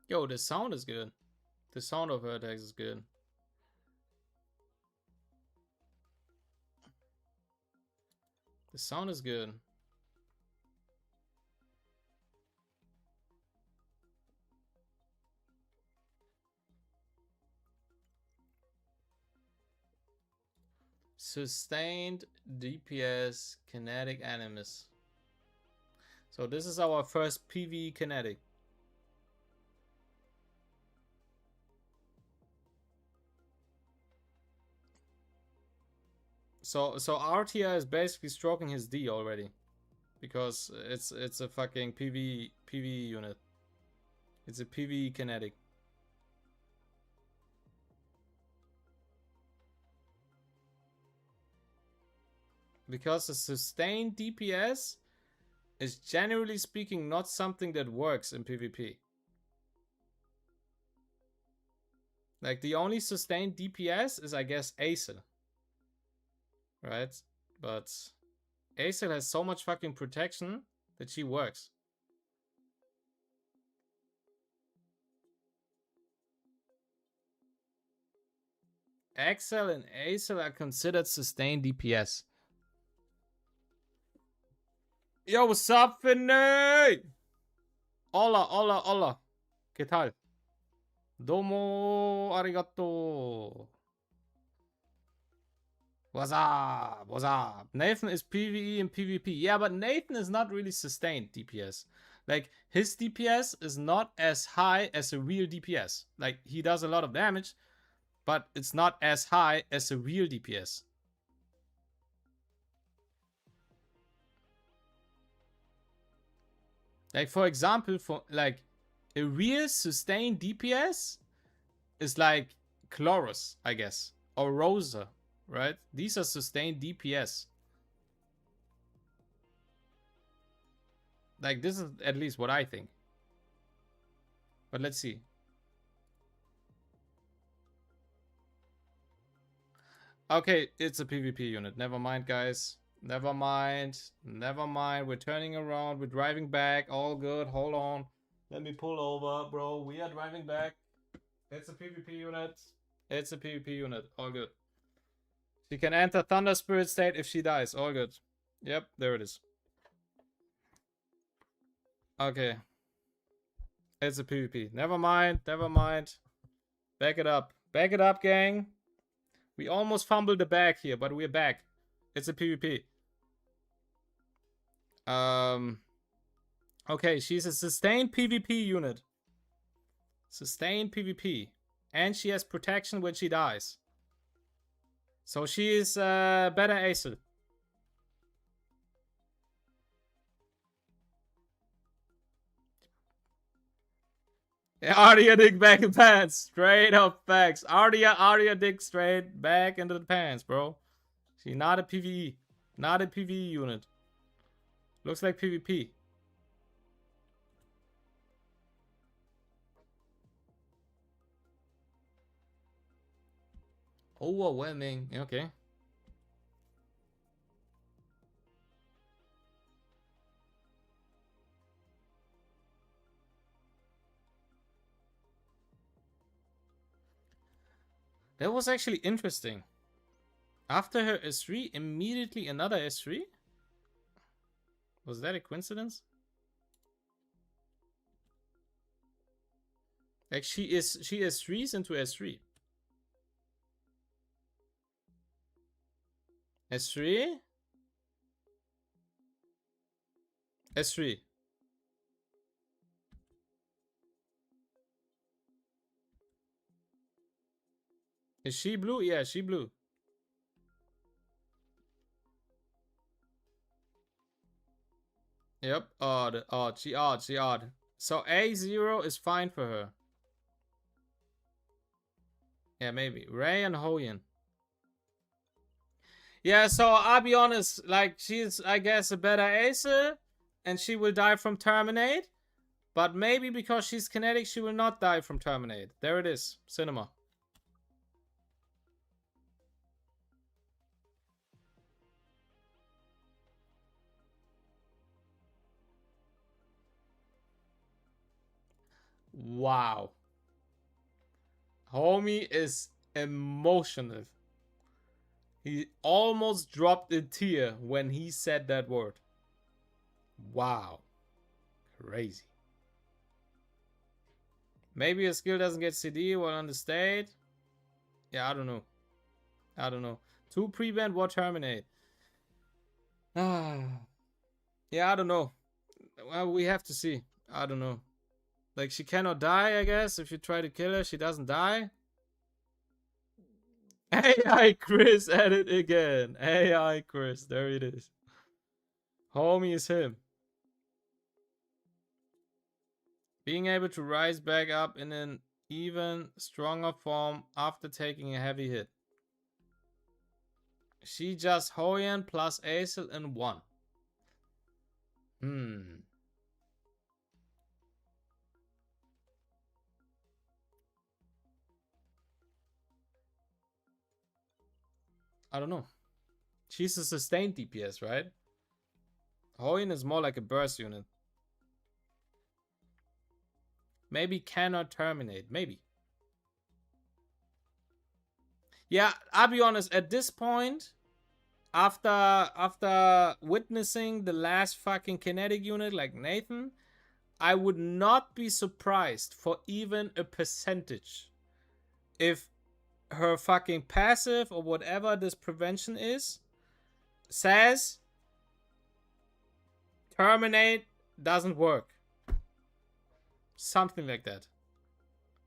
Yo, the sound is good. The sound of her attacks is good. The sound is good. Sustained DPS kinetic animus. So this is our first PvE kinetic. So Artia is basically stroking his D already, because it's a fucking PvE unit. It's a PvE kinetic. Because the sustained DPS is generally speaking not something that works in PvP. Like the only sustained DPS is, I guess, Aesir. Right? But Aesir has so much fucking protection that she works. Excel and Aesir are considered sustained DPS. Yo, what's up, Finney? Hola, hola, hola. ¿Qué tal? Domo arigato. What's up? What's up? Nathan is PvE and PvP. Yeah, but Nathan is not really sustained DPS. Like, his DPS is not as high as a real DPS. Like, he does a lot of damage, but it's not as high as a real DPS. Like, for example, for like a real sustained DPS is like Chloros, I guess, or Rosa, right? These are sustained DPS. Like, this is at least what I think. But let's see. Okay, it's a PvP unit. Never mind, guys. Never mind. Never mind. We're turning around. We're driving back. All good. Hold on. Let me pull over, bro. We are driving back. It's a PvP unit. It's a PvP unit. All good. She can enter Thunder Spirit state if she dies. All good. Yep, there it is. Okay. It's a PvP. Never mind. Never mind. Back it up. Back it up, gang. We almost fumbled the bag here, but we're back. It's a PvP. Okay, she's a sustained PvP unit. Sustained PvP. And she has protection when she dies. So she is better Aesir. Arya dick back in pants. Straight up facts. Arya dick straight back into the pants, bro. She's not a PvE. Not a PvE unit. Looks like PvP. Overwhelming. Okay. That was actually interesting. After her S3, immediately another S3? Was that a coincidence? Like she S3s into S3. S3? S3. Is she blue? Yeah, she blue. Yep, odd. She odd. So A0 is fine for her. Yeah, maybe. Ray and Hoyan. Yeah, so I'll be honest, like, she's, I guess, a better Acer, and she will die from Terminate, but maybe because she's kinetic, she will not die from Terminate. There it is. Cinema. Wow. Homie is emotional. He almost dropped a tear when he said that word. Wow. Crazy. Maybe a skill doesn't get CD while on the state. Yeah, I don't know. I don't know. 2 prevent, what terminate? Yeah, I don't know. Well, we have to see. I don't know. Like, she cannot die, I guess. If you try to kill her, she doesn't die. AI Chris at it again. AI Chris. There it is. Homie is him. Being able to rise back up in an even stronger form after taking a heavy hit. She just Hoyan plus Acel in 1. I don't know. She's a sustained DPS, right? Hoyan is more like a burst unit. Maybe cannot terminate. Maybe. Yeah, I'll be honest. At this point, after witnessing the last fucking kinetic unit like Nathan, I would not be surprised for even a percentage if her fucking passive or whatever this prevention is says terminate doesn't work. Something like that.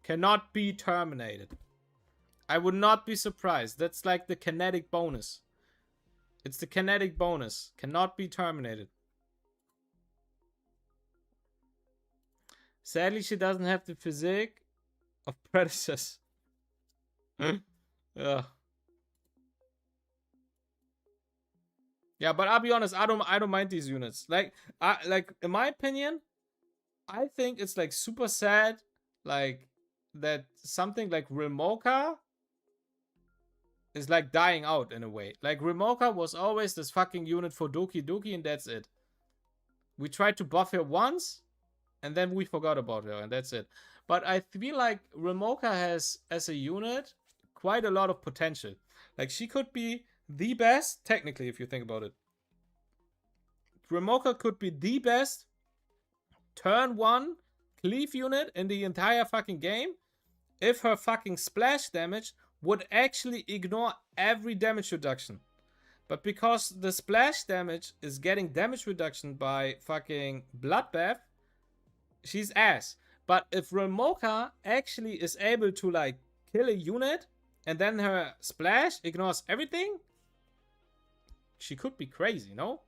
Cannot be terminated. I would not be surprised. That's like the kinetic bonus. It's the kinetic bonus. Cannot be terminated. Sadly, she doesn't have the physique of Predators. Yeah. Yeah, but I'll be honest, I don't mind these units. Like in my opinion, I think it's like super sad, like that something like Rilmoka is like dying out in a way. Like Rilmoka was always this fucking unit for Doki Doki, and that's it. We tried to buff her once, and then we forgot about her, and that's it. But I feel like Rilmoka has, as a unit, quite a lot of potential. Like, she could be the best, technically, if you think about it. Rilmoka could be the best turn 1 cleave unit in the entire fucking game if her fucking splash damage would actually ignore every damage reduction. But because the splash damage is getting damage reduction by fucking Bloodbath, she's ass. But if Rilmoka actually is able to like kill a unit and then her splash ignores everything, she could be crazy, no?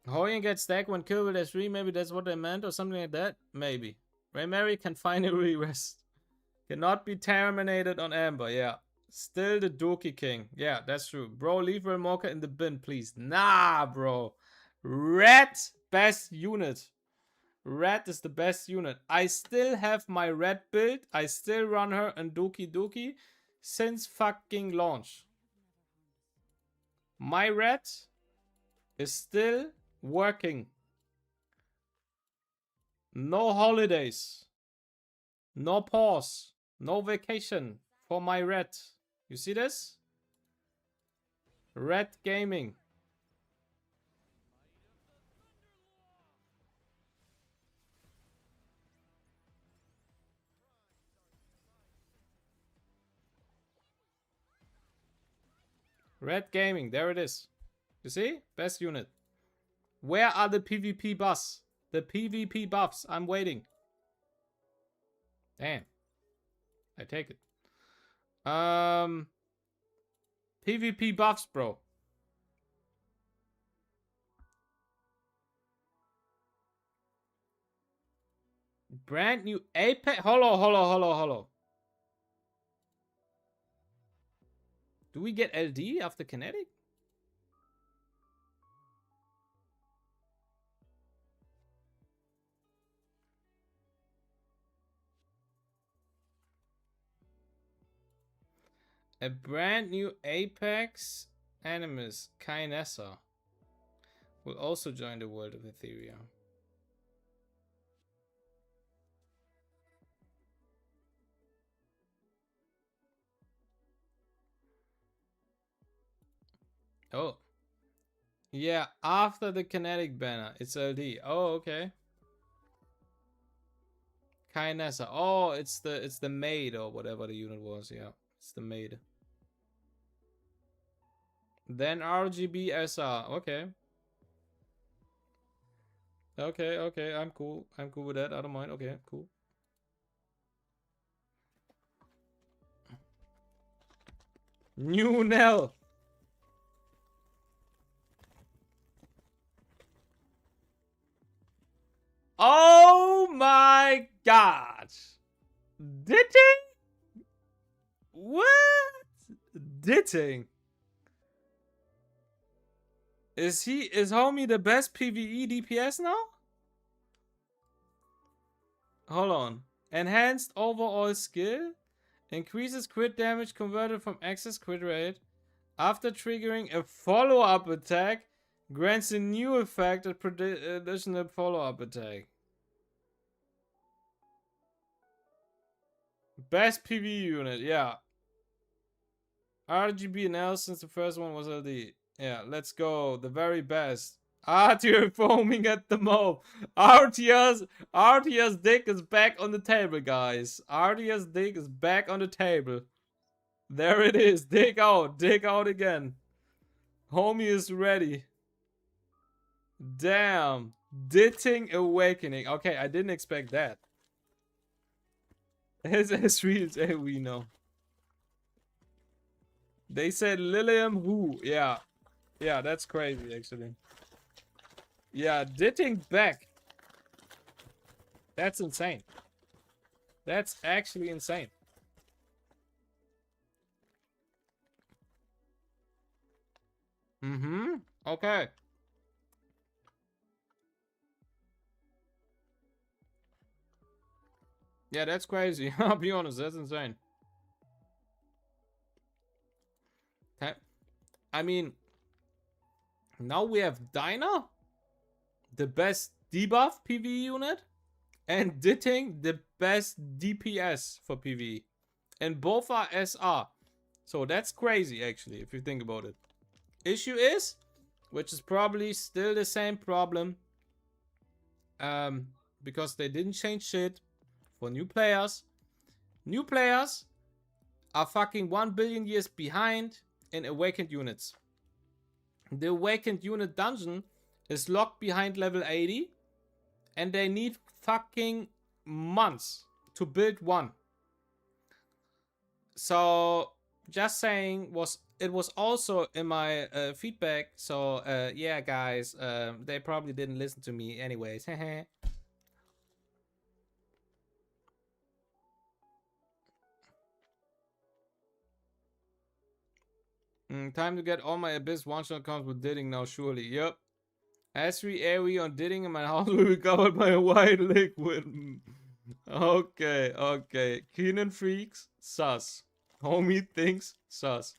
Hoyen gets stacked when killed with S3. Maybe that's what they meant or something like that. Maybe. Raymary can finally rest. Cannot be terminated on Amber. Yeah. Still the Doki King. Yeah, that's true. Bro, leave Remoka in the bin, please. Nah, bro. Red, best unit. Red is the best unit. I still have my red build. I still run her in Doki Doki since fucking launch. My red is still working. No holidays. No pause. No vacation for my red. You see this? Red Gaming. Red Gaming. There it is. You see? Best unit. Where are the PvP buffs? The PvP buffs. I'm waiting. Damn. I take it. PvP buffs, bro. Brand new Apex. Hello. Do we get LD after Kinetic? A brand new Apex Animus, Kainessa, will also join the world of Etheria. Oh. Yeah, after the Kinetic banner, it's LD. Oh, okay. Kainessa. Oh, it's the maid or whatever the unit was. Yeah, it's the maid. Then RGB SR. Okay. Okay. I'm cool. I'm cool with that. I don't mind. Okay, cool. New Nell. Oh my god. Ditting? What? Ditting? Is homie the best PvE DPS now? Hold on. Enhanced overall skill. Increases crit damage converted from excess crit rate. After triggering a follow-up attack, grants a new effect at additional follow-up attack. Best PvE unit, yeah. RGB and L since the first one was LD. Yeah, let's go. The very best. Arthur foaming at the mouth. Arthur's dick is back on the table, guys. Arthur's dick is back on the table. There it is. Dig out. Dig out again. Homie is ready. Damn. Ditting Awakening. Okay, I didn't expect that. It's as real as we know. They said Lilium who? Yeah. Yeah, that's crazy, actually. Yeah, ditting back. That's insane. That's actually insane. Mm-hmm. Okay. Yeah, that's crazy. I'll be honest, that's insane. I mean, now we have Dyna, the best debuff PvE unit, and Ditting, the best DPS for PvE. And both are SR. So that's crazy, actually, if you think about it. Issue is, which is probably still the same problem, because they didn't change shit for new players. New players are fucking 1 billion years behind in Awakened units. The Awakened unit dungeon is locked behind level 80, and they need fucking months to build one. So Just saying, it was also in my feedback. So yeah, guys, they probably didn't listen to me anyways. Time to get all my Abyss one-shot accounts with Didding now, surely. Yep. S3 area on Didding and my house will be covered by a white liquid. Okay, okay. Keenan freaks, sus. Homie thinks, sus.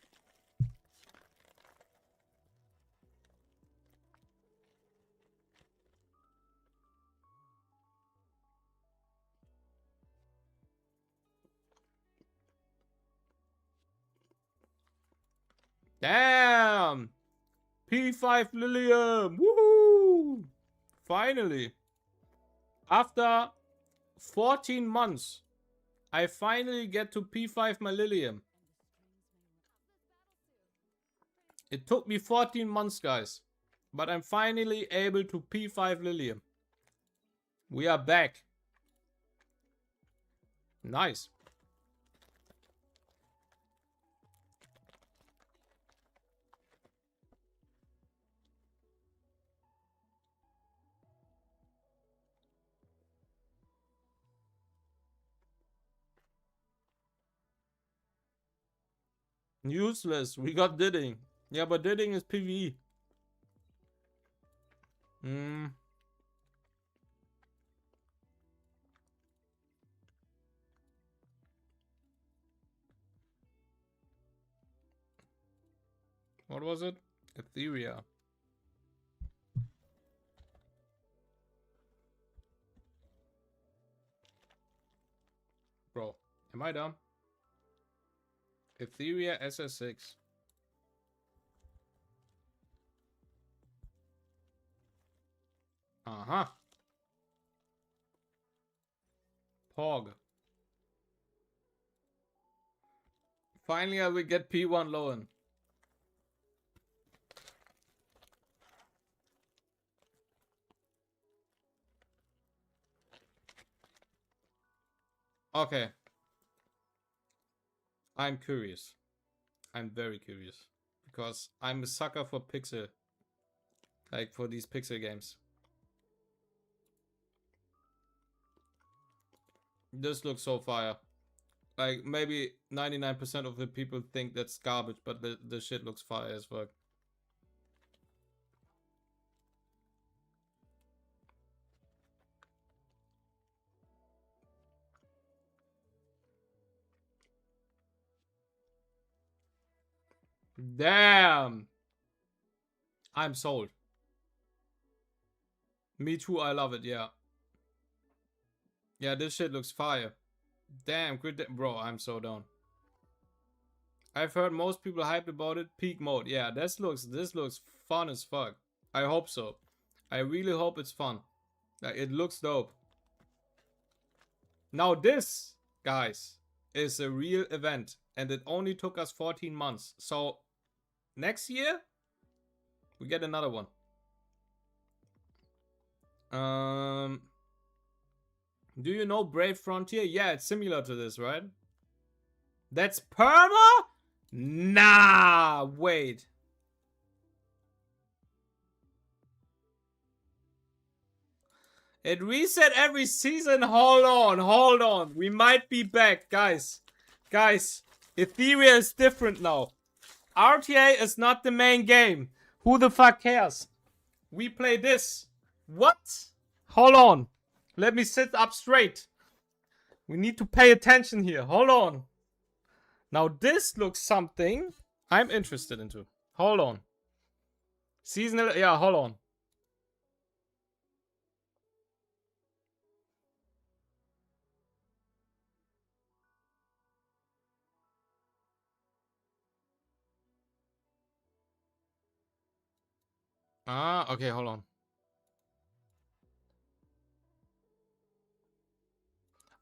Damn! P5 Lilium! Woohoo! Finally. After 14 months, I finally get to P5 my Lilium. It took me 14 months, guys. But I'm finally able to P5 Lilium. We are back. Nice. Useless. We got Didding. Yeah, but Didding is PvE. What was it? Etheria. Bro, am I dumb? Etheria SS6. Uh-huh. Pog. Finally, I will get P1 Lowen. Okay. I'm curious. I'm very curious. Because I'm a sucker for pixel. Like, for these pixel games. This looks so fire. Like, maybe 99% of the people think that's garbage, but the shit looks fire as fuck. Damn! I'm sold. Me too, I love it, yeah. Yeah, this shit looks fire. Damn, bro, I'm so down. I've heard most people hyped about it. Peak mode. Yeah, this looks fun as fuck. I hope so. I really hope it's fun. Like, it looks dope. Now this, guys, is a real event. And it only took us 14 months. So, next year, we get another one. Do you know Brave Frontier? Yeah, it's similar to this, right? That's perma? Nah, wait. It reset every season. Hold on. We might be back, guys. Guys, Etheria is different now. RTA is not the main game. Who the fuck cares? We play this. What? Hold on. Let me sit up straight. We need to pay attention here. Hold on. Now this looks something I'm interested into. Hold on. Seasonal, yeah, hold on. Ah, okay, hold on.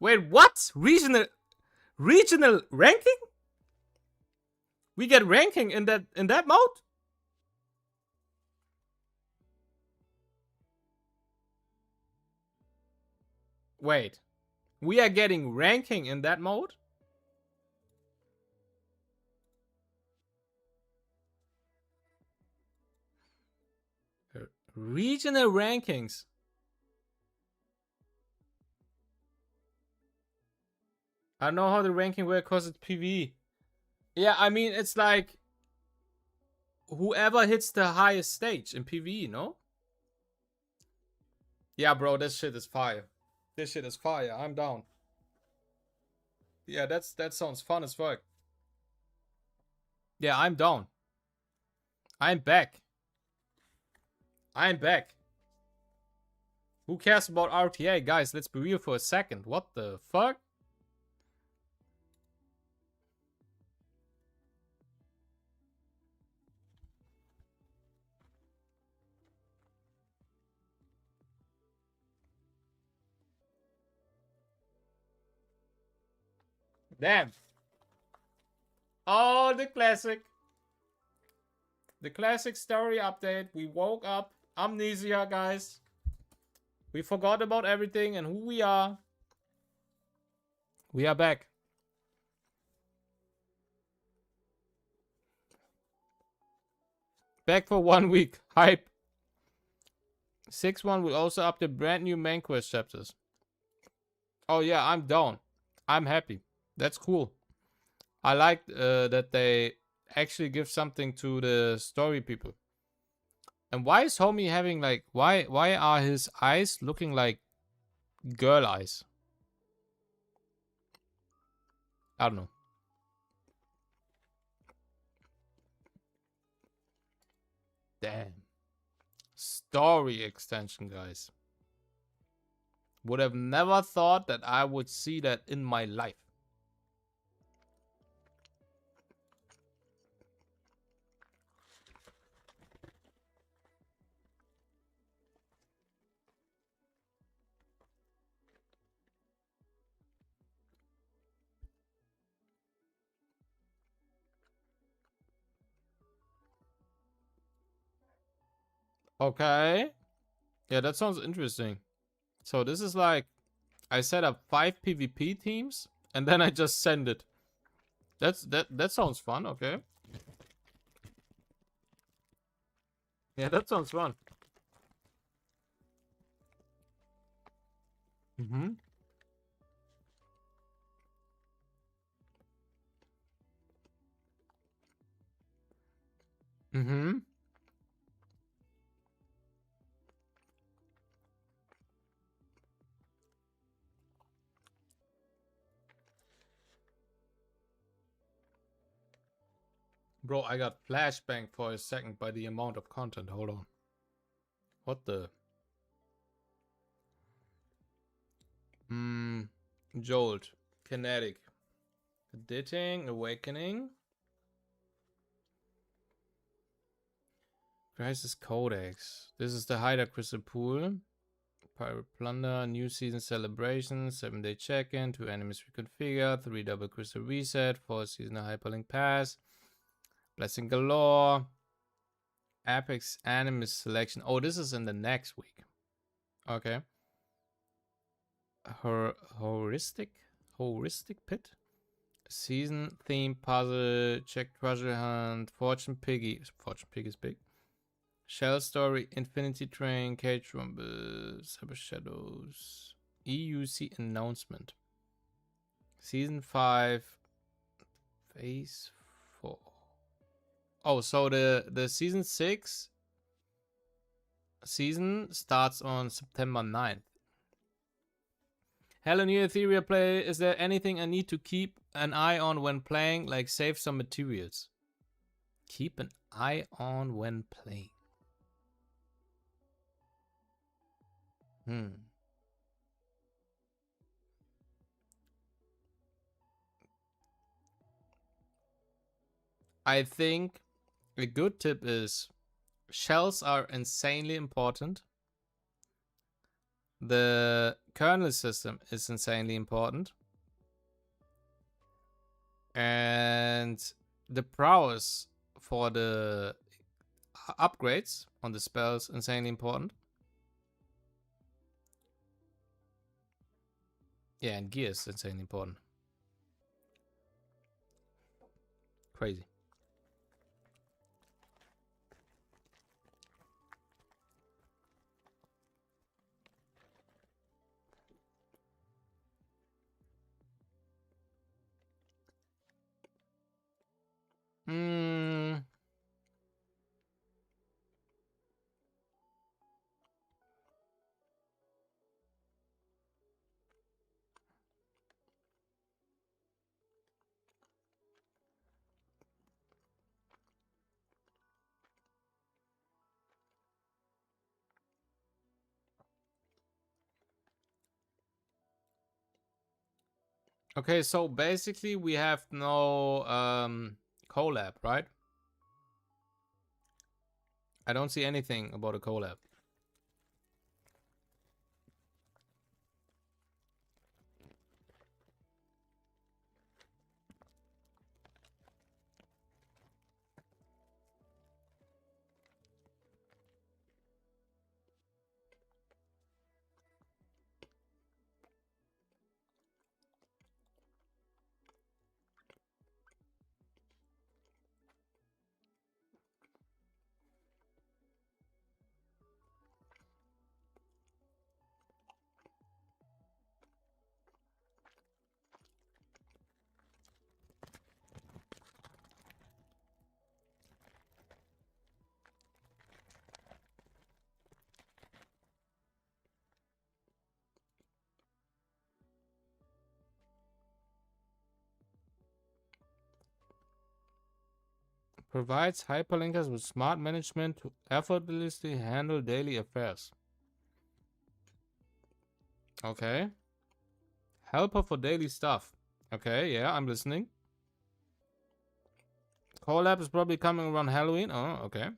Wait, what? Regional ranking? We get ranking in that mode? Wait. We are getting ranking in that mode? Regional rankings. I don't know how the ranking works because it's PvE. Yeah, I mean, it's like whoever hits the highest stage in PvE, no? Yeah, bro, this shit is fire. This shit is fire. I'm down. Yeah, that sounds fun as fuck. Yeah, I'm down. I'm back. I'm back. Who cares about RTA? Guys, let's be real for a second. What the fuck? Damn. Oh, the classic. The classic story update. We woke up. Amnesia, guys. We forgot about everything and who we are. We are back. Back for 1 week. Hype. 6.1 will also update brand new main quest chapters. Oh yeah, I'm down. I'm happy. That's cool. I like that they actually give something to the story people. And why is homie having like why are his eyes looking like girl eyes? I don't know. Damn. Story extension, guys. Would have never thought that I would see that in my life. Okay. Yeah, that sounds interesting. So this is like, I set up 5 PvP teams and then I just send it. That sounds fun. Okay. Yeah, that sounds fun. Mm-hmm. Mm-hmm. Bro, I got flashbang for a second by the amount of content. Hold on. What the? Jolt. Kinetic. Editing. Awakening. Crisis Codex. This is the Hider Crystal Pool. Pirate Plunder. New Season Celebration. 7-day check-in. 2 enemies reconfigure. 3 double crystal reset. 4 seasonal hyperlink pass. Blessing Galore. Apex Animus Selection. Oh, this is in the next week. Okay. Heuristic Pit. Season theme puzzle. Check treasure hunt. Fortune Piggy. Fortune Pig is big. Shell Story. Infinity Train. Cage Rumble. Cyber Shadows. EUC announcement. Season 5. Phase 4. Oh, so the season 6 season starts on September 9th. Hello, new Etheria player. Is there anything I need to keep an eye on when playing? Like save some materials. Keep an eye on when playing. I think a good tip is shells are insanely important. The kernel system is insanely important. And the prowess for the upgrades on the spells insanely important. Yeah, and gear is insanely important. Crazy. Okay, so basically we have no collab, right? I don't see anything about a collab. Provides hyperlinkers with smart management to effortlessly handle daily affairs. Okay. Helper for daily stuff. Okay, yeah, I'm listening. Collab is probably coming around Halloween. Oh, okay.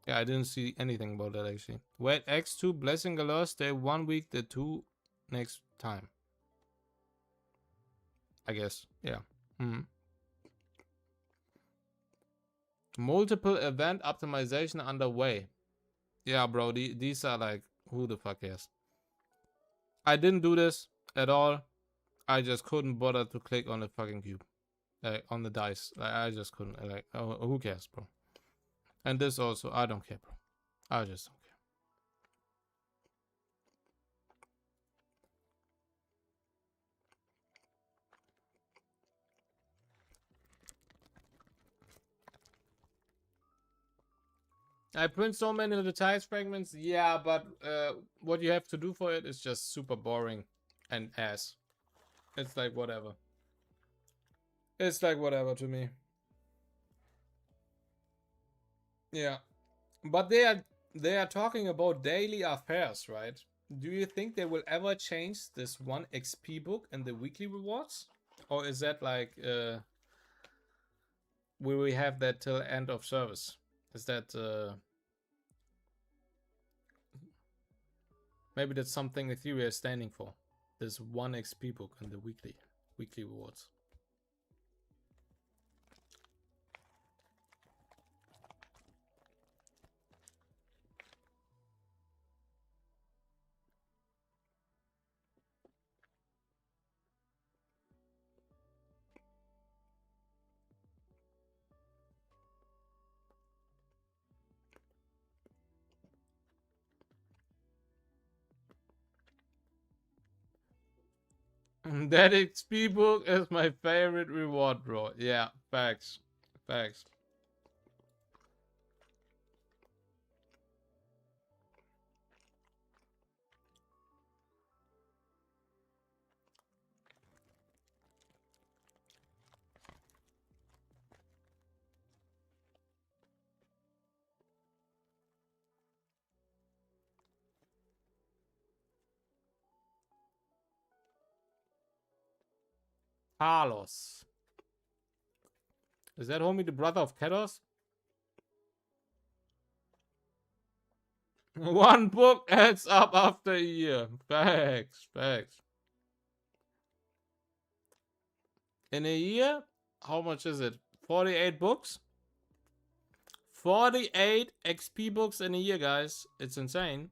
Yeah, I didn't see anything about that actually. Wait, X2 blessing alerts stay 1 week, the 2 next time. I guess. Yeah. Multiple event optimization underway. Yeah, bro, these are like, who the fuck cares? I didn't do this at all. I just couldn't bother to click on the fucking cube. Like, on the dice. Like, I just couldn't. Like, oh, who cares, bro? And this also, I don't care, bro. I just don't care. I print so many of the tiles fragments. Yeah, but what you have to do for it is just super boring and ass. It's like whatever. It's like whatever to me. Yeah. But they are talking about daily affairs, right? Do you think they will ever change this 1 XP book and the weekly rewards? Or is that like will we have that till end of service? Is that maybe that's something Etheria is standing for? This 1 XP book and the weekly rewards. That XP book is my favorite reward, bro. Yeah, facts. Facts. Carlos. Is that homie the brother of Ketos? 1 book adds up after a year. Facts. Facts. In a year, how much is it? 48 books? 48 XP books in a year, guys. It's insane.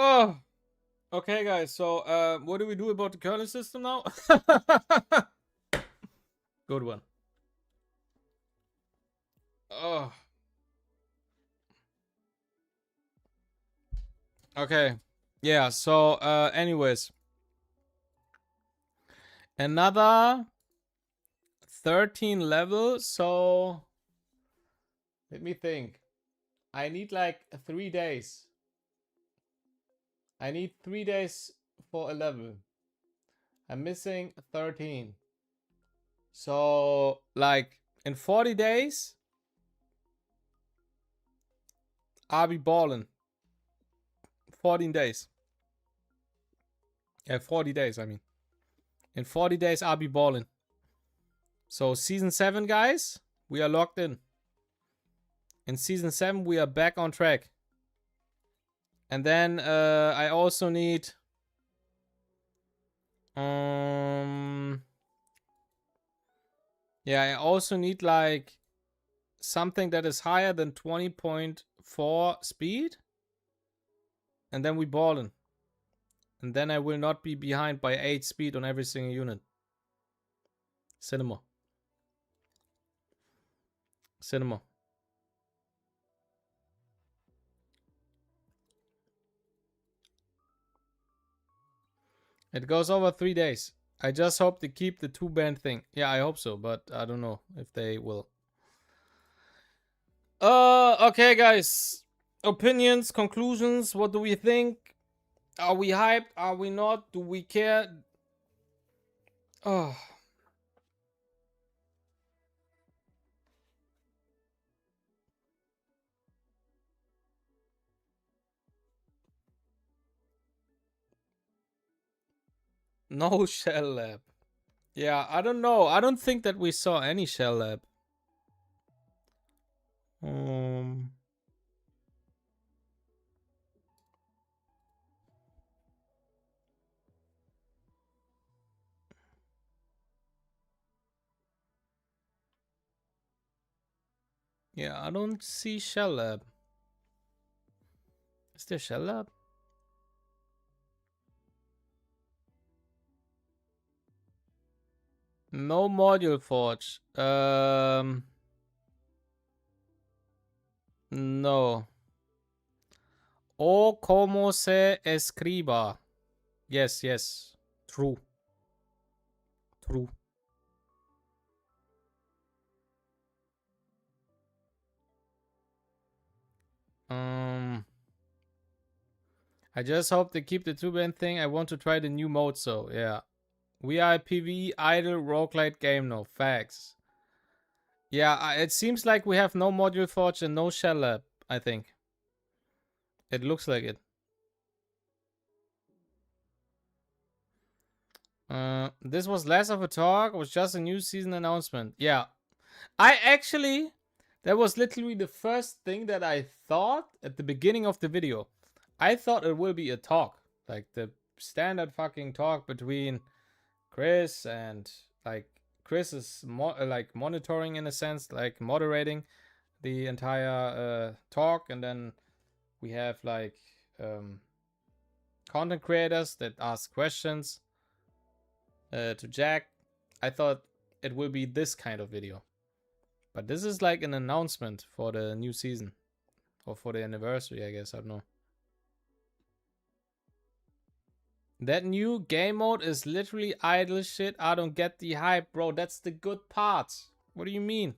Oh, okay, guys. So, what do we do about the kernel system now? Good one. Oh. Okay. Yeah. So, anyways, another 13 level. So, let me think. I need like 3 days. I need 3 days for a level. I'm missing 13. So, like, in 40 days, I'll be balling. 14 days. Yeah, 40 days, I mean. In 40 days, I'll be balling. So, season 7, guys, we are locked in. In season 7, we are back on track. And then, I also need... yeah, I also need, like, something that is higher than 20.4 speed. And then we ballin'. And then I will not be behind by 8 speed on every single unit. Cinema. Cinema. It goes over 3 days. I just hope they keep the 2-band thing. Yeah, I hope so, but I don't know if they will. Okay, guys. Opinions, conclusions. What do we think? Are we hyped? Are we not? Do we care? Oh. No shell lab. Yeah, I don't know. I don't think that we saw any shell lab. Yeah, I don't see shell lab. Is there shell lab? No module forge. No. O como se escriba. Yes, yes. True. True. I just hope they keep the 2-band thing. I want to try the new mode, so yeah. We are a PvE idle roguelite game now. Facts. Yeah, it seems like we have no module forge and no shell lab, I think. It looks like it. This was less of a talk. It was just a new season announcement. Yeah. That was literally the first thing that I thought at the beginning of the video. I thought it will be a talk. Like the standard fucking talk between Chris and like Chris is like monitoring in a sense, like moderating the entire talk, and then we have like content creators that ask questions to Jack. I thought it will be this kind of video, but this is like an announcement for the new season or for the anniversary, I guess. I don't know. That new game mode is literally idle shit. I don't get the hype, bro. That's the good part. What do you mean?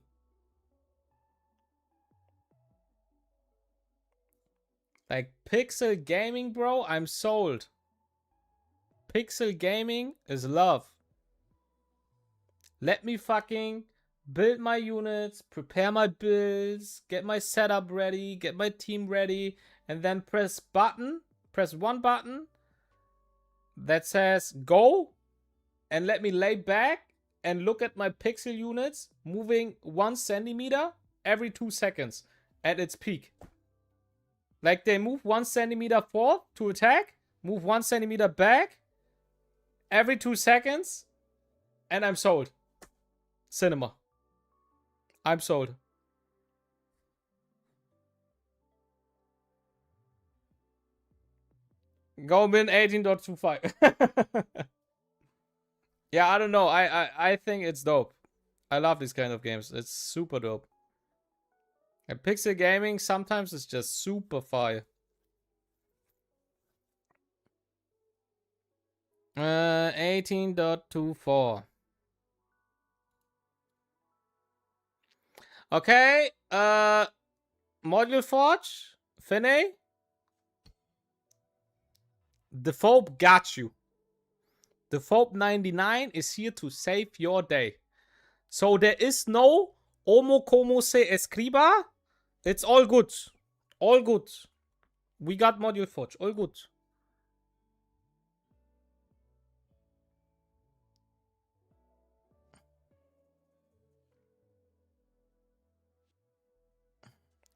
Like pixel gaming, bro? I'm sold. Pixel gaming is love. Let me fucking build my units, prepare my builds, get my setup ready, get my team ready, and then press one button that says go, and let me lay back and look at my pixel units moving 1 centimeter every 2 seconds at its peak. Like they move 1 centimeter forward to attack, move 1 centimeter back every 2 seconds, and I'm sold. Cinema. I'm sold. Go min 18.25. Yeah, I don't know. I think it's dope. I love these kind of games. It's super dope. And pixel gaming sometimes is just super fire. 18.24. Okay. Module Forge, Finney. The Phobe got you. The Phobe 99 is here to save your day. So there is no Omo como se escriba. It's all good. All good. We got Module Forge. All good.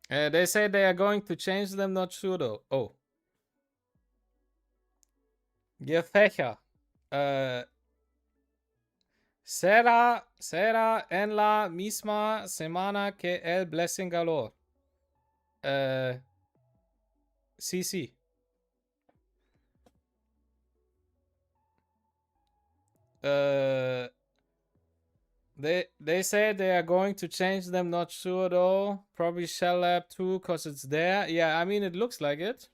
They say they are going to change them, not sure though. Oh. Gefächer. Será en la misma semana que el Blessing Galore. Sí, sí. They say they are going to change them, not sure though. Probably Shell Lab 2 because it's there. Yeah, I mean, it looks like it.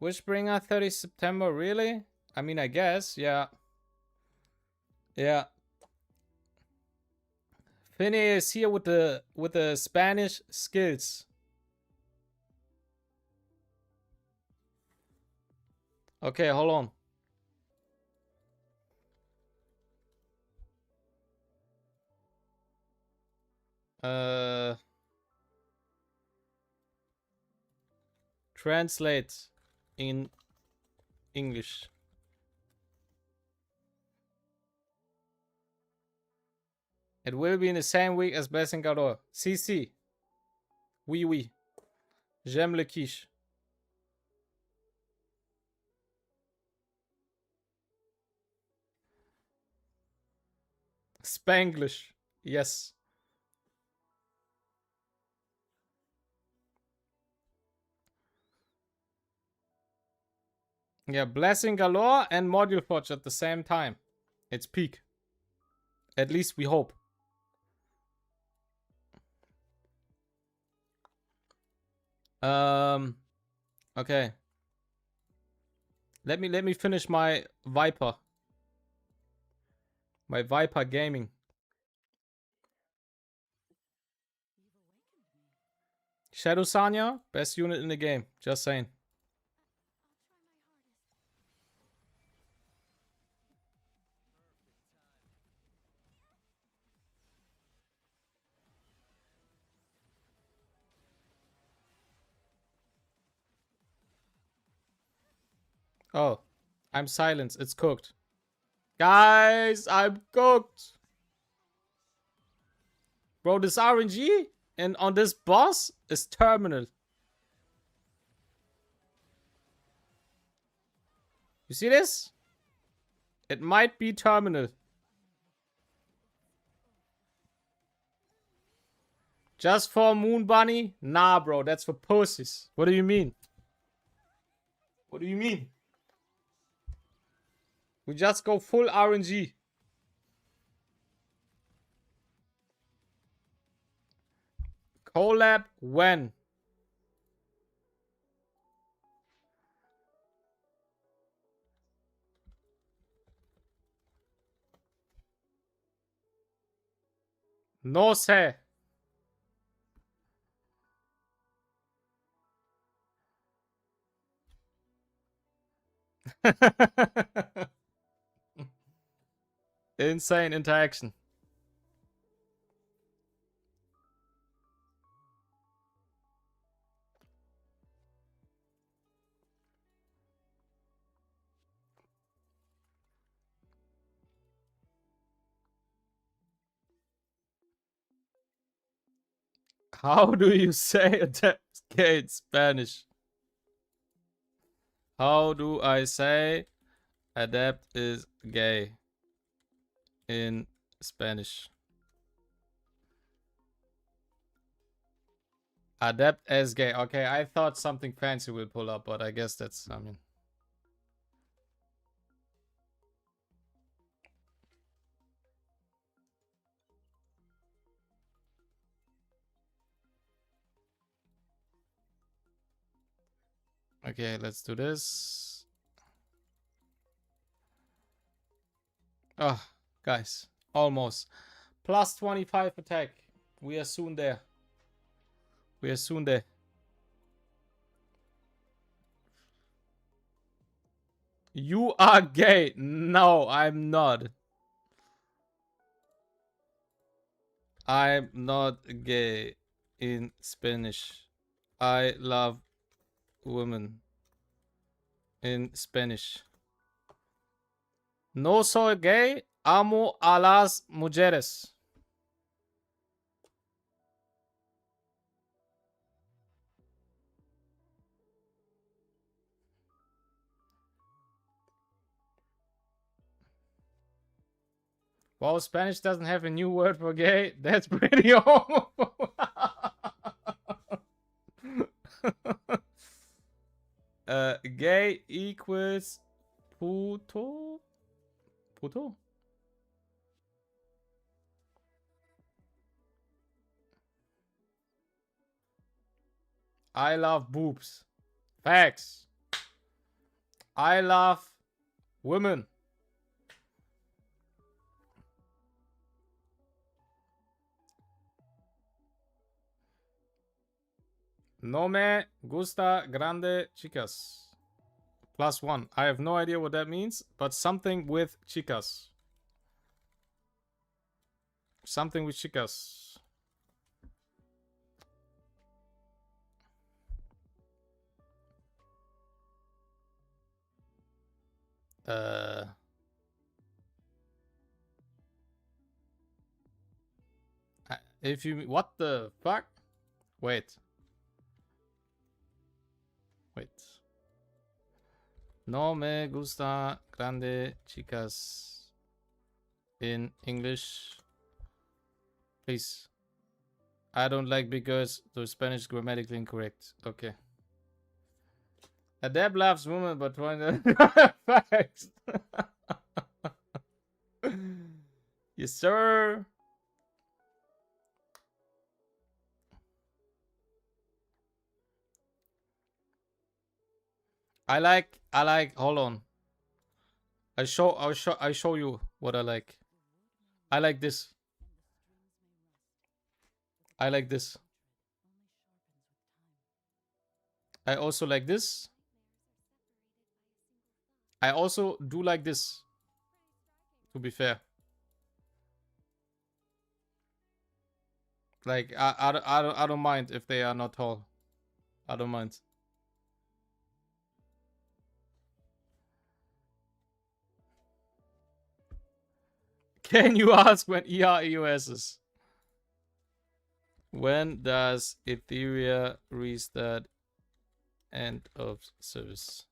Wishbringer 30 September, really? I mean, I guess, yeah. Yeah. Finney is here with the Spanish skills. Okay, hold on. Translate in English. It will be in the same week as Blessing Galore. Si, si. Oui, oui. J'aime le quiche. Spanglish. Yes. Yeah, Blessing Galore and Module Forge at the same time. It's peak. At least we hope. Okay. Let me finish my Viper. My Viper gaming. Shadow Sanya, best unit in the game. Just saying. Oh, I'm silenced. It's cooked. Guys, I'm cooked. Bro, this RNG and on this boss is terminal. You see this? It might be terminal. Just for Moon Bunny? Nah, bro, that's for pussies. What do you mean? What do you mean? We just go full RNG. Collab when? No sé. Insane interaction. How do you say adept gay in Spanish? How do I say adept is gay in Spanish? Adept as gay. Okay, I thought something fancy will pull up, but I guess that's, I mean. Okay, let's do this. Oh, guys, almost. Plus 25 attack. We are soon there. We are soon there. You are gay. No, I'm not. I'm not gay in Spanish. I love women in Spanish. No soy gay. Amo a las mujeres. Well, Spanish doesn't have a new word for gay. That's pretty homophobic. Gay equals puto. Puto? I love boobs. Facts. I love women. No me gusta grande chicas. +1. I have no idea what that means, but something with chicas. Something with chicas. If you... What the fuck? Wait. No me gusta grande chicas. In English. Please. I don't like big girls. The Spanish is grammatically incorrect. Okay. Adept loves women, but when facts. Yes, sir. I like. Hold on. I show you what I like. I like this. I like this. I also like this. I also do like this. To be fair. Like I don't mind if they are not tall. I don't mind. Can you ask when EREOS is? When does Etheria restart end of service?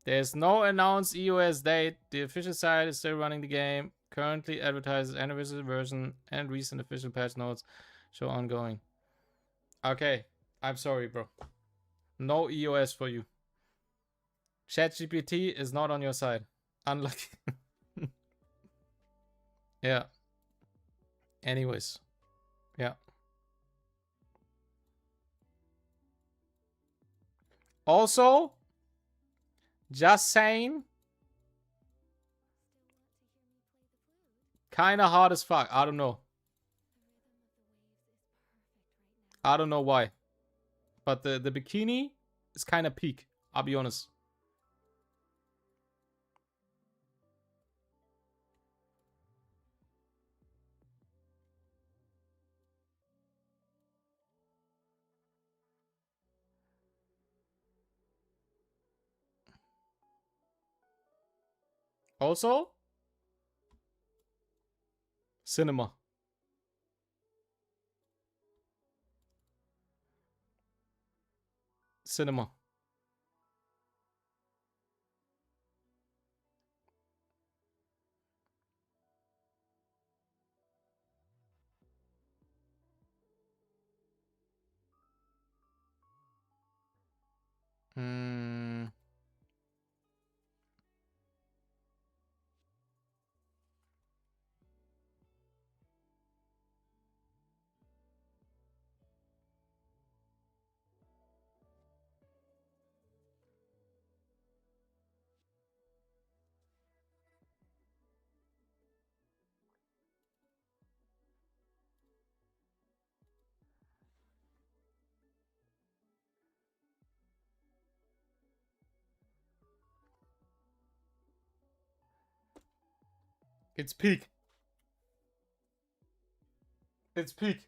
There's no announced EOS date. The official site is still running the game. Currently advertises anniversary version and recent official patch notes show ongoing. Okay, I'm sorry, bro. No EOS for you. ChatGPT is not on your side. Unlucky. Yeah. Anyways. Yeah. Also, just saying. Kind of hard as fuck. I don't know. I don't know why. But the bikini is kind of peak. I'll be honest. Also, cinema. Cinema. Hmm. It's peak. It's peak.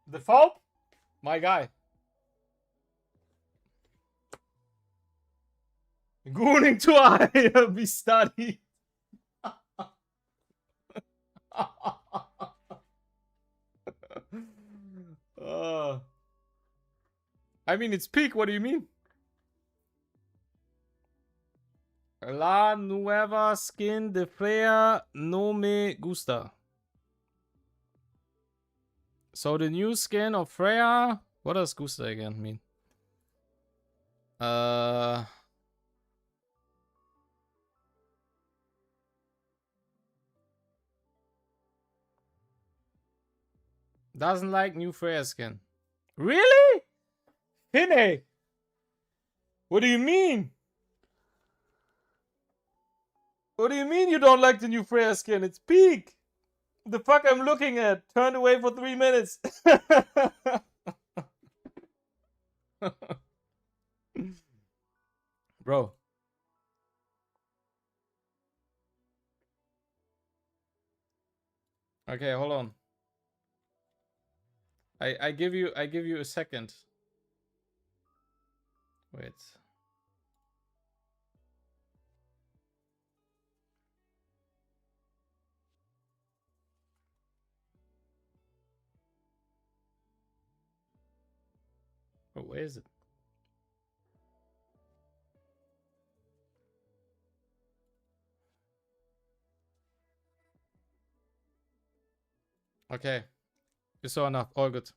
The Phobe? My guy. Gooning to higher be studied. I mean, it's peak. What do you mean? La nueva skin de Freya no me gusta. So the new skin of Freya. What does gusta again mean? Doesn't like new Freya skin. Really? Finne? What do you mean? What do you mean you don't like the new Freya skin? It's peak. The fuck I'm looking at? Turned away for 3 minutes. Bro. Okay, hold on. I give you a second. Wait. Oh, where is it? Okay. You saw enough. All good.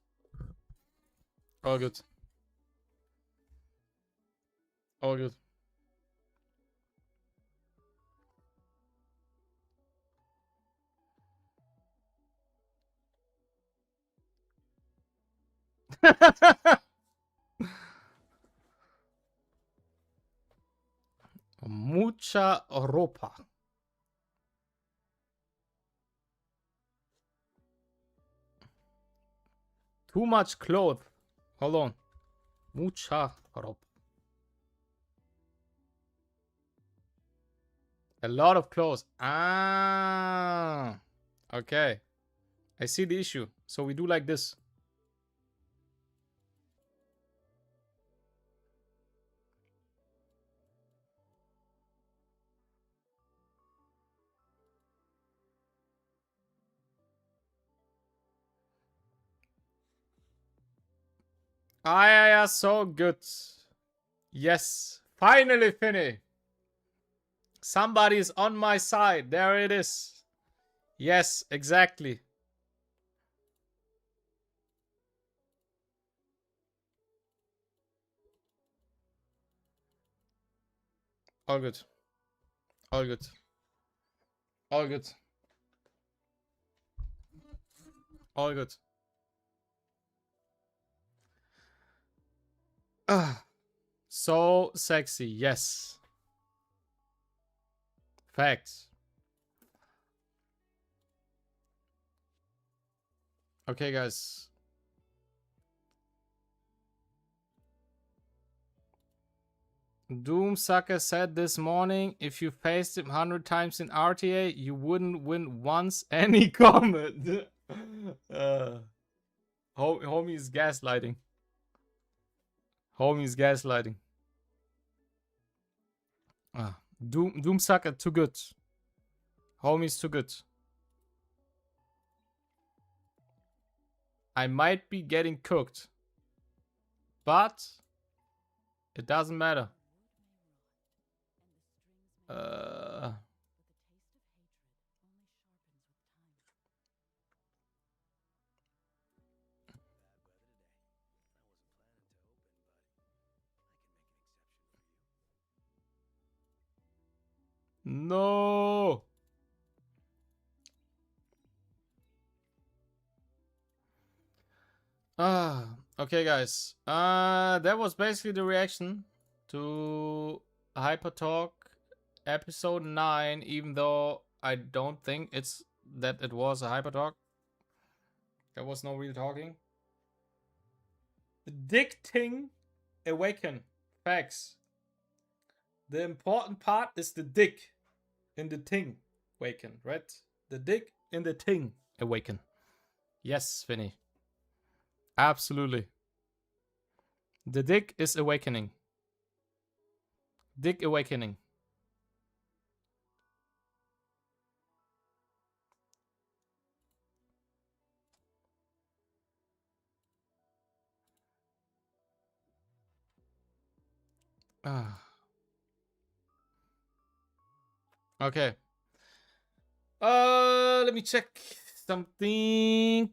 All good. All good. Mucha ropa. Too much clothes. Hold on. Mucha ropa. A lot of clothes. Ah. Okay. I see the issue. So we do like this. Ah, yeah, so good. Yes. Finally, Finny. Somebody's on my side. There it is. Yes, exactly. All good. All good. All good. All good. So sexy. Yes. Facts. Okay, guys. Doomsucker said this morning, if you faced him 100 times in RTA, you wouldn't win once any comment. Homie's gaslighting. Homie's gaslighting. Doomsucker too good. Homie's too good. I might be getting cooked, but it doesn't matter. No. Okay, guys. That was basically the reaction to Hypertalk episode 9, even though I don't think it was a Hypertalk. There was no real talking. Addicting awaken. Facts. The important part is the dick in the thing. awaken, right? The dick in the ting awaken. Yes, Vinny. Absolutely. The dick is awakening. Dick awakening. Okay. Let me check something.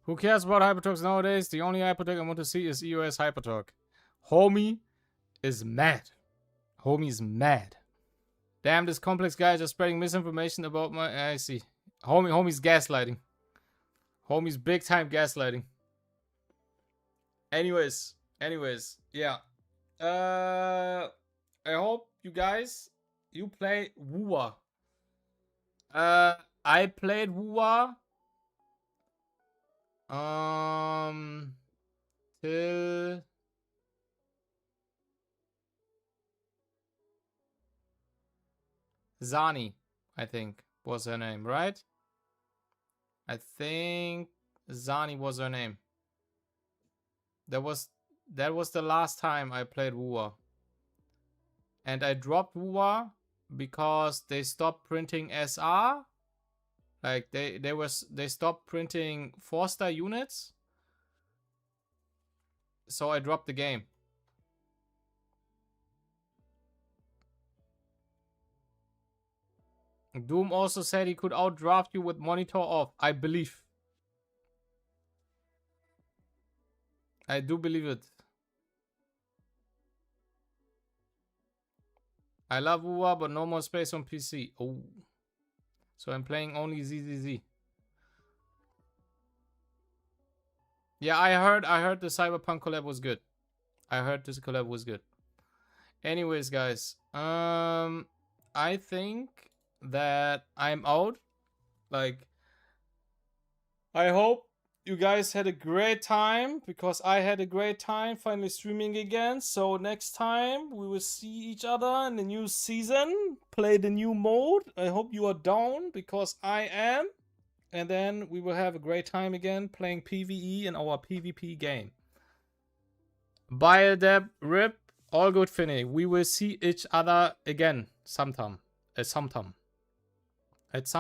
Who cares about Hypertalks nowadays? The only Hypertalk I want to see is EOS Hypertalk. Homie is mad. Homie's mad. Damn, this complex guy is just spreading misinformation about my... I see. Homie's gaslighting. Homie's big time gaslighting. Anyways, yeah. I hope you guys, you play Woowa. I played Woowa. Till... Zani, I think, was her name, right? I think Zani was her name. That was the last time I played Woowa. And I dropped Woowa because they stopped printing SR. Like they stopped printing 4-star units. So I dropped the game. Doom also said he could outdraft you with monitor off. I believe. I do believe it. I love Woowa, but no more space on PC. Oh. So I'm playing only ZZZ. Yeah, I heard the Cyberpunk collab was good. I heard this collab was good. Anyways, guys. I think that I'm out. Like, I hope you guys had a great time, because I had a great time finally streaming again. So next time we will see each other in the new season, play the new mode. I hope you are down, because I am. And then we will have a great time again playing PvE in our PvP game. Bye, Deb, Rip, all good, Finny. We will see each other again sometime. At some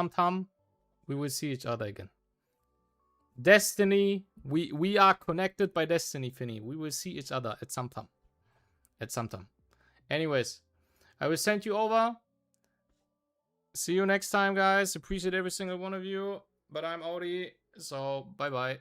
time, we will see each other again. Destiny, we are connected by destiny, Finny. We will see each other at some time. Anyways, I will send you over. See you next time, guys. Appreciate every single one of you. But I'm Audi, so bye-bye.